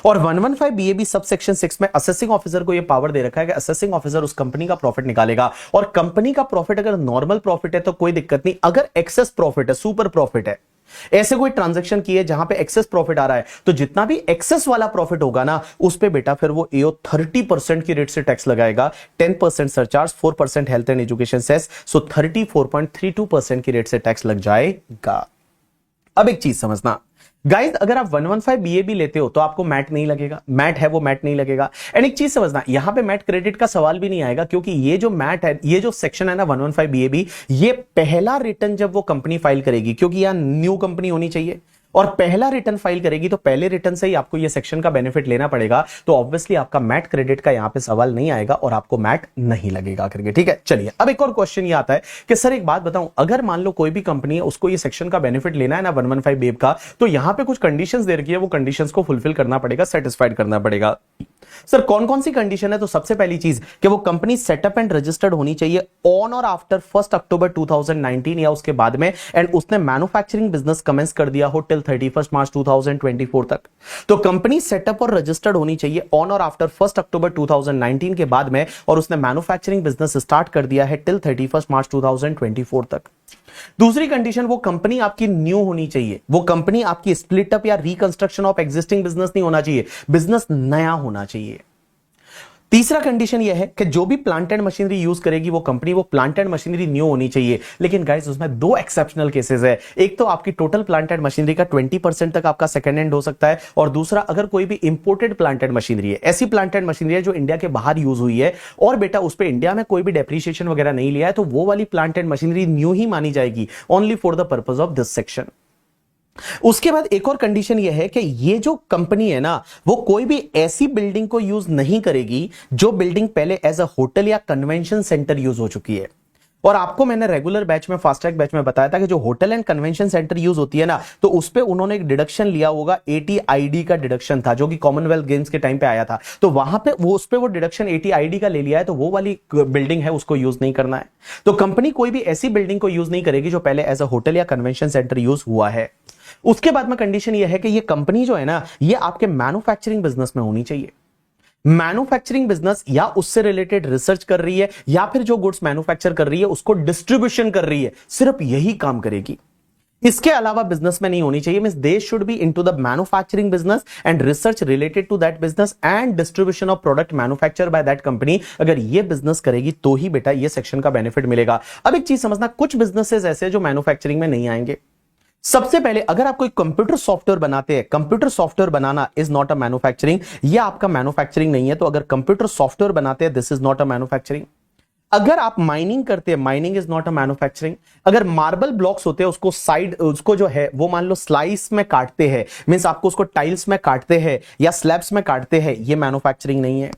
और 115 बीएबी सब सेक्शन 6 में असेसिंग ऑफिसर को यह पावर दे रखा है कि असेसिंग ऑफिसर उस कंपनी का प्रॉफिट निकालेगा, और कंपनी का प्रॉफिट अगर नॉर्मल प्रॉफिट है तो कोई दिक्कत नहीं, अगर एक्सेस प्रॉफिट है, सुपर प्रॉफिट है, ऐसे कोई ट्रांजैक्शन की है जहां पे एक्सेस प्रॉफिट आ रहा है, तो जितना भी एक्सेस वाला प्रॉफिट होगा ना उस पे बेटा फिर वो एओ 30% की रेट से टैक्स लगाएगा, 10% surcharge, 4% health and education cess, so 34.32% की रेट से टैक्स लग जाएगा। अब एक चीज समझना गाइस, अगर आप 115 बीएबी लेते हो तो आपको मैट नहीं लगेगा, मैट है वो मैट नहीं लगेगा। एंड एक चीज समझना, यहां पे मैट क्रेडिट का सवाल भी नहीं आएगा, क्योंकि ये जो मैट है, ये जो सेक्शन है ना 115 बीएबी, ये पहला रिटर्न जब वो कंपनी फाइल करेगी, क्योंकि यहां न्यू कंपनी होनी चाहिए, और पहला रिटर्न फाइल करेगी तो पहले रिटर्न से ही आपको ये सेक्शन का बेनिफिट लेना पड़ेगा, तो ऑब्वियसली आपका मैट क्रेडिट का यहां पे सवाल नहीं आएगा और आपको मैट नहीं लगेगा करके। ठीक है, चलिए अब एक और क्वेश्चन ये आता है कि सर एक बात बताऊं, अगर मान लो कोई भी कंपनी है उसको ये सेक्शन का बेनिफिट लेना है ना 115 बीएब का, तो यहां पे कुछ कंडीशंस दे रखी है, वो कंडीशंस को फुलफिल करना पड़ेगा, सेटिस्फाइड करना पड़ेगा। सर कौन कौन सी कंडीशन है, तो सबसे पहली चीज कि वो कंपनी सेटअप एंड रजिस्टर्ड होनी चाहिए ऑन और आफ्टर 1 अक्टूबर 2019 या उसके बाद में, एंड उसने मैन्युफैक्चरिंग बिजनेस कमेंस कर दिया हो टिल 31 मार्च 2024 तक। तो कंपनी सेटअप और रजिस्टर्ड होनी चाहिए ऑन और आफ्टर 1 अक्टूबर 2019 के बाद में, और उसने मैन्युफैक्चरिंग बिजनेस स्टार्ट कर दिया है टिल 31 मार्च 2024 तक। दूसरी कंडीशन, वो कंपनी आपकी न्यू होनी चाहिए, वो कंपनी आपकी स्प्लिट अप या रिकंस्ट्रक्शन ऑफ एग्जिस्टिंग बिजनेस नहीं होना चाहिए, बिजनेस नया होना चाहिए। तीसरा कंडीशन यह है कि जो भी प्लांट एंड मशीनरी यूज करेगी वो कंपनी, वो प्लांट एंड मशीनरी न्यू होनी चाहिए। लेकिन गाइस उसमें दो एक्सेप्शनल केसेस है, एक तो आपकी टोटल प्लांट एंड मशीनरी का 20% तक आपका सेकंड हैंड हो सकता है, और दूसरा अगर कोई भी इंपोर्टेड प्लांट एंड मशीनरी है, ऐसी प्लांट एंड मशीनरी है जो इंडिया के बाहर यूज हुई है और बेटा उस पर इंडिया में कोई भी डेप्रिसिएशन वगैरह नहीं लिया है, तो वो वाली प्लांट एंड मशीनरी न्यू ही मानी जाएगी, only for the purpose of this section. उसके बाद एक और कंडीशन यह है कि ये जो कंपनी है ना, वो कोई भी ऐसी बिल्डिंग को यूज नहीं करेगी जो बिल्डिंग पहले एज अ होटल या कन्वेंशन सेंटर यूज हो चुकी है। और आपको मैंने रेगुलर बैच में, फास्ट ट्रैक बैच में बताया था कि जो hotel and convention centre use होती है ना, तो उस पे उन्होंने एक डिडक्शन लिया होगा, एटीआईडी का डिडक्शन था जो कि कॉमनवेल्थ गेम्स के टाइम पे आया था, तो वहां पे वो उस पे वो डिडक्शन एटीआईडी का ले लिया है, तो वो वाली बिल्डिंग है उसको यूज नहीं करना है। तो कंपनी कोई भी ऐसी बिल्डिंग को यूज नहीं करेगी जो पहले एज अ होटल या कन्वेंशन सेंटर यूज हुआ है। उसके बाद में कंडीशन यह है कि ये कंपनी जो है ना, ये आपके मैन्युफैक्चरिंग बिजनेस में होनी चाहिए। मैन्युफैक्चरिंग बिजनेस या उससे रिलेटेड रिसर्च कर रही है, या फिर जो गुड्स मैन्युफैक्चर कर रही है उसको डिस्ट्रीब्यूशन कर रही है, सिर्फ यही काम करेगी। इसके अलावा बिजनेस में नहीं होनी चाहिए। Means they should be into the manufacturing business and research related to that business and distribution of product manufacture by that company. अगर ये बिजनेस करेगी तो ही बेटा ये सेक्शन का बेनिफिट मिलेगा। अब एक चीज समझना, कुछ बिजनेसेस ऐसे जो मैन्युफैक्चरिंग में नहीं आएंगे। सबसे पहले अगर आप कोई कंप्यूटर सॉफ्टवेयर बनाते हैं, computer software banana is not a manufacturing, ये आपका मैन्युफैक्चरिंग नहीं है। तो अगर कंप्यूटर सॉफ्टवेयर बनाते हैं, this is not a manufacturing. अगर आप माइनिंग करते हैं, mining is not a manufacturing. अगर मार्बल ब्लॉक्स होते हैं उसको साइड, उसको जो है वो मान लो स्लाइस में काटते हैं, मींस आपको उसको टाइल्स में काटते हैं या स्लैब्स में काटते हैं, ये मैन्युफैक्चरिंग नहीं है।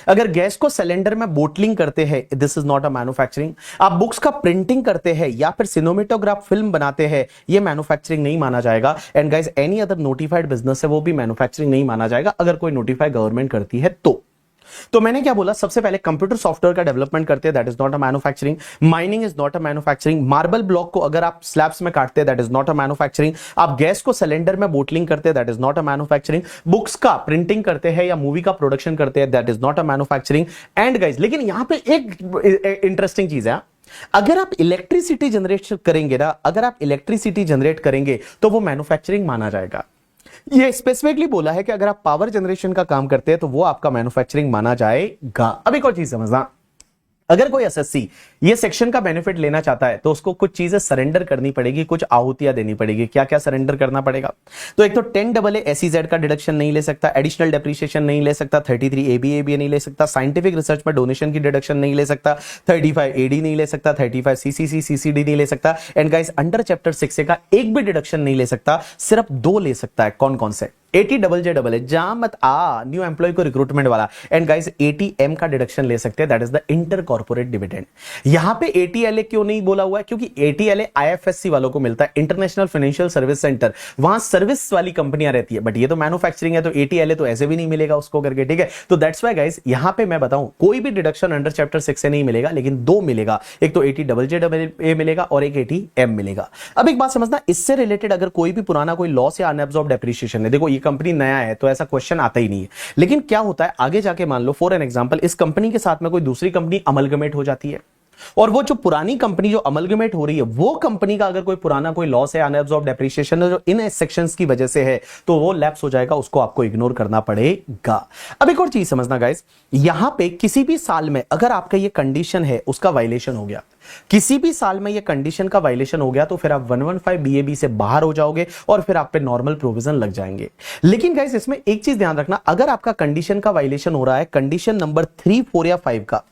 अगर गैस को सिलेंडर में बोटलिंग करते हैं, this is not a manufacturing. आप बुक्स का प्रिंटिंग करते हैं या फिर सिनेमेटोग्राफ फिल्म बनाते हैं, ये मैन्युफैक्चरिंग नहीं माना जाएगा। And guys any other notified business है वो भी मैन्युफैक्चरिंग नहीं माना जाएगा, अगर कोई नोटिफाई गवर्नमेंट करती है तो मैंने क्या बोला, सबसे पहले कंप्यूटर सॉफ्टवेयर का डेवलपमेंट करते हैं, that is not a manufacturing. Mining is not a manufacturing. Marble block को अगर आप स्लैब्स में काटते हैं, that is not a manufacturing. आप गैस को सिलेंडर में बोटलिंग करते हैं, that is not a manufacturing. Books का प्रिंटिंग करते हैं या मूवी का प्रोडक्शन करते हैं, that is not a manufacturing. And guys लेकिन यहां पे एक इंटरेस्टिंग चीज है, अगर आप इलेक्ट्रिसिटी जनरेट करेंगे ना, अगर आप इलेक्ट्रिसिटी जनरेट करेंगे तो वो मैन्युफैक्चरिंग माना जाएगा। ये स्पेसिफिकली बोला है कि अगर आप पावर जनरेशन का काम करते हैं तो वो आपका मैन्युफैक्चरिंग माना जाएगा। अब एक और चीज समझना, अगर कोई एसएससी ये सेक्शन का बेनिफिट लेना चाहता है तो उसको कुछ चीजें सरेंडर करनी पड़ेगी, कुछ आहुतियां देनी पड़ेगी। क्या क्या सरेंडर करना पड़ेगा? तो एक तो 10 AA SEZ का डिडक्शन नहीं ले सकता, एडिशनल डेप्रिसिएशन नहीं ले सकता, 33 ABA नहीं ले सकता, साइंटिफिक रिसर्च में डोनेशन की डिडक्शन नहीं ले सकता, 35 AD नहीं ले सकता, 35 CCC CCD नहीं ले सकता, एंड गाइस अंडर चैप्टर 6 का एक भी डिडक्शन नहीं ले सकता, सिर्फ 2 ले सकता है। कौन कौन से? 80JJAA जा मत आ, न्यू एम्प्लॉय को रिक्रूटमेंट वाला, एंड गाइस 80M का डिडक्शन ले सकते हैं, that is the inter corporate dividend. यहां पे 80LA क्यों नहीं बोला हुआ है? क्योंकि 80LA IFSC वालों को मिलता है, इंटरनेशनल फाइनेंशियल सर्विस सेंटर, वहां सर्विस वाली कंपनियां रहती है, बट ये तो मैन्युफैक्चरिंग है, तो 80LA तो ऐसे भी नहीं मिलेगा उसको करके, ठीक है। तो दैट्स व्हाई गाइस यहां पे मैं बताऊं कोई भी डिडक्शन अंडर चैप्टर 6 से नहीं मिलेगा, लेकिन 2 मिलेगा, एक तो 80JJAA मिलेगा और एक 80M मिलेगा। अब एक बात समझना, इससे रिलेटेड अगर कोई भी पुराना कोई लॉस या अनअब्सॉर्ब डेप्रिसिएशन है, देखो ये कंपनी नया है तो ऐसा क्वेश्चन आता ही नहीं है, लेकिन क्या होता है आगे जाके, मान लो फॉर एन एग्जांपल इस कंपनी के साथ में कोई दूसरी कंपनी अमलगमेट हो जाती है, और वो जो पुरानी कंपनी जो अमलगमेट हो रही है वो कंपनी का अगर कोई पुराना कोई लॉस है, अनअब्सॉर्ब डेप्रिसिएशन है जो इन सेक्शंस की वजह से है, तो वो लैप्स हो जाएगा, उसको आपको इग्नोर करना पड़ेगा। अब एक और चीज समझना गाइस, यहां पे किसी भी साल में अगर आपका ये कंडीशन है उसका वायलेशन हो गया, किसी भी साल में ये कंडीशन का वायलेशन हो गया, तो फिर आप 115 BAB से बाहर हो जाओगे और फिर आप पे नॉर्मल प्रोविजन लग जाएंगे। लेकिन गाइस इसमें एक चीज ध्यान रखना, अगर आपका कंडीशन का वायलेशन हो रहा है, कंडीशन नंबर 3, 4 या 5 का,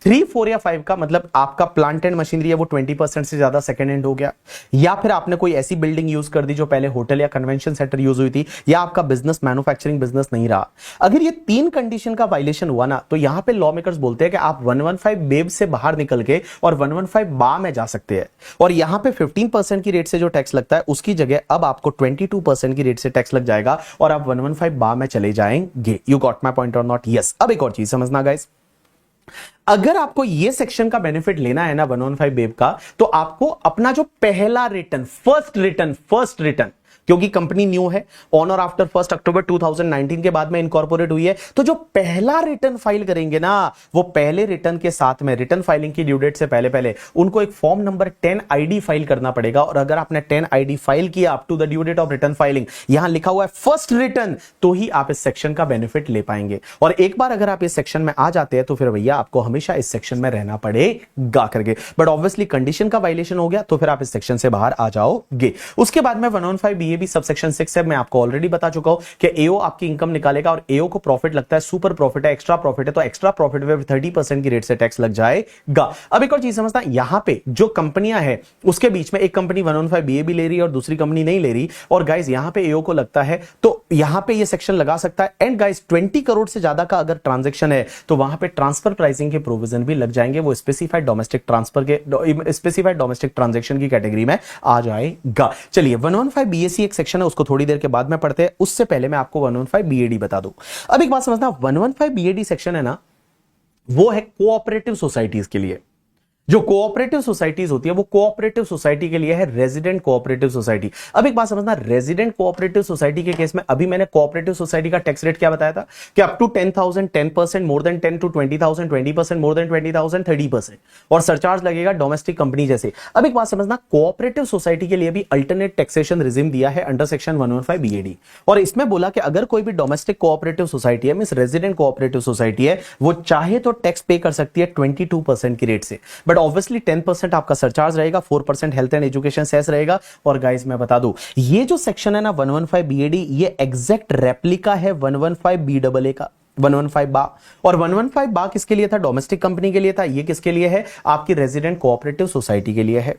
3, 4 या 5 का मतलब आपका प्लांट एंड मशीनरी है वो 20% से ज्यादा सेकेंड हैंड हो गया, या फिर आपने कोई ऐसी बिल्डिंग यूज कर दी जो पहले होटल या कन्वेंशन सेंटर यूज हुई थी, या आपका बिजनेस मैन्युफैक्चरिंग बिजनेस नहीं रहा, अगर ये 3 कंडीशन का वायलेशन हुआ ना, तो यहां पे लॉ मेकर्स बोलते हैं कि आप 115 बेब से बाहर निकल के और 115 बा में जा सकते हैं, और यहां पे 15% की रेट से जो टैक्स लगता है उसकी जगह अब आपको 22% की रेट से टैक्स लग जाएगा और आप 115 बा में चले जाएंगे। यू गॉट माय पॉइंट और नॉट? यस। अब एक और चीज समझना गाइस, अगर आपको ये सेक्शन का बेनिफिट लेना है ना 115 बेब का, तो आपको अपना जो पहला रिटर्न, फर्स्ट रिटर्न, क्योंकि कंपनी न्यू है, ऑन और आफ्टर 1 अक्टूबर 2019 के बाद में इनकॉर्पोरेट हुई है, तो जो पहला रिटर्न फाइल करेंगे ना, वो पहले रिटर्न के साथ में रिटर्न फाइलिंग की ड्यू डेट से पहले पहले उनको एक फॉर्म नंबर 10 ID फाइल करना पड़ेगा, और अगर आपने 10 ID फाइल किया up to the due date of return filing, यहां लिखा हुआ है फर्स्ट रिटर्न, तो ही आप इस सेक्शन का बेनिफिट ले पाएंगे। और एक बार अगर आप इस सेक्शन में आ जाते हैं तो फिर भैया आपको हमेशा इस सेक्शन में रहना पड़ेगा करके, बट ऑब्वियसली कंडीशन का वायलेशन हो गया तो फिर आप इस सेक्शन से बाहर आ जाओगे। उसके बाद में 115 BAB सबसेक्शन 6 है, मैं आपको ऑलरेडी बता चुका हूं कि एओ आपकी इनकम निकालेगा, और एओ को प्रॉफिट लगता है, सुपर प्रॉफिट है, एक्स्ट्रा प्रॉफिट है, तो एक्स्ट्रा प्रॉफिट पे 30% की रेट से टैक्स लग जाएगा। अब एक और चीज समझना, यहां पे जो कंपनियां हैं उसके बीच में एक कंपनी 115 BAB ले रही है और दूसरी कंपनी नहीं ले रही, और गाइस यहां पे एओ को लगता है तो यहां पे ये सेक्शन लगा सकता है। एंड गाइस 20 करोड़ से ज्यादा का अगर ट्रांजैक्शन है तो वहां पे ट्रांसफर प्राइसिंग के प्रोविजन भी लग जाएंगे, वो स्पेसिफाइड डोमेस्टिक ट्रांसफर के स्पेसिफाइड डोमेस्टिक ट्रांजैक्शन की कैटेगरी में आ जाएगा। चलिए 115 BAC एक सेक्शन है, उसको थोड़ी देर के बाद में पढ़ते हैं, उससे पहले मैं आपको 115 BAD बता दूं। अब एक बात समझना, 115 BAD सेक्शन है ना, वो है कोऑपरेटिव सोसाइटीज के लिए। जो कोऑपरेटिव सोसाइटीज होती है वो कोऑपरेटिव सोसाइटी के लिए है, रेजिडेंट कोऑपरेटिव सोसाइटी। अब एक बात समझना, रेजिडेंट कोऑपरेटिव सोसाइटी के केस में अभी मैंने कोऑपरेटिव सोसाइटी का टैक्स रेट क्या बताया था कि up to 10,000 10%, more than 10 to 20,000 20%, more than 20,000 30%, और सरचार्ज लगेगा डोमेस्टिक कंपनी जैसे। अब एक बात समझना, कोऑपरेटिव सोसाइटी के लिए भी अल्टरनेट टैक्सेशन रिजिम दिया है अंडर सेक्शन 115 BAD, और इसमें बोला कि अगर कोई भी डोमेस्टिक कोऑपरेटिव सोसाइटी है, मींस रेजिडेंट कोऑपरेटिव सोसाइटी है, वो चाहे तो टैक्स पे कर सकती है 22% की रेट से, बट ऑब्वियसली 10% आपका सरचार्ज रहेगा, 4% हेल्थ एंड एजुकेशन सेस रहेगा। और गाइस मैं बता दूं, ये जो सेक्शन है ना 115 BAD, ये एग्जैक्ट रेप्लिका है 115 BAA का, 115 बा। और 115 बा किसके लिए था? डोमेस्टिक कंपनी के लिए था। ये किसके लिए है? आपकी रेजिडेंट कोऑपरेटिव सोसाइटी के लिए है।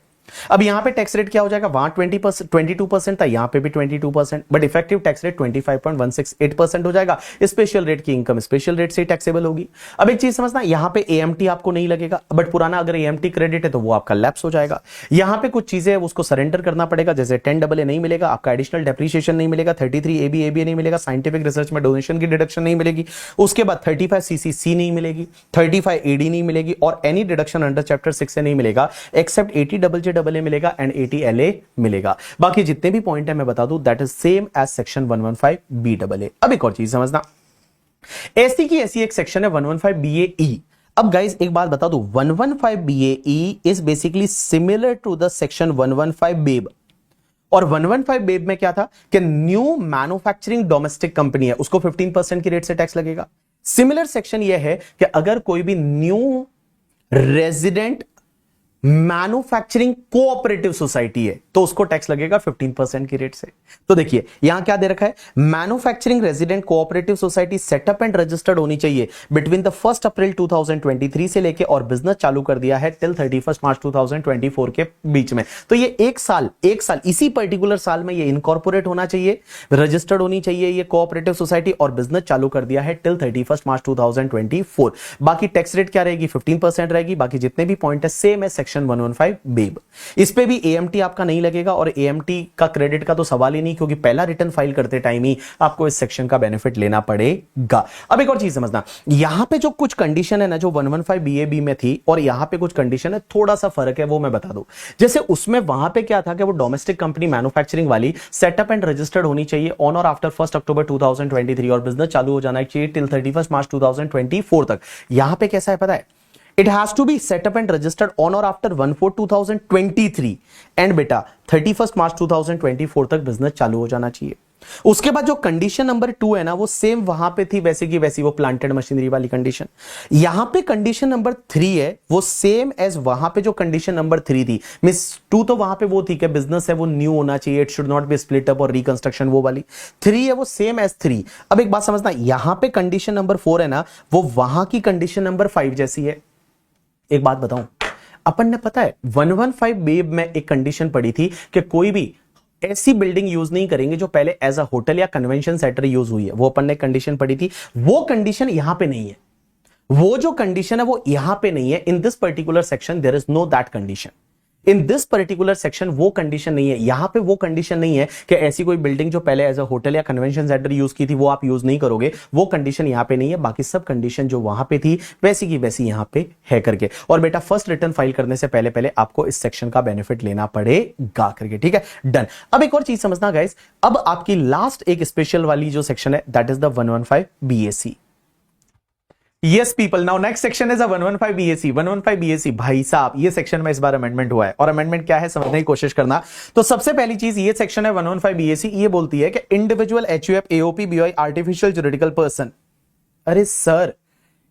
अब यहां पे टैक्स रेट क्या हो जाएगा? वहां 20% 22% था, यहां पे भी 22%, बट इफेक्टिव टैक्स रेट 25.168% हो जाएगा। स्पेशल रेट की इनकम स्पेशल रेट से टैक्सेबल होगी। अब एक चीज समझना, यहां पे AMT आपको नहीं लगेगा, बट पुराना अगर AMT क्रेडिट है तो वो आपका लैप्स हो जाएगा। यहां पे कुछ चीजें उसको सरेंडर करना पड़ेगा, जैसे 10AA नहीं मिलेगा आपका, एडिशनल डेप्रिसिएशन नहीं मिलेगा, 33 ABA नहीं मिलेगा, साइंटिफिक रिसर्च में डोनेशन की डिडक्शन नहीं मिलेगी, उसके बाद 35 CCC नहीं मिलेगी, 35 AD नहीं मिलेगी, और एनी डिडक्शन अंडर चैप्टर 6 से नहीं मिलेगा, एक्सेप्ट 80JJAA मिलेगा एंड 80LA मिलेगा। बाकी जितने भी पॉइंट है मैं बता दूं, that is same as section 115 BAA। अब एक और चीज समझना, ऐसी की ऐसी एक सेक्शन है 115 BAE। अब गाइस एक बात बता दूं, 115 BAE is basically similar to the section 115 BAB। और 115 बेब में क्या था कि न्यू मैन्युफैक्चरिंग डोमेस्टिक कंपनी है, उसको 15% की रेट से टैक्स लगेगा। सिमिलर सेक्शन यह है कि अगर कोई भी new resident manufacturing cooperative society है तो उसको टैक्स लगेगा 15% की रेट से। तो देखिए यहां क्या दे रखा है, manufacturing resident cooperative society setup and registered होनी चाहिए बिटवीन द 1 अप्रैल 2023 से लेके और बिजनेस चालू कर दिया है टिल 31 मार्च 2024 के बीच में। तो ये एक साल इसी पर्टिकुलर साल में ये इनकॉर्पोरेट होना चाहिए, रजिस्टर्ड होनी चाहिए ये कोऑपरेटिव सोसाइटी, और बिजनेस चालू कर दिया है टिल 31 मार्च 2024। बाकी टैक्स रेट क्या रहेगी, 15% रहेगी। बाकी जितने भी पॉइंट है सेम है सेक्शन 115 बेब। इस पे भी एएमटी आपका नहीं लगेगा, और एएमटी का क्रेडिट का तो सवाल ही नहीं, क्योंकि पहला रिटर्न फाइल करते टाइम ही आपको इस सेक्शन का बेनिफिट लेना पड़ेगा। अब एक और चीज समझना, यहां पे जो कुछ कंडीशन है ना जो 115 बीएबी में थी और यहां पे कुछ कंडीशन है, थोड़ा सा फर्क है, वो मैं बता दूं। जैसे उसमें वहां पे क्या था कि वो डोमेस्टिक कंपनी मैन्युफैक्चरिंग वाली सेटअप एंड रजिस्टर्ड होनी चाहिए ऑन और आफ्टर 1 अक्टूबर 2023 और बिजनेस चालू हो जाना चाहिए टिल 31 मार्च 2024 तक। यहां पे कैसा है पता है, It has to be set up and registered on or after 1/4/2023 and बेटा 31 मार्च 2024 तक बिजनेस चालू हो जाना चाहिए। उसके बाद जो कंडीशन नंबर 2 है ना वो सेम वहां पे थी वैसे की वैसी, वो प्लांटेड मशीनरी वाली कंडीशन। यहां पे कंडीशन नंबर 3 है वो सेम एज वहां पे जो कंडीशन नंबर 3 थी। मिस 2 तो वहां पे वो थी कि बिजनेस है वो न्यू होना चाहिए, it should not be split up और रिकंस्ट्रक्शन, वो वाली। 3 है वो सेम एज 3। अब एक बात समझना, यहां पे कंडीशन नंबर 4 है ना वो वहां की कंडीशन नंबर 5 जैसी है। एक बात बताऊं, अपन ने पता है 115 बेब में एक कंडीशन पड़ी थी कि कोई भी ऐसी बिल्डिंग यूज नहीं करेंगे जो पहले एज अ होटल या कन्वेंशन सेंटर यूज हुई है, वो अपन ने कंडीशन पड़ी थी। वो कंडीशन यहां पे नहीं है, वो जो कंडीशन है वो यहां पे नहीं है। In this particular section there is no that condition. In this particular section वो कंडीशन नहीं है, यहां पे वो कंडीशन नहीं है कि ऐसी कोई बिल्डिंग जो पहले एज अ होटल या कन्वेंशन सेंटर यूज की थी वो आप यूज नहीं करोगे, वो कंडीशन यहां पे नहीं है। बाकी सब कंडीशन जो वहां पे थी वैसी की वैसी यहां पे है करके। और बेटा फर्स्ट रिटर्न फाइल करने से पहले पहले आपको इस सेक्शन का बेनिफिट लेना पड़ेगा करके, ठीक है, डन। अब एक और चीज समझना गाइस, अब आपकी लास्ट एक स्पेशल वाली जो सेक्शन है that is the 115 BAC. Yes people, now next section is a 115 BAC। 115 BAC भाई साहब ये सेक्शन में इस बार अमेंडमेंट हुआ है, और अमेंडमेंट क्या है समझने की कोशिश करना। तो सबसे पहली चीज ये सेक्शन है 115 BAC, ये बोलती है कि individual HUF AOP BOI artificial juridical person, अरे sir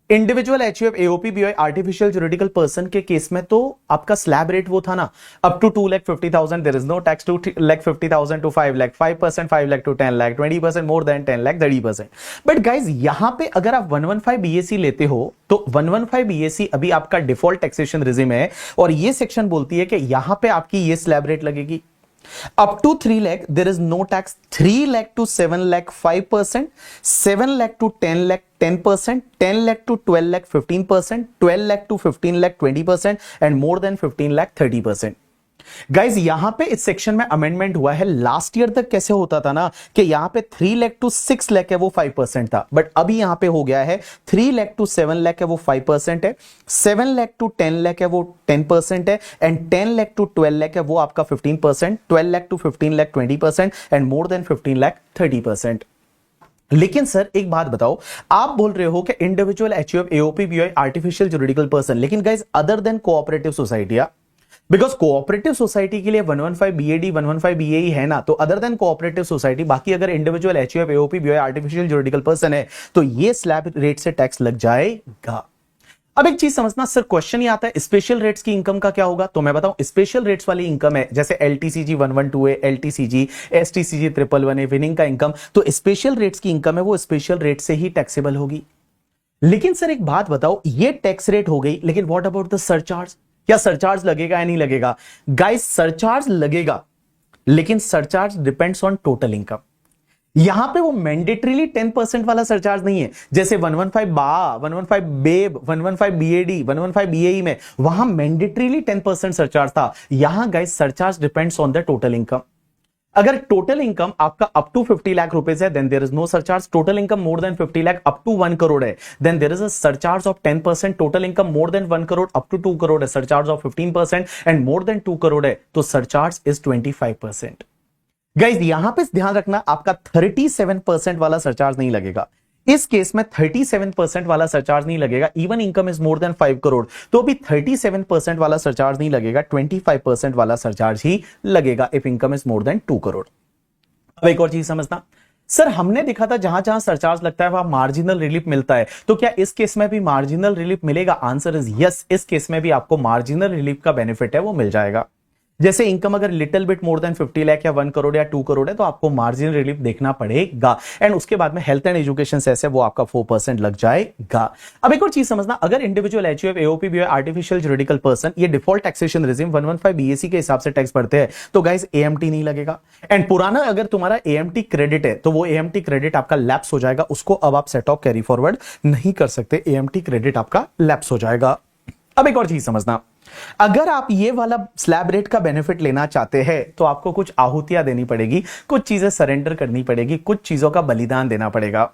individual HUF AOP BOI artificial juridical person के केस में तो आपका स्लैब रेट वो था ना up to 2,50,000 there is no tax, 2,50,000 to 5 lakh, 5%, 5 lakh to 10 lakh, 20% more than 10 lakh, 30%। But guys यहां पे अगर आप 115 बीएसी लेते हो तो 115 बीएसी अभी आपका डिफॉल्ट टैक्सेशन रिजिम है, और ये सेक्शन बोलती है कि यहां पे आपकी ये स्लैब रेट लगेगी up to 3 lakh there is no tax, 3 lakh to 7 lakh 5%, 7 lakh to 10 lakh 10%, 10 lakh to 12 lakh 15%, 12 lakh to 15 lakh 20%, and more than 15 lakh 30%। Guys यहां पे इस सेक्शन में अमेंडमेंट हुआ है। लास्ट ईयर तक कैसे होता था ना कि यहां पे 3 लाख टू 6 लाख है वो 5% था, बट अभी यहां पे हो गया है 3 लाख टू 7 लाख है वो 5% है, 7 लाख टू 10 लाख है वो 10% है, एंड 10 लाख टू 12 लाख है वो आपका 15%, 12 lakh to 15 lakh 20%, and more than 15 lakh 30%। लेकिन सर एक बात बताओ, आप बोल रहे हो कि individual HUF AOP BOI artificial juridical person, लेकिन guys other than cooperative society, because cooperative society के लिए 115 बीएडी 115 बीएई है ना, तो अदर देन कोऑपरेटिव सोसाइटी बाकी अगर individual HUF AOP BOI artificial juridical person है तो ये स्लैब रेट से टैक्स लग जाएगा। अब एक चीज समझना सर, क्वेश्चन ये आता है स्पेशल रेट्स की इनकम का क्या होगा, तो मैं बताऊं स्पेशल रेट्स वाली इनकम है जैसे एलटीसीजी 112 है, एलटीसीजी एसटीसीजी 111 है, विनिंग का इनकम, तो स्पेशल रेट्स की इनकम है वो स्पेशल रेट से ही टैक्सेबल होगी। लेकिन सर एक बात बताओ, ये टैक्स रेट हो गई, लेकिन व्हाट अबाउट द सरचार्ज, क्या सरचार्ज लगेगा या नहीं लगेगा? गाइस सरचार्ज लगेगा, लेकिन surcharge depends on total income. यहां पे वो मैंडेटरीली 10% वाला सरचार्ज नहीं है, जैसे 115 बा, 115 बेब, 115 बीएडी, 115 बीएई में वहां मैंडेटरीली 10% सरचार्ज था। यहां guys surcharge depends on the total income. अगर टोटल इनकम आपका अप टू 50 लाख रुपीज है then there is no surcharge, total income more than 50 lakh up to 1 crore है then there is a surcharge of 10%, total income more than 1 crore up to 2 crore है surcharge of 15%, and more than 2 crore है तो surcharge is 25%। Guys यहां पे ध्यान रखना आपका 37% वाला सरचार्ज नहीं लगेगा, इस केस में 37% वाला सरचार्ज नहीं लगेगा, even income is more than 5 crore तो भी 37% वाला सरचार्ज नहीं लगेगा, 25% वाला सरचार्ज ही लगेगा if income is more than 2 crore. अब एक और चीज समझना, सर हमने देखा था जहां जहां सरचार्ज लगता है वहां मार्जिनल रिलीफ मिलता है, तो क्या इस केस में भी मार्जिनल रिलीफ मिलेगा? आंसर इज यस, इस केस में भी आपको मार्जिनल रिलीफ का बेनिफिट है वो मिल जाएगा। जैसे इनकम अगर little bit more than 50 lakh या 1 करोड़ या 2 करोड़ है तो आपको मार्जिन रिलीफ देखना पड़ेगा, एंड उसके बाद में हेल्थ एंड एजुकेशन सेस है वो आपका 4% लग जाएगा। अब एक और चीज समझना, अगर इंडिविजुअल एचयूएफ एओपी भी आर्टिफिशियल जुरिडिकल पर्सन ये डिफॉल्ट टैक्सेशन रेजिम 115 बीएसी के हिसाब से टैक्स भरते हैं तो गाइस एएमटी नहीं लगेगा, एंड पुराना अगर तुम्हारा एएमटी क्रेडिट है तो वो एएमटी क्रेडिट आपका लैप्स हो जाएगा, उसको अब आप सेट ऑफ कैरी फॉरवर्ड नहीं कर सकते, एएमटी क्रेडिट आपका लैप्स हो जाएगा। अब एक और चीज समझना, अगर आप ये वाला स्लैब रेट का बेनिफिट लेना चाहते हैं तो आपको कुछ आहुतियां देनी पड़ेगी, कुछ चीजें सरेंडर करनी पड़ेगी, कुछ चीजों का बलिदान देना पड़ेगा।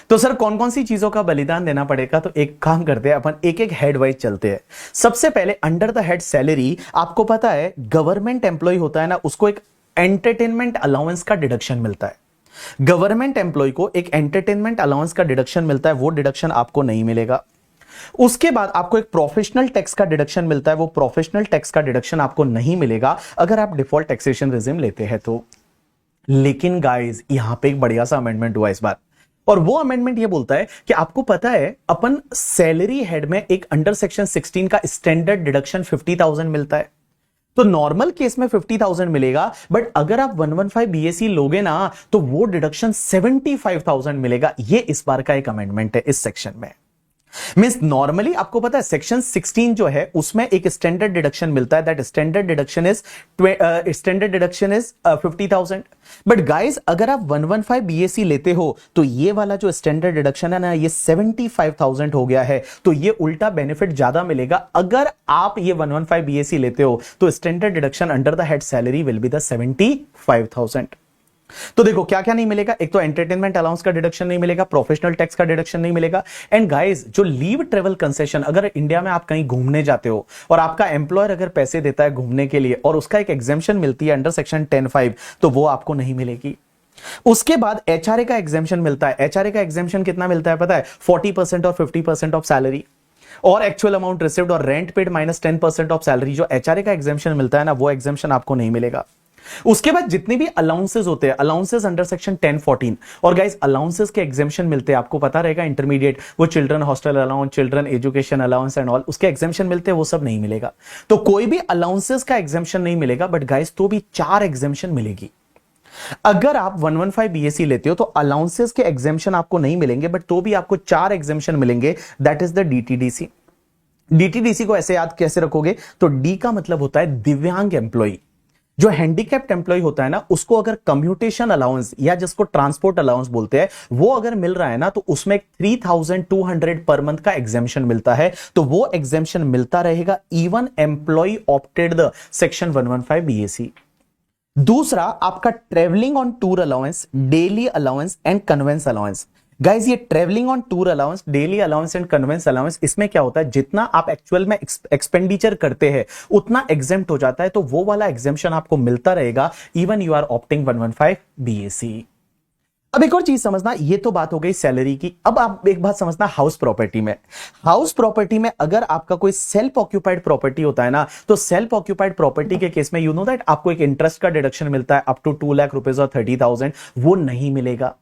तो सर कौन कौन सी चीजों का बलिदान देना पड़ेगा? तो एक काम करते हैं अपन, एक एक हेड वाइज चलते हैं। सबसे पहले अंडर द हेड सैलरी, आपको पता है गवर्नमेंट एम्प्लॉय होता है ना, उसको एक एंटरटेनमेंट अलाउंस का डिडक्शन मिलता है। गवर्नमेंट एम्प्लॉय को एक एंटरटेनमेंट अलाउंस का डिडक्शन मिलता है, वो डिडक्शन आपको नहीं मिलेगा। उसके बाद आपको एक प्रोफेशनल टैक्स का डिडक्शन मिलता है, वो प्रोफेशनल टैक्स का डिडक्शन आपको नहीं मिलेगा अगर आप डिफॉल्ट टैक्सेशन रेजिम लेते हैं तो। लेकिन गाइस यहां पे एक बढ़िया सा अमेंडमेंट हुआ इस बार, और वो अमेंडमेंट ये बोलता है कि आपको पता है अपन सैलरी हेड में एक अंडर सेक्शन 16 का स्टैंडर्ड डिडक्शन 50,000 मिलता है, तो नॉर्मल केस में 50,000 मिलेगा, बट अगर आप 115 बीएसी लोगे ना तो वो डिडक्शन 75,000 मिलेगा। ये इस बार का एक अमेंडमेंट है इस सेक्शन में। मींस नॉर्मली आपको पता है सेक्शन 16 जो है उसमें एक स्टैंडर्ड डिडक्शन मिलता है, that standard deduction is 50,000। But guys अगर आप 115 बीएसी लेते हो तो ये वाला जो स्टैंडर्ड डिडक्शन है ना ये 75,000 हो गया है, तो ये उल्टा बेनिफिट ज्यादा मिलेगा। अगर आप ये 115 बीएसी लेते हो तो standard deduction under the head salary will be the 75,000। तो देखो क्या क्या नहीं मिलेगा, एक तो एंटरटेनमेंट अलाउंस का डिडक्शन नहीं मिलेगा, प्रोफेशनल टैक्स का डिडक्शन नहीं मिलेगा, एंड गाइस जो लीव ट्रेवल कंसेशन, अगर इंडिया में आप कहीं घूमने जाते हो और आपका एम्प्लॉयर अगर पैसे देता है घूमने के लिए और उसका एक एग्जेम्पशन मिलती है अंडर सेक्शन 10(5) तो वो आपको नहीं मिलेगी। उसके बाद एचआरए का एग्जेम्पशन मिलता है, एचआरए का एग्जेम्पशन कितना मिलता है पता है? 40% और 50% ऑफ सैलरी, और एक्चुअल अमाउंट रिसीव्ड और rent paid minus 10% of salary. जो एचआरए का एग्जेम्पशन मिलता है ना वो एग्जेम्पशन आपको नहीं मिलेगा। उसके बाद जितने भी अलाउंसेस होते हैं, अलाउंसेस अंडर सेक्शन 10(14), और गाइस अलाउंसेस के एग्जेम्पशन मिलते हैं, आपको पता रहेगा इंटरमीडिएट वो children hostel allowance, children education allowance and all, उसके एग्जेम्पशन मिलते हैं, वो सब नहीं मिलेगा। तो कोई भी अलाउंसेस का एग्जेम्पशन नहीं मिलेगा, बट गाइस तो भी 4 एग्जेम्पशन मिलेगी। अगर आप 115 बीएससी लेते हो तो अलाउंसेस के एग्जेम्पशन आपको नहीं मिलेंगे, बट तो भी आपको 4 एग्जेम्पशन मिलेंगे, that is the DTDC. DTDC को ऐसे याद कैसे रखोगे? तो डी का मतलब होता है दिव्यांग एम्प्लॉय। जो हैंडीकैप्ड एम्प्लॉय होता है ना उसको अगर कम्यूटेशन अलाउंस या जिसको ट्रांसपोर्ट अलाउंस बोलते हैं वो अगर मिल रहा है ना तो उसमें 3,200 पर मंथ का एग्जेम्पशन मिलता है, तो वो एग्जेम्पशन मिलता रहेगा even employ opted the section 115 BAC. दूसरा आपका travelling on tour allowance, daily allowance and conveyance allowance. Guys ये travelling on tour allowance, daily allowance and conveyance allowance, इसमें क्या होता है जितना आप एक्चुअल में एक्सपेंडिचर करते हैं उतना एग्जेम्प्ट हो जाता है, तो वो वाला एग्जेम्पशन आपको मिलता रहेगा even you are opting 115 BAC. अब एक और चीज समझना, ये तो बात हो गई सैलरी की। अब आप एक बात समझना हाउस प्रॉपर्टी में, हाउस प्रॉपर्टी में अगर आपका कोई सेल्फ ऑक्यूपाइड प्रॉपर्टी होता है ना तो सेल्फ ऑक्यूपाइड प्रॉपर्टी के केस में यू नो दैट आपको एक इंटरेस्ट का डिडक्शन मिलता है अप टू 2 लाख रुपीज और 30,000, वो नहीं मिलेगा।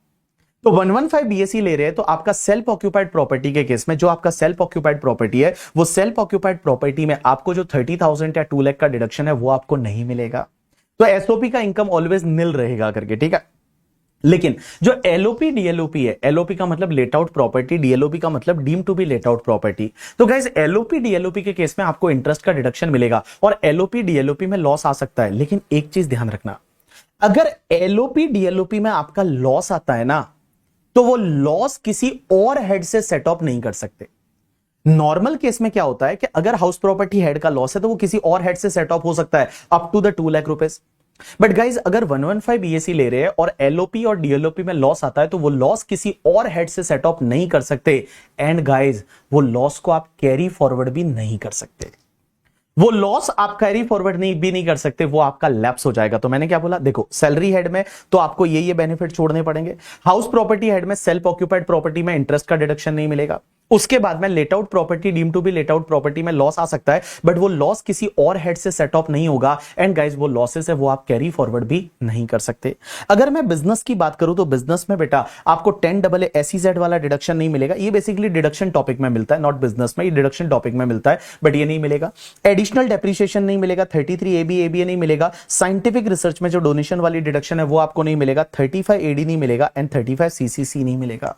तो 115 बीएससी ले रहे हैं तो आपका सेल्फ ऑक्यूपाइड प्रॉपर्टी के केस में जो आपका सेल्फ ऑक्यूपाइड प्रॉपर्टी है वो सेल्फ ऑक्यूपाइड प्रॉपर्टी में आपको जो 30,000 या 2 लाख का डिडक्शन है वो आपको नहीं मिलेगा। तो एसओपी का इनकम ऑलवेज निल रहेगा करके, ठीक है। लेकिन जो एलओपी डीएलओपी है, एलओपी का मतलब लेट आउट प्रॉपर्टी, डीएलओपी का मतलब deem to be let out property. तो गाइस एलओपी डीएलओपी के केस में आपको इंटरेस्ट का डिडक्शन मिलेगा और एलओपी डीएलओपी में लॉस आ सकता है, लेकिन एक चीज ध्यान रखना, अगर एलओपी डीएलओपी में आपका लॉस आता है ना तो वो लॉस किसी और हेड से सेट ऑफ नहीं कर सकते। नॉर्मल केस में क्या होता है कि अगर हाउस प्रॉपर्टी हेड का लॉस है तो वो किसी और हेड से सेट ऑफ हो सकता है up to the 2 lakh rupees. But guys अगर 115 बीएससी ले रहे हैं और एलओपी और डीएलओपी में लॉस आता है तो वो लॉस किसी और हेड से सेट ऑफ नहीं कर सकते, एंड गाइज वो लॉस को आप कैरी फॉरवर्ड भी नहीं कर सकते। वो लॉस आप कैरी फॉरवर्ड नहीं भी नहीं कर सकते, वो आपका लैप्स हो जाएगा। तो मैंने क्या बोला, देखो सैलरी हेड में तो आपको ये बेनिफिट छोड़ने पड़ेंगे। हाउस प्रॉपर्टी हेड में सेल्फ ऑक्यूपाइड प्रॉपर्टी में इंटरेस्ट का डिडक्शन नहीं मिलेगा। उसके बाद में let out property, deem to be let out property में लॉस आ सकता है, बट वो लॉस किसी और हेड से सेट ऑफ नहीं होगा। एंड गाइस वो लॉसेस है वो आप कैरी फॉरवर्ड भी नहीं कर सकते। अगर मैं बिजनेस की बात करूं तो बिजनेस में बेटा आपको 10AA SEZ वाला डिडक्शन नहीं मिलेगा। ये बेसिकली डिडक्शन टॉपिक में मिलता है, नॉट बिजनेस में, ये डिडक्शन टॉपिक में मिलता है, बट ये नहीं मिलेगा। एडिशनल डेप्रिसिएशन नहीं मिलेगा, 33AB ABA नहीं मिलेगा। साइंटिफिक रिसर्च में जो डोनेशन वाली डिडक्शन है वो आपको नहीं मिलेगा, 35AD नहीं मिलेगा एंड 35CCC नहीं मिलेगा।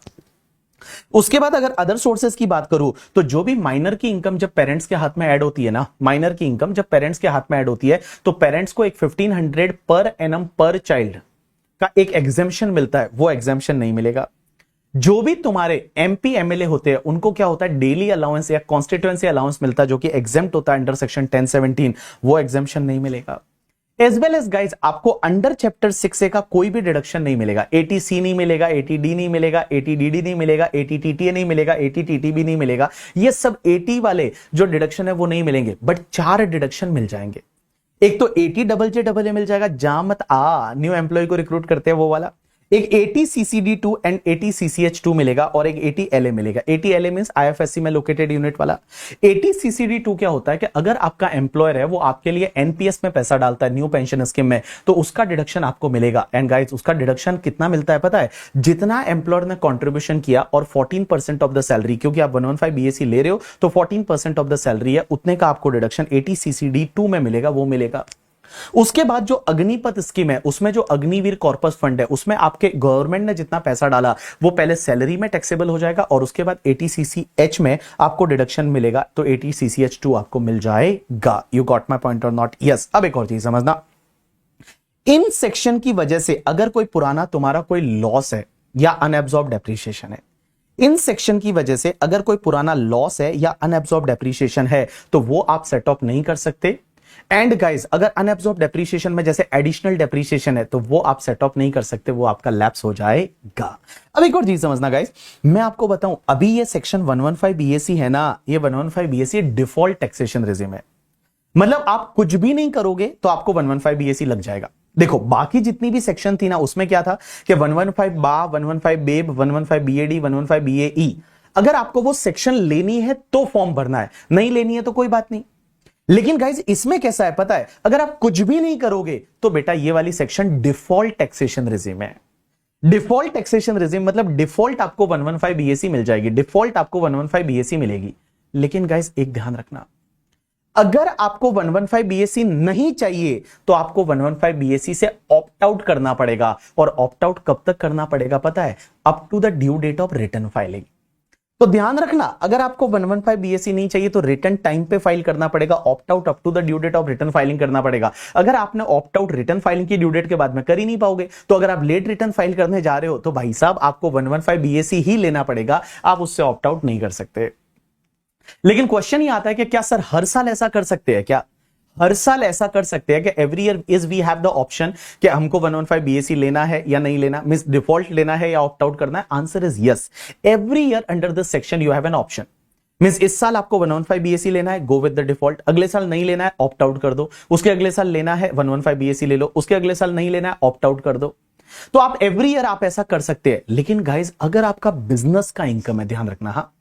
उसके बाद अगर अदर सोर्सेज की बात करूं तो जो भी माइनर की इनकम जब पेरेंट्स के हाथ में ऐड होती है ना, माइनर की इनकम जब पेरेंट्स के हाथ में ऐड होती है तो पेरेंट्स को एक 1500 पर एनम पर चाइल्ड का एक एग्जेम्पशन मिलता है, वो एग्जेम्पशन नहीं मिलेगा। जो भी तुम्हारे MP MLA होते हैं उनको क्या होता है, डेली अलाउंस या कॉन्स्टिट्यूएंसी अलाउंस मिलता है जो कि एग्जेम्प्ट होता है अंडर सेक्शन 1017, वो एग्जेम्पशन नहीं मिलेगा। एज वेल एज गाइज आपको अंडर चैप्टर 6A का कोई भी डिडक्शन नहीं मिलेगा। 80C नहीं मिलेगा, 80D नहीं मिलेगा, 80DD नहीं मिलेगा, 80TTA नहीं मिलेगा, 80TTB नहीं मिलेगा। ये सब 80 वाले जो डिडक्शन है वो नहीं मिलेंगे, बट 4 डिडक्शन मिल जाएंगे। एक तो 80JJAA मिल जाएगा, जहां मत आ न्यू एम्प्लॉय को रिक्रूट करते हैं वो वाला। एक 80CCD2 एंड 80CCH2 मिलेगा और एक 80LA मिलेगा। 80LA मींस IFSC में लोकेटेड यूनिट वाला। 80CCD2 क्या होता है कि अगर आपका एम्प्लॉयर है वो आपके लिए NPS में पैसा डालता है, न्यू पेंशन स्कीम में, तो उसका डिडक्शन आपको मिलेगा। एंड गाइस उसका डिडक्शन कितना मिलता है पता है, जितना एम्प्लॉयर ने कॉन्ट्रीब्यूशन किया और 14% ऑफ द सैलरी, क्योंकि आप 115 BAC ले रहे हो तो 14% ऑफ द सैलरी है, उतने का आपको डिडक्शन 80CCD2 में मिलेगा, वो मिलेगा। उसके बाद जो अग्निपथ स्कीम है उसमें जो अग्निवीर कॉर्पस फंड है उसमें आपके गवर्नमेंट ने जितना पैसा डाला वो पहले सैलरी में टैक्सेबल हो जाएगा और उसके बाद 80CCH में आपको डिडक्शन मिलेगा, तो 80CCH2 आपको मिल जाएगा। यू गॉट माई पॉइंट और नॉट? यस। अब एक और चीज समझना, इन सेक्शन की वजह से अगर कोई पुराना तुम्हारा कोई लॉस है या अनएब्सॉर्ब डेप्रिसिएशन है, इन सेक्शन की वजह से अगर कोई पुराना लॉस है या अनएब्सॉर्ब डेप्रिसिएशन है तो वो आप सेट ऑफ नहीं कर सकते। एंड गाइस अगर अनएब्सॉर्ब डेप्रिसिएशन में जैसे एडिशनल डेप्रिसिएशन है तो वो आप सेट ऑफ नहीं कर सकते, वो आपका लैप्स हो जाएगा। अब एक और चीज समझना गाइस, मैं आपको बताऊं अभी ये सेक्शन 115 BAC है ना, ये 115 BAC डिफॉल्ट टैक्सेशन रेजिम है। मतलब आप कुछ भी नहीं करोगे तो आपको 115 BAC लग जाएगा। देखो बाकी जितनी भी सेक्शन थी ना उसमें क्या था कि 115 बा, 115 बेब, 115 BAD, 115 BAE, अगर आपको वो सेक्शन लेनी है तो फॉर्म भरना है, नहीं लेनी है तो कोई बात नहीं। लेकिन गाइज इसमें कैसा है पता है, अगर आप कुछ भी नहीं करोगे तो बेटा ये वाली सेक्शन डिफॉल्ट टैक्सेशन रेजिम है। डिफॉल्ट टैक्सेशन रेजिम मतलब डिफॉल्ट आपको 115 BAC मिल जाएगी, डिफॉल्ट आपको 115 BAC मिलेगी। लेकिन गाइज एक ध्यान रखना, अगर आपको 115 BAC नहीं चाहिए तो आपको 115 BAC से ऑप्ट आउट करना पड़ेगा। और ऑप्ट आउट कब तक करना पड़ेगा पता है, up to the due date of return filing. तो ध्यान रखना, अगर आपको 115 BAC नहीं चाहिए तो रिटर्न टाइम पे फाइल करना पड़ेगा, opt out up to the due date of return filing करना पड़ेगा। अगर आपने ऑप्ट आउट रिटर्न फाइलिंग की ड्यू डेट के बाद में कर ही नहीं पाओगे, तो अगर आप लेट रिटर्न फाइल करने जा रहे हो तो भाई साहब आपको 115 BAC ही लेना पड़ेगा, आप उससे ऑप्ट आउट नहीं कर सकते। लेकिन क्वेश्चन ही आता है कि क्या सर हर साल ऐसा कर सकते हैं क्या? हर साल ऐसा कर सकते हैं कि every year is we have the option कि हमको 115 BAC लेना है या नहीं लेना, मींस डिफॉल्ट लेना है या ऑप्ट आउट करना है? Answer is yes. Every year under this section you have an option. Means इस साल आपको 115 BAC लेना है, गो विद द डिफॉल्ट। अगले साल नहीं लेना है, ऑप्ट आउट कर दो। उसके अगले साल लेना है 115 BAC ले लो, उसके अगले साल नहीं लेना है, ऑप्ट आउट कर दो। तो आप एवरी ईयर आप ऐसा कर सकते हैं। लेकिन गाइज अगर आपका बिजनेस का इनकम है, ध्यान रखना, हाँ,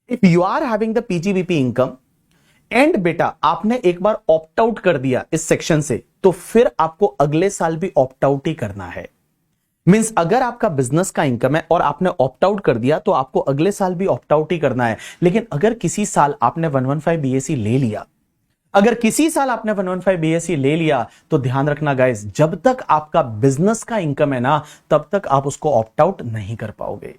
if you are having the PGBP income and बेटा आपने एक बार ऑप्ट आउट कर दिया इस सेक्शन से, तो फिर आपको अगले साल भी ऑप्ट आउट ही करना है। मींस अगर आपका बिजनेस का इनकम है और आपने ऑप्ट आउट कर दिया तो आपको अगले साल भी ऑप्ट आउट ही करना है। लेकिन अगर किसी साल आपने 115 BAC ले लिया, अगर किसी साल आपने 115 BAC ले लिया, तो ध्यान रखना गाइस, जब तक आपका बिजनेस का इनकम है ना तब तक आप उसको ऑप्ट आउट नहीं कर पाओगे।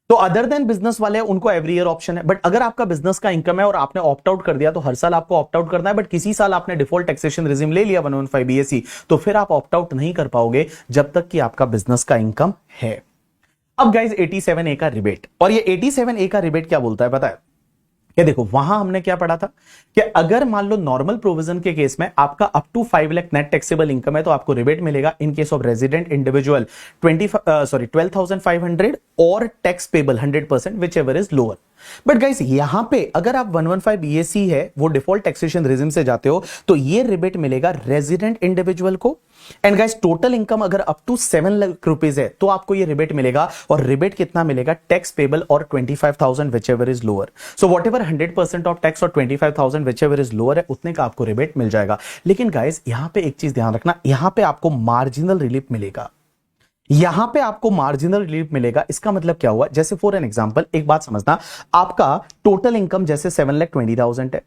तो अदर देन बिजनेस वाले उनको एवरी ईयर ऑप्शन है, बट अगर आपका बिजनेस का इनकम है और आपने ऑप्ट आउट कर दिया तो हर साल आपको ऑप्ट आउट करना है। बट किसी साल आपने डिफॉल्ट टैक्सेशन रेजिम ले लिया 115 BAC, तो फिर आप ऑप्ट आउट नहीं कर पाओगे जब तक कि आपका बिजनेस का इनकम है। अब गाइज 87A का रिबेट, और ये 87A का रिबेट क्या बोलता है पता है ये देखो वहां हमने क्या पढ़ा था कि अगर मान लो नॉर्मल प्रोविजन के केस में आपका up to 5 lakh net taxable income है तो आपको रिबेट मिलेगा in case of resident individual 12,500 और tax payable 100% whichever is lower. But guys यहां पे अगर आप 115 बीएससी है वो डिफॉल्ट टैक्सेशन रिजिम से जाते हो तो ये रिबेट मिलेगा रेजिडेंट इंडिविजुअल को। एंड गाइस टोटल इनकम अगर अप टू 7 लाख रुपीज है तो आपको ये रिबेट मिलेगा, और रिबेट कितना मिलेगा, टैक्स पेबल और 25,000 which ever is lower. So what ever 100% of tax और 25,000 विच एवर इज लोअर है उतने का आपको रिबेट मिल जाएगा। लेकिन गाइस यहां पे एक चीज ध्यान रखना, यहां पे आपको मार्जिनल रिलीफ मिलेगा, यहां पे आपको मार्जिनल रिलीफ मिलेगा। इसका मतलब क्या हुआ, जैसे फॉर एन एग्जांपल एक बात समझना, आपका टोटल इनकम जैसे 7,20,000 है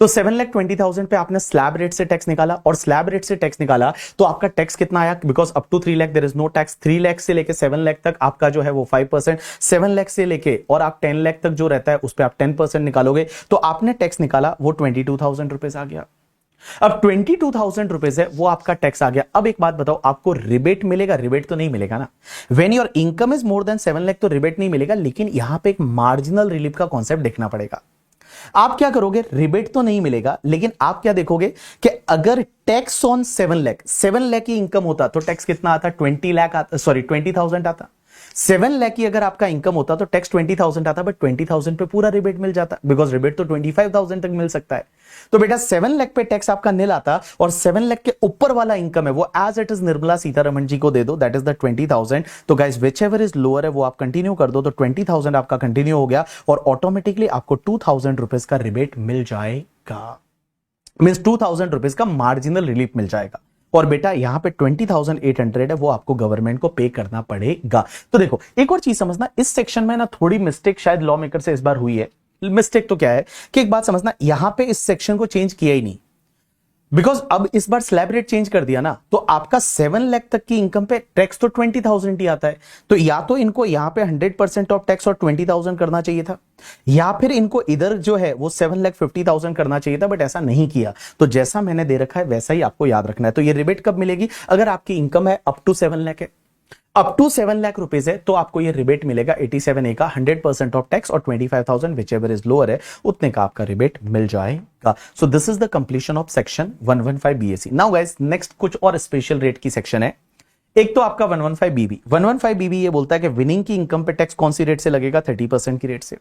तो 7,20,000 पे आपने स्लैब रेट से टैक्स निकाला, और स्लैब रेट से टैक्स निकाला तो आपका टैक्स कितना आया, because up to 3 lakh there is no tax. 3 lakh से लेके 7 लाख तक आपका जो है वो 5%, 7 लाख से लेके और आप 10 लाख तक जो रहता है उस पर आप 10% निकालोगे तो आपने टैक्स निकाला वो 22,000 रुपीज आ गया। अब 22,000 रुपीज है वो आपका टैक्स आ गया। अब एक बात बताओ, आपको रिबेट मिलेगा? रिबेट तो नहीं मिलेगा ना। When your income is more then 7 lakh तो रिबेट नहीं मिलेगा, लेकिन यहां पे एक मार्जिनल रिलीफ का कॉन्सेप्ट देखना पड़ेगा। आप क्या करोगे, रिबेट तो नहीं मिलेगा, लेकिन आप क्या देखोगे कि अगर टैक्स ऑन 7 लाख की इनकम होता तो टैक्स कितना आता, 20 लाख आता, सॉरी 20,000 आता। 7 लाख की अगर आपका इनकम होता तो टैक्स 20,000 आता, बट 20,000 पे पूरा रिबेट मिल जाता, बिकॉज रिबेट तो 25,000 तक मिल सकता है। तो बेटा 7 लाख पे टैक्स आपका नील आता, और 7 लाख के ऊपर वाला इनकम है वो as it is Nirmala Sitharaman ji को दे दो, दैट इज द 20,000। तो guys whichever is lower है वो आप कंटिन्यू कर दो, तो 20,000 आपका कंटिन्यू हो गया, और ऑटोमेटिकली आपको 2,000 रुपीज का रिबेट मिल जाएगा, मींस 2,000 रुपीज का मार्जिनल रिलीफ मिल जाएगा। और बेटा यहां पे 20,800 है वो आपको गवर्नमेंट को पे करना पड़ेगा। तो देखो एक और चीज समझना, इस सेक्शन में ना थोड़ी मिस्टेक शायद लॉ मेकर से इस बार हुई है। मिस्टेक तो क्या है कि एक बात समझना, यहां पे इस सेक्शन को चेंज किया ही नहीं, बिकॉज अब इस बार स्लैब रेट चेंज कर दिया ना, तो आपका 7 लाख तक की इनकम पे टैक्स तो 20,000 ही आता है। तो या तो इनको यहां पे 100% ऑफ टैक्स और 20,000 करना चाहिए था, या फिर इनको इधर जो है वो 7,50,000 करना चाहिए था, बट ऐसा नहीं किया। तो जैसा मैंने दे रखा है वैसा ही आपको याद रखना है। तो ये रिबेट कब मिलेगी, अगर आपकी इनकम है अप टू 7 लाख है, अप टू 7 लाख रुपीज है तो आपको ये रिबेट मिलेगा 87A का 100% ऑफ टैक्स और 25,000 विच एवर इज लोअर है उतने का आपका रिबेट मिल जाएगा। सो this is the completion of section 115 BSc. Now guys next कुछ और स्पेशल रेट की सेक्शन है। एक तो आपका 115 बीबी। 115 बीबी ये बोलता है कि विनिंग की इनकम पे टैक्स कौन सी रेट से लगेगा, 30% की रेट से।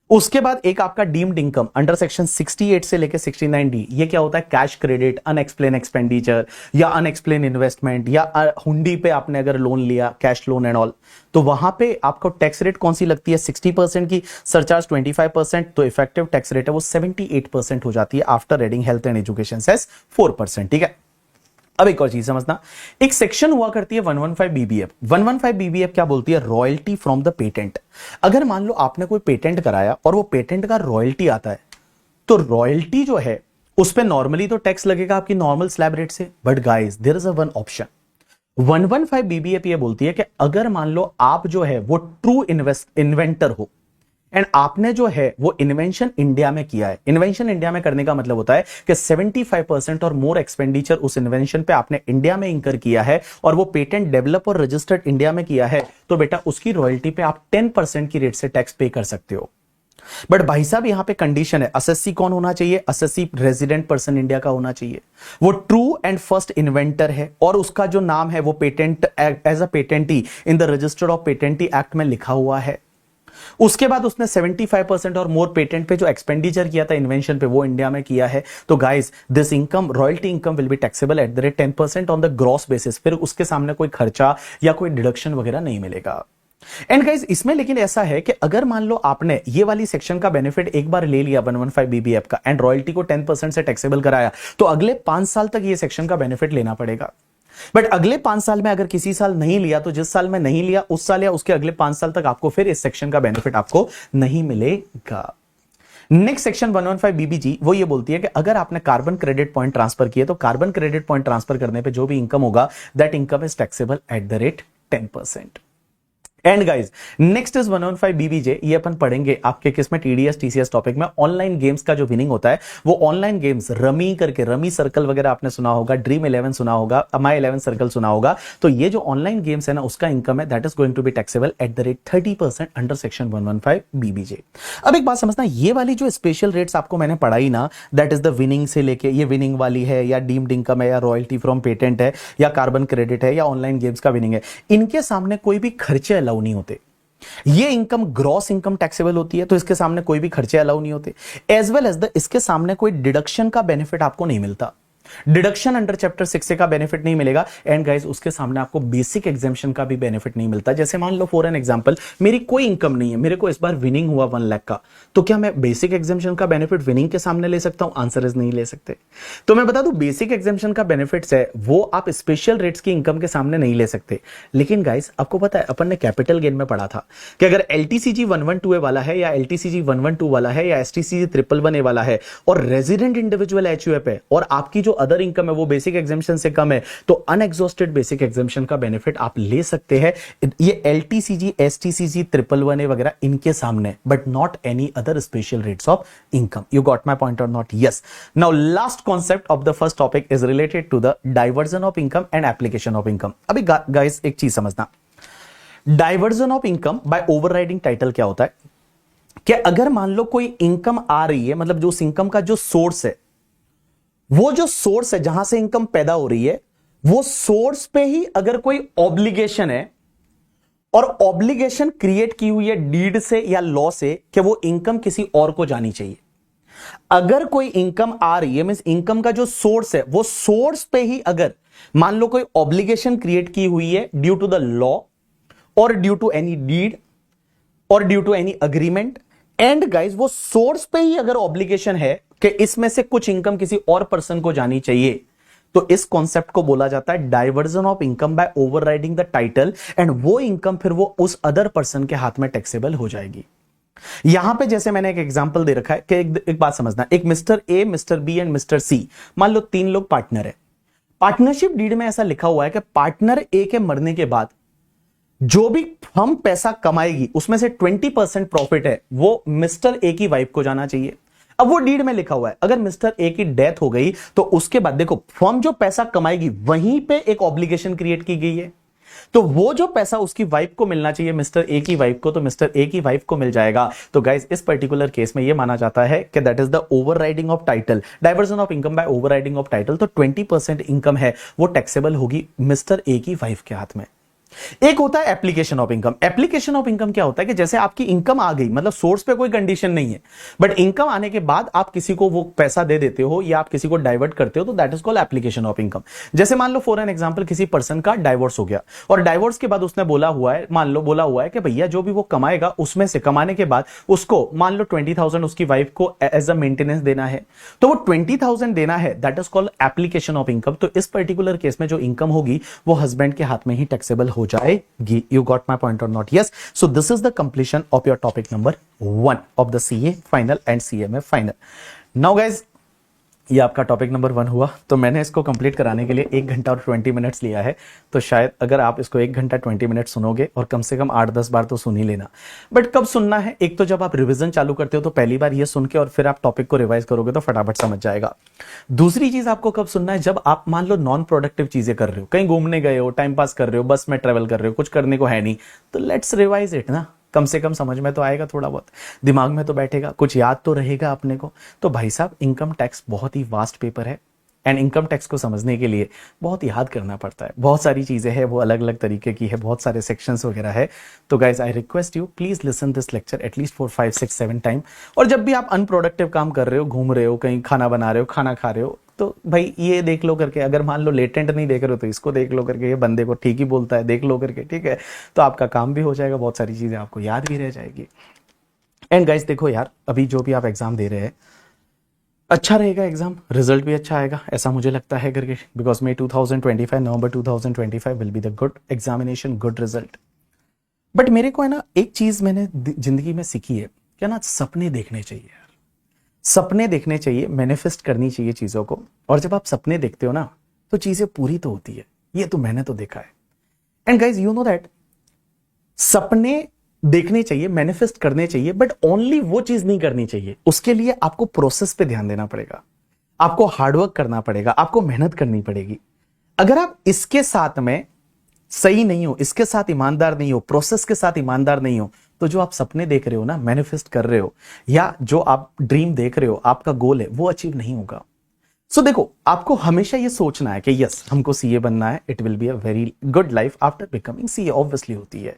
उसके बाद एक आपका डीम्ड इनकम अंडर सेक्शन 68 से लेकर 69D, ये क्या होता है, कैश क्रेडिट, अनएक्सप्लेन एक्सपेंडिचर या अनएक्सप्लेन इन्वेस्टमेंट, या हुंडी पे आपने अगर लोन लिया, कैश लोन एंड ऑल, तो वहां पे आपको टैक्स रेट कौन सी लगती है, 60% की, सरचार्ज 25%, तो इफेक्टिव टैक्स रेट है वो 78% हो जाती है after adding health and education cess 4%। ठीक है, अब एक और चीज समझना, एक सेक्शन हुआ करती है 115 बीबीएफ। 115 बीबीएफ क्या बोलती है, रॉयल्टी फ्रॉम द पेटेंट। अगर मान लो आपने कोई पेटेंट कराया और वो पेटेंट का रॉयल्टी आता है, तो रॉयल्टी जो है उस पर नॉर्मली तो टैक्स लगेगा आपकी नॉर्मल स्लैब रेट से, but guys there is a one option. 115 BBF ये बोलती है कि अगर मान लो आप जो है वो ट्रू इन्वेंटर हो एंड आपने जो है वो इन्वेंशन इंडिया में किया है। इन्वेंशन इंडिया में करने का मतलब होता है कि 75% और मोर एक्सपेंडिचर उस इन्वेंशन पे आपने इंडिया में इंकर किया है और वो पेटेंट डेवलप और रजिस्टर्ड इंडिया में किया है, तो बेटा उसकी रॉयल्टी पे आप 10% की रेट से टैक्स पे कर सकते हो। बट भाई साहब यहां पे कंडीशन है, असेसी कौन होना चाहिए, असेसी रेजिडेंट पर्सन इंडिया का होना चाहिए, वो ट्रू एंड फर्स्ट इन्वेंटर है और उसका जो नाम है वो patent as a patentee in the register of patentee act में लिखा हुआ है। उसके बाद उसने 75% और मोर पेटेंट पे जो एक्सपेंडिचर किया था इन्वेंशन पे वो इंडिया में किया है। तो guys this income, royalty income will be taxable at the rate 10% on the gross basis, फिर उसके सामने कोई खर्चा या कोई डिडक्शन वगैरह नहीं मिलेगा। एंड गाइस इसमें लेकिन ऐसा है कि अगर मान लो आपने ये वाली सेक्शन का बेनिफिट एक बार ले लिया 115 बीबीएफ का एंड रॉयल्टी को 10% से टैक्सेबल कराया, तो अगले 5 साल तक ये सेक्शन का बेनिफिट लेना पड़ेगा। बट अगले 5 साल में अगर किसी साल नहीं लिया, तो जिस साल में नहीं लिया उस साल या उसके अगले 5 साल तक आपको फिर इस सेक्शन का बेनिफिट आपको नहीं मिलेगा। नेक्स्ट सेक्शन 115 बीबीजी वो ये बोलती है कि अगर आपने कार्बन क्रेडिट पॉइंट ट्रांसफर किए, तो कार्बन क्रेडिट पॉइंट ट्रांसफर करने पे जो भी इनकम होगा that income is taxable at the rate 10%। And guys next is 115 BBJ. ये अपन पढ़ेंगे आपके किस में, टीडीएस टीसीएस टॉपिक में। ऑनलाइन गेम्स का जो विनिंग होता है वो ऑनलाइन गेम्स रमी करके, रमी सर्कल वगैरह आपने सुना होगा, ड्रीम 11 सुना होगा, माई 11 सर्कल सुना होगा। तो ये जो ऑनलाइन गेम्स है ना उसका इनकम है that is going to be taxable at the rate 30% under section 115 BBJ. अब एक बात समझना, ये वाली जो स्पेशल रेट्स आपको मैंने पढ़ाई ना, दैट इज द विनिंग से लेके, ये विनिंग वाली है या डीम्ड इनकम है या रॉयल्टी फ्रॉम पेटेंट है या कार्बन क्रेडिट है या ऑनलाइन गेम्स का विनिंग है, इनके सामने कोई भी खर्चे अलाउ नहीं होते। ये इनकम ग्रॉस इनकम टैक्सेबल होती है, तो इसके सामने कोई भी खर्चे अलाउ नहीं होते। एज वेल एज द इसके सामने कोई डिडक्शन का बेनिफिट आपको नहीं मिलता। डिडक्शन अंडर चैप्टर 6 का बेनिफिट नहीं मिलेगा। एंड गाइस उसके सामने आपको बेसिक एग्जामेशन का भी बेनिफिट नहीं मिलता। जैसे मान लो फॉर एन एग्जांपल, मेरी कोई इनकम नहीं है, मेरे को इस बार विनिंग हुआ 1 लाख का, तो क्या मैं बेसिक एग्जामेशन का बेनिफिट विनिंग के सामने ले सकता हूं? आंसर इज नहीं ले सकते। तो मैं बता दूं बेसिक एग्जामेशन का बेनिफिट्स है वो आप स्पेशल रेट्स की इनकम के सामने नहीं ले सकते। लेकिन गाइस आपको पता है अपन ने कैपिटल गेन में पढ़ा था कि अगर एलटीसीजी 112 वाला है या एलटीसीजी 112 वाला है या एसटीसीजी 111 वाला है और रेजिडेंट इंडिविजुअल एचयूएफ है और आपकी जो अदर इनकम है वो बेसिक एग्जामेशन से कम है, तो अनएग्जॉस्टेड बेसिक एग्जामेशन का बेनिफिट आप ले सकते हैं ये एलटीसीजी, एसटीसीजी, 111 वगैरह इनके सामने, but not any other special rates of income. You got my point और not? Yes. Now last concept of the first topic is related to the diversion of income and application of income. अभी guys एक चीज समझना, diversion of income by overriding title क्या होता है कि अगर मान लो कोई इनकम आ रही है, मतलब जो उस इनकम का जो सोर्स है, वो जो सोर्स है जहां से इनकम पैदा हो रही है, वो सोर्स पे ही अगर कोई ऑब्लिगेशन है और ऑब्लिगेशन क्रिएट की हुई है डीड से या लॉ से कि वो इनकम किसी और को जानी चाहिए। अगर कोई इनकम आ रही है मींस इनकम का जो सोर्स है वो सोर्स पे ही अगर मान लो कोई ऑब्लिगेशन क्रिएट की हुई है due to the law or due to any deed or due to any agreement, and guys वो सोर्स पे ही अगर ऑब्लिगेशन है कि इसमें से कुछ इनकम किसी और पर्सन को जानी चाहिए, तो इस कॉन्सेप्ट को बोला जाता है diversion of income by overriding the title, and वो इनकम फिर वो उस अदर पर्सन के हाथ में टैक्सेबल हो जाएगी। यहां पे जैसे मैंने एक एग्जांपल दे रखा है कि एक बात समझना, एक mister A, mister B and mister C, मान लो 3 लोग पार्टनर है। पार्टनरशिप डीड में ऐसा लिखा हुआ है कि पार्टनर ए के मरने के बाद जो भी फर्म पैसा कमाएगी उसमें से 20% प्रॉफिट है वो मिस्टर ए की वाइफ को जाना चाहिए। अब वो डीड में लिखा हुआ है अगर मिस्टर ए की डेथ हो गई तो उसके बाद देखो फर्म जो पैसा कमाएगी वहीं पे एक ऑब्लिगेशन क्रिएट की गई है, तो वो जो पैसा उसकी वाइफ को मिलना चाहिए मिस्टर ए की वाइफ को, तो मिस्टर ए की वाइफ को मिल जाएगा। तो गाइस इस पर्टिकुलर केस में ये माना जाता है कि that is the overriding of title, diversion of income by overriding of title. तो 20% इनकम है वो टैक्सेबल होगी मिस्टर ए की वाइफ के हाथ में। एक होता है application of income. Application of income क्या होता है कि जैसे आपकी इनकम आ गई, मतलब सोर्स पे कोई कंडीशन नहीं है, बट इनकम आने के बाद आप किसी को वो पैसा दे देते हो या आप किसी को डाइवर्ट करते हो, तो that is called application of income. जैसे मान लो फॉर एन एग्जांपल किसी पर्सन का डाइवोर्स हो गया और डाइवोर्स के बाद उसने बोला हुआ है, मान लो बोला हुआ है कि भैया जो भी वो कमाएगा उसमें से कमाने के बाद उसको मान लो 20,000 उसकी वाइफ को एज अ मेंटेनेंस देना है, तो वो 20,000 देना है, that is called application of income. तो इस पर्टिकुलर केस में जो इनकम होगी वो हस्बैंड के हाथ में ही टैक्सेबल हो जाएगी। You got my point or not? Yes. So this is the completion of your topic number 1 of the CA final and CMA final. Now guys, ये आपका टॉपिक नंबर 1 हुआ। तो मैंने इसको कंप्लीट कराने के लिए 1 घंटा और 20 मिनट्स लिया है। तो शायद अगर आप इसको 1 घंटा 20 मिनट सुनोगे और कम से कम 8-10 बार तो सुन ही लेना। बट कब सुनना है? एक तो जब आप रिवीजन चालू करते हो तो पहली बार ये सुन के और फिर आप टॉपिक को रिवाइज करोगे तो फटाफट समझ जाएगा। दूसरी चीज आपको कब सुनना है? जब आप मान लो नॉन प्रोडक्टिव चीजें कर रहे हो, कहीं घूमने गए हो, टाइम पास कर रहे हो, बस में ट्रेवल कर रहे हो, कुछ करने को है नहीं, तो लेट्स रिवाइज इट ना। कम से कम समझ में तो आएगा, थोड़ा बहुत दिमाग में तो बैठेगा, कुछ याद तो रहेगा अपने को। तो भाई साहब इनकम टैक्स बहुत ही वास्ट पेपर है एंड इनकम टैक्स को समझने के लिए बहुत याद करना पड़ता है। बहुत सारी चीजें हैं, वो अलग अलग तरीके की है, बहुत सारे सेक्शंस वगैरह है। तो guys I request you please listen this lecture at least for 5, 6, 7 time. और जब भी आप अनप्रोडक्टिव काम कर रहे हो, घूम रहे हो, कहीं खाना बना रहे हो, खाना खा रहे हो, तो भाई ये देख लो करके, अगर मान लो लेटेंट नहीं देख रहे हो तो इसको देख लो करके, ये बंदे को ठीक ही बोलता है, देख लो करके, ठीक है? तो आपका काम भी हो जाएगा, बहुत सारी चीजें आपको याद भी रह जाएगी। एंड गाइज देखो यार, अभी जो भी आप एग्जाम दे रहे हैं अच्छा रहेगा, एग्जाम रिजल्ट भी अच्छा आएगा ऐसा मुझे लगता है करके, because may 2025 November 2025 will be the good examination, good result. But मेरे को है ना एक चीज मैंने जिंदगी में सीखी है, क्या ना, सपने देखने चाहिए यार, सपने देखने चाहिए, मैनिफेस्ट करनी चाहिए चीजों को। और जब आप सपने देखते हो ना तो चीजें पूरी तो होती है, ये तो मैंने तो देखा है। And guys you know that सपने देखने चाहिए, मैनिफेस्ट करने चाहिए, बट ओनली वो चीज नहीं करनी चाहिए। उसके लिए आपको प्रोसेस पे ध्यान देना पड़ेगा, आपको हार्डवर्क करना पड़ेगा, आपको मेहनत करनी पड़ेगी। अगर आप इसके साथ में सही नहीं हो, इसके साथ ईमानदार नहीं हो, प्रोसेस के साथ ईमानदार नहीं हो, तो जो आप सपने देख रहे हो ना, मैनिफेस्ट कर रहे हो, या जो आप ड्रीम देख रहे हो, आपका गोल है, वो अचीव नहीं होगा। सो देखो, आपको हमेशा ये सोचना है कि यस, हमको सीए बनना है, it will be a very good life after becoming CA, obviously होती है।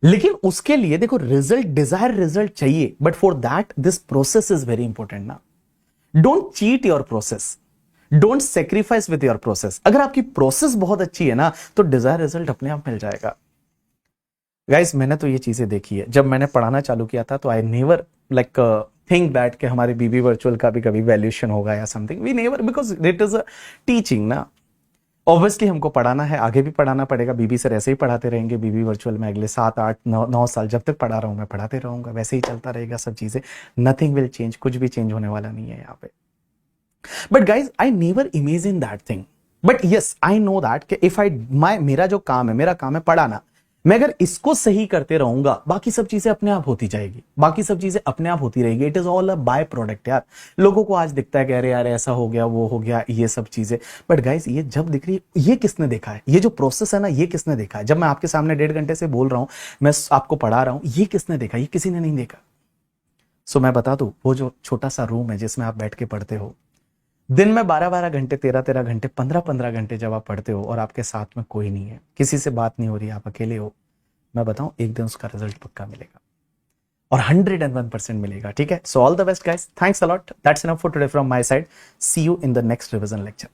लेकिन उसके लिए देखो, रिजल्ट, डिजायर रिजल्ट चाहिए, but for that this process is very important ना। Don't cheat your process, don't sacrifice with your process. अगर आपकी प्रोसेस बहुत अच्छी है ना, तो डिजायर रिजल्ट अपने आप मिल जाएगा। गाइस, मैंने तो ये चीजें देखी है। जब मैंने पढ़ाना चालू किया था, तो I never like think that कि हमारे बीबी वर्चुअल का भी कभी वैल्यूएशन होगा या something. We never, because it is a teaching ना। ऑब्वियसली हमको पढ़ाना है, आगे भी पढ़ाना पड़ेगा। बीबी सर ऐसे ही पढ़ाते रहेंगे बीबी वर्चुअल में अगले 7, 8, 9 साल, जब तक पढ़ा रहा हूं मैं पढ़ाते रहूंगा, वैसे ही चलता रहेगा सब चीजें। नथिंग विल चेंज, कुछ भी चेंज होने वाला नहीं है यहाँ पे। But guys, I never imagine that thing, but yes I know that कि इफ आई मेरा जो काम है, मेरा काम है पढ़ाना, मैं अगर इसको सही करते रहूंगा, बाकी सब चीजें अपने आप होती जाएगी, बाकी सब चीजें अपने आप होती रहेगी। It is all a by product यार। लोगों को आज दिखता है कि अरे यार ऐसा हो गया, वो हो गया, ये सब चीजें, बट गाइस, ये जब दिख रही है, ये किसने देखा है? ये जो प्रोसेस है ना, ये किसने देखा है? जब मैं आपके सामने 1.5 घंटे से बोल रहा हूं, मैं आपको पढ़ा रहा हूं, ये किसने देखा? ये किसी ने नहीं देखा। सो मैं बता दूं, वो जो छोटा सा रूम है जिसमें आप बैठ के पढ़ते हो, दिन में 12-12 घंटे, 13-13 घंटे, 15-15 घंटे जब आप पढ़ते हो, और आपके साथ में कोई नहीं है, किसी से बात नहीं हो रही, आप अकेले हो, मैं बताऊं, एक दिन उसका रिजल्ट पक्का मिलेगा, और 101% मिलेगा। ठीक है, so all the best guys, thanks a lot, that's enough for today from my side. See you in the next revision lecture.